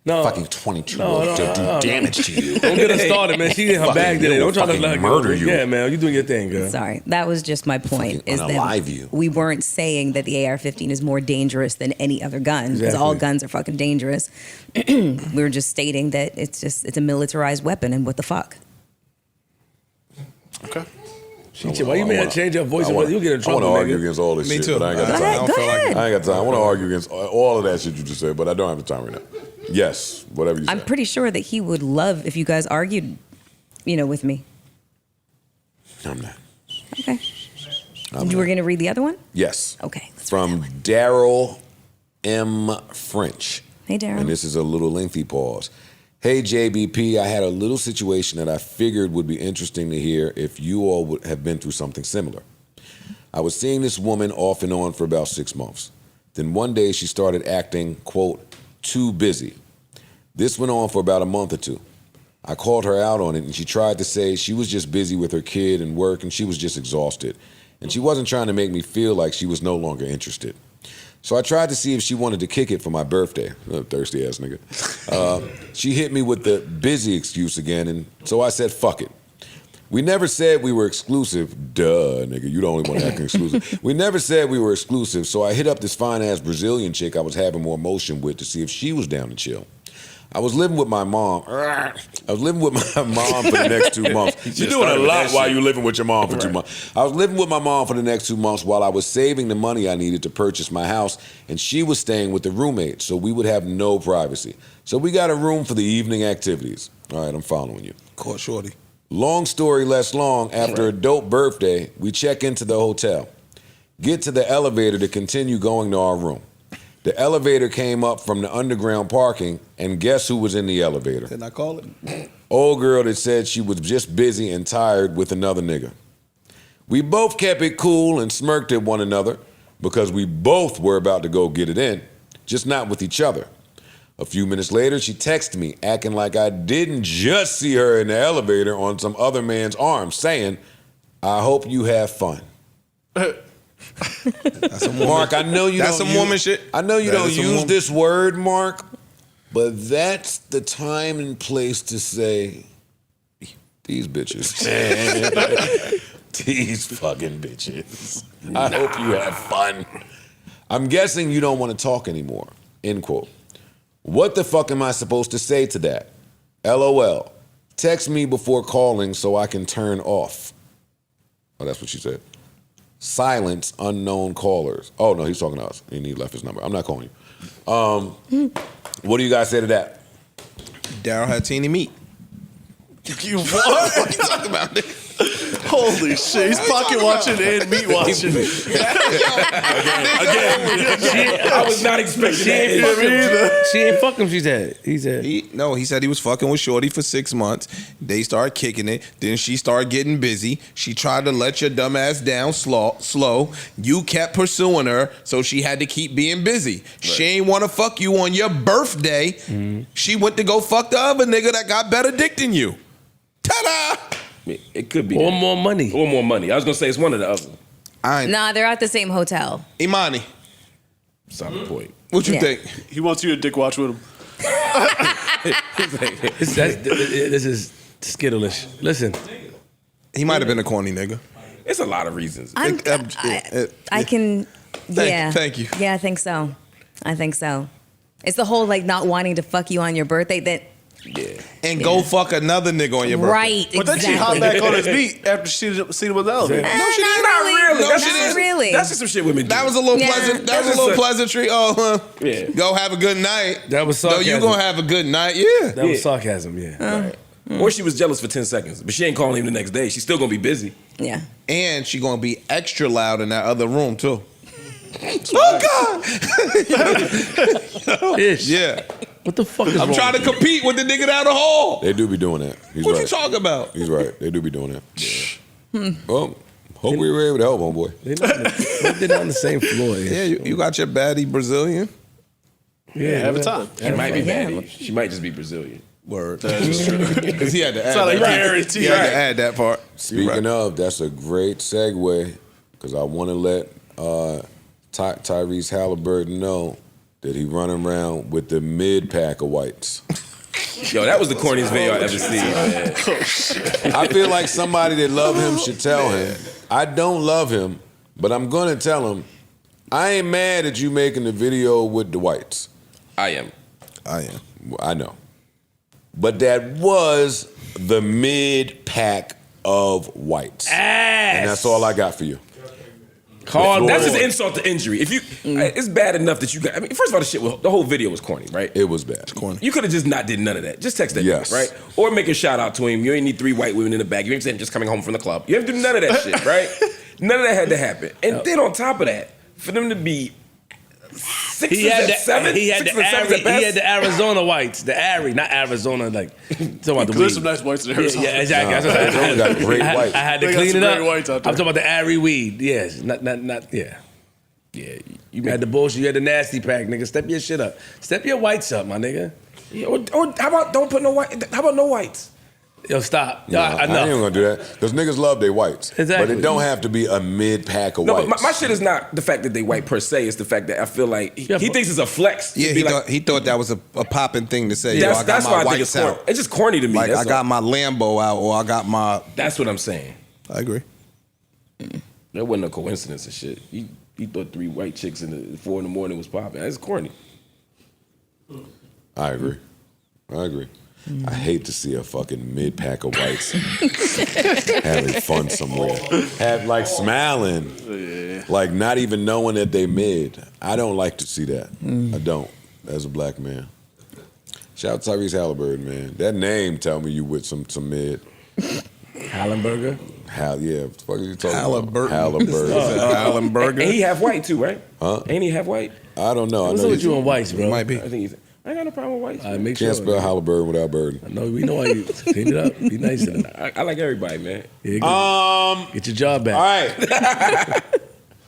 No. Fucking 22 will do damage to you. Don't get us started, man. She in her bag today. Don't try to like murder you. Yeah, man. You doing your thing, girl. Sorry. That was just my point. Is unalive that you. we weren't saying that the AR-15 is more dangerous than any other gun, because all Exactly. guns are fucking dangerous. We were just stating that it's a militarized weapon, and what the fuck? Okay. Why you made her change her voice? You get in I trouble, want to argue nigga. against all this Me shit, too. but I ain't got the Go time. ahead, I go feel like ahead. I ain't got time. I want to argue against all of that shit you just said, but I don't have the time right now. Yes, whatever you say. I'm pretty sure that he would love if you guys argued, with me. I'm not. Okay. You were going to read the other one? Yes. Okay. From Daryl M. French. Hey, Daryl. And this is a little lengthy pause. Hey, JBP, I had a little situation that I figured would be interesting to hear if you all would have been through something similar. I was seeing this woman off and on for about 6 months. Then one day she started acting, quote, too busy. This went on for about a month or two. I called her out on it, and she tried to say she was just busy with her kid and work, and she was just exhausted. And she wasn't trying to make me feel like she was no longer interested. So I tried to see if she wanted to kick it for my birthday. Thirsty ass nigga. She hit me with the busy excuse again, and so I said, fuck it. We never said we were exclusive. Duh, nigga, you the only one acting exclusive. We never said we were exclusive, so I hit up this fine-ass Brazilian chick I was having more emotion with to see if she was down to chill. I was living with my mom. I was living with my mom for the next 2 months. You're doing a lot while you're living with your mom for 2 months. I was living with my mom for the next 2 months while I was saving the money I needed to purchase my house, and she was staying with the roommate, so we would have no privacy. So we got a room for the evening activities. All right, I'm following you. Caught shorty. Long story less long, after a dope birthday, we check into the hotel. Get to the elevator to continue going to our room. The elevator came up from the underground parking, and guess who was in the elevator? Didn't I call it? Old girl that said she was just busy and tired with another nigga. We both kept it cool and smirked at one another because we both were about to go get it in, just not with each other. A few minutes later, she texted me, acting like I didn't just see her in the elevator on some other man's arm, saying, I hope you have fun. That's some woman. Mark, I know you That's don't some use, woman shit. I know you That don't is some use woman- this word, Mark, but that's the time and place to say, these bitches. These fucking bitches. I hope you have fun. I'm guessing you don't want to talk anymore. End quote. What the fuck am I supposed to say to that? LOL. Text me before calling so I can turn off. Oh, that's what she said. Silence unknown callers. Oh, no, he's talking to us. And he left his number. I'm not calling you. What do you guys say to that? Daryl had teeny meat. You what? What are you talking about? Holy shit, he's pocket watching and meat watching. I was not expecting that. She ain't fuck him, she said. He said. He said he was fucking with Shorty for 6 months. They started kicking it. Then she started getting busy. She tried to let your dumb ass down slow. You kept pursuing her, so she had to keep being busy. Right. She ain't want to fuck you on your birthday. Mm-hmm. She went to go fuck the other nigga that got better dick than you. Ta-da! It could be. Or more money. Or more money. I was going to say it's one or the other. Nah, they're at the same hotel. Imani. Solid point. What you Yeah. think? He wants you to dick watch with him. This is skittleish. Listen. He might have been a corny nigga. It's a lot of reasons. I can, yeah. Thank you. Yeah, I think so. It's the whole like not wanting to fuck you on your birthday that and go fuck another nigga on your birthday. Right, But then she hopped back on his beat after she seen him on the elevator. No, she didn't. Not really. No, Not she didn't. really. That's just some shit women do. That was a little Yeah. pleasant. That was a little pleasantry. Yeah. Go have a good night. That was No, sarcasm. you gonna have a good night. Yeah. That was sarcasm, yeah. Or she was jealous for 10 seconds, but she ain't calling him the next day. She's still gonna be busy. Yeah. And she gonna be extra loud in that other room too. Oh God! Ish. Yeah. What the fuck is I'm wrong trying to with you? compete with the nigga down the hall. They do be doing that. He's What right. you talking about? He's right. They do be doing that. Well, hope we were able to help, homeboy. They're not on the same floor. Yeah, you got your baddie Brazilian. Yeah, Have a time. She might be baddie. She might just be Brazilian. Word. Because he had to add Sound like that. guarantee. He had to add that part. Speaking of, that's a great segue because I want to let Tyrese Halliburton know that he running around with the mid pack of whites. Yo, that was the corniest video I ever seen, man. I feel like somebody that love him should tell him. I don't love him, but I'm gonna tell him. I ain't mad at you making the video with the whites. I am. I know. But that was the mid pack of whites. And that's all I got for you. That's just insult to injury. If you, it's bad enough that you got. I mean, first of all, the whole video was corny, right? It was bad. Corny. You could have just not did none of that. Just text that, Yes. nigga, right? Or make a shout out to him. You ain't need 3 white women in the back. You ain't saying just coming home from the club. You have to do none of that shit, right? None of that had to happen. And then on top of that, for them to be He had six the and sevens at best. He had the Arizona whites, the Ari, not Arizona. Like talking about the There's weed. some nice whites in Arizona. Yeah, exactly. That's what Arizona got great whites. I had to They got clean some it up. great whites out there. I'm talking about the Ari weed. Yes, not. Yeah. Yeah, you had the bullshit. You had the nasty pack, nigga. Step your shit up. Step your whites up, my nigga. Yeah, or how about don't put no white? How about no whites? Yo, stop. No, I ain't even gonna do that because niggas love their whites. Exactly. But it don't have to be a mid pack of No, whites. but my shit is not the fact that they white per se. It's the fact that I feel like he thinks it's a flex. to Yeah, be he thought that was a popping thing to say. That's, Yo, I got that's my why I think whites it's corny. out. It's just corny to me. Like that's I got all. my Lambo out, or I got my. That's what I'm saying. I agree. That wasn't a coincidence and shit. He thought 3 white chicks in the 4 in the morning was popping. That's corny. I agree. I hate to see a fucking mid pack of whites having fun somewhere. Have like smiling, like not even knowing that they mid. I don't like to see that. I don't, as a black man. Shout out to Tyrese Halliburton, man. That name tell me you with some mid. Hallenberger. Yeah, what the fuck are you talking Halliburton. about? Halliburton. Hallenberger. And he half white too, right? Huh? Ain't he half white? I don't know. What's I know up with you on whites, bro? Might be. I think he's. I ain't got no problem with whites. All right, make sure. Can't spell Halliburton without burden. No, we know how you clean it up. Be nice to them. I like everybody, man. Yeah, good. Get your job back.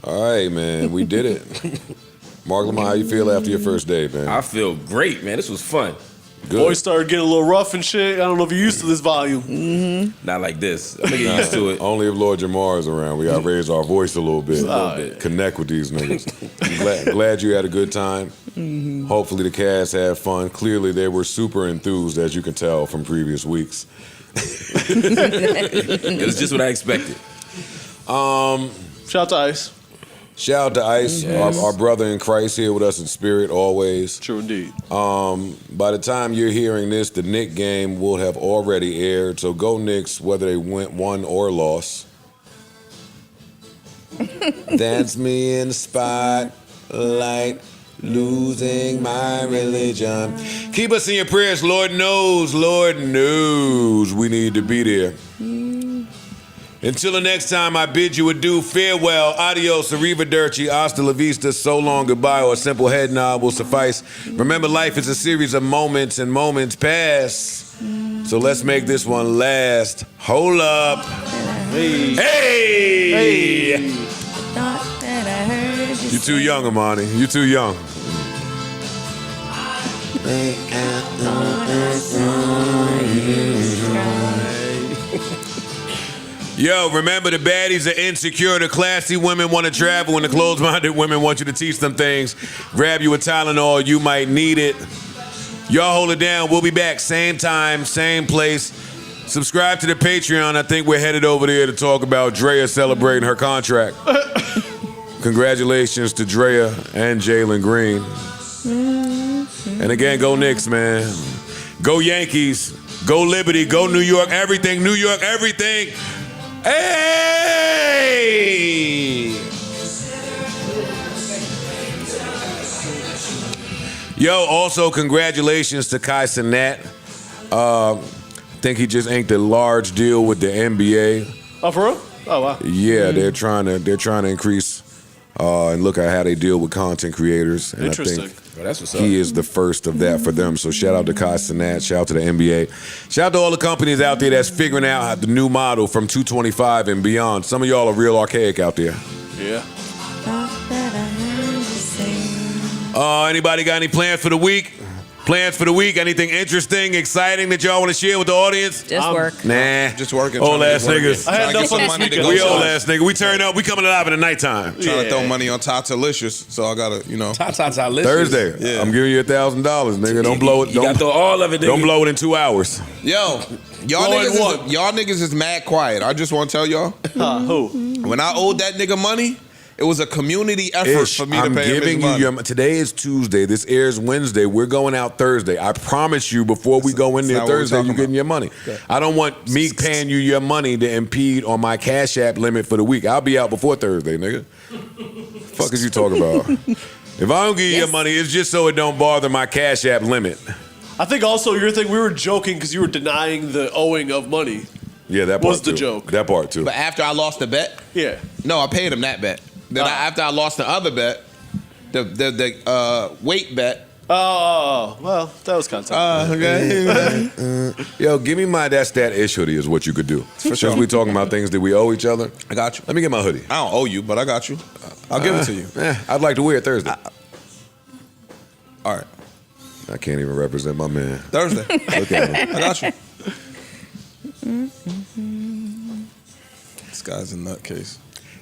All right, man. We did it. Marc Lamont, how you feel after your first day, man? I feel great, man. This was fun. Good. Voice started getting a little rough and shit. I don't know if you're used to this volume. Not like this. I'm gonna get used to it. Only if Lord Jamar is around. We gotta raise our voice a little bit. Connect with these niggas. I'm glad you had a good time. Hopefully the cast had fun. Clearly they were super enthused, as you can tell from previous weeks. It was just what I expected. Shout out to Ice. Shout out to Ice, our brother in Christ, here with us in spirit always. True indeed. By the time you're hearing this, the Knicks game will have already aired. So go Knicks, whether they won or lost. Dance me in the spotlight, losing my religion. Keep us in your prayers. Lord knows we need to be there. Until the next time, I bid you adieu, farewell, adios, arrivederci, hasta la vista, so long, goodbye, or a simple head nod will suffice. Remember, life is a series of moments, and moments pass. So let's make this one last. Hold up. Hey! You too young, Amani. You too young. Yo, remember the baddies are insecure, the classy women want to travel, and the closed-minded women want you to teach them things. Grab you a Tylenol, you might need it. Y'all hold it down. We'll be back same time, same place. Subscribe to the Patreon. I think we're headed over there to talk about Drea celebrating her contract. Congratulations to Drea and Jalen Green. And again, go Knicks, man. Go Yankees. Go Liberty. Go New York. Everything. New York. Everything. Hey! Yo, also congratulations to Kai Cenat. I think he just inked a large deal with the NBA. Oh, for real? Oh, wow. Yeah, they're trying to increase and look at how they deal with content creators. And Interesting. I think that's what's up. he is the first of that for them. So shout out to Kai Cenat, shout out to the NBA. Shout out to all the companies out there that's figuring out how the new model from 225 and beyond. Some of y'all are real archaic out there. Yeah. Anybody got any plans for the week? Plans for the week? Anything interesting, exciting that y'all want to share with the audience? Just work. Nah. Just working. Old ass niggas. I had enough fun this weekend. We old ass nigga. We turn up. We coming alive in the nighttime. Trying to throw money on Tatalicious, so I gotta, Thursday. Yeah. I'm giving you $1,000, nigga. Don't blow it. You gotta throw all of it, nigga. Don't blow it in 2 hours. Yo, y'all niggas is mad quiet. I just want to tell y'all. Who? When I owed that nigga money, it was a community effort for me I'm to pay him giving his you money. your. Today is Tuesday. This airs Wednesday. We're going out Thursday. I promise you. Before we go in there not what we're Thursday, talking you getting your money. I don't want me paying you your money to impede on my Cash App limit for the week. I'll be out before Thursday, nigga. Fuck is you talking about? If I don't give you your money, it's just so it don't bother my Cash App limit. I think also your thing, we were joking because you were denying the owing of money. Yeah, that part Was the too. joke. That part too. But after I lost the bet, Yeah. no, I paid him that bet. Then after I lost the other bet, the weight bet. Oh, well, that was kind of Okay. Yo, give me my That's That Ish hoodie is what you could do. For sure. Since we talking about things that we owe each other. I got you. Let me get my hoodie. I don't owe you, but I got you. I'll give it to you. I'd like to wear it Thursday. All right. I can't even represent my man. Thursday. Look at him. I got you. This guy's a nutcase.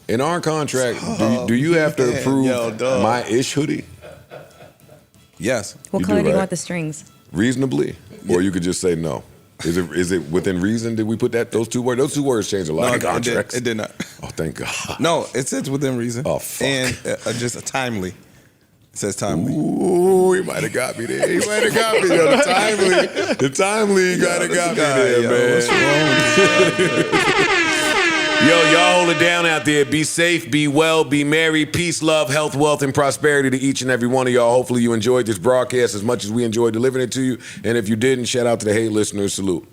In our contract, do you have to approve my Ish hoodie? Yes. What You color do you right? want the strings? Reasonably? Or you could just say no? Is it within reason? Did we put those two words? Those two words change a lot in contracts. It did not. Oh, thank God. No, it says within reason. Oh, fuck. And just a timely. It says timely. Ooh, he might have got me there. He might have got me there. The timely got me there, man. What's wrong with this guy? Yo, y'all hold it down out there. Be safe, be well, be merry. Peace, love, health, wealth, and prosperity to each and every one of y'all. Hopefully you enjoyed this broadcast as much as we enjoyed delivering it to you. And if you didn't, shout out to the Hey listeners. Salute.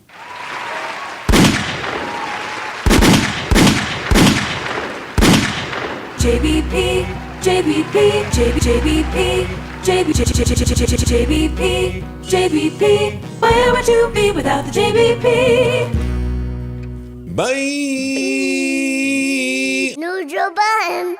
JBP, JBP, JBP, JBP, JBP. Where would you be without the JBP? Bye. Neutral button.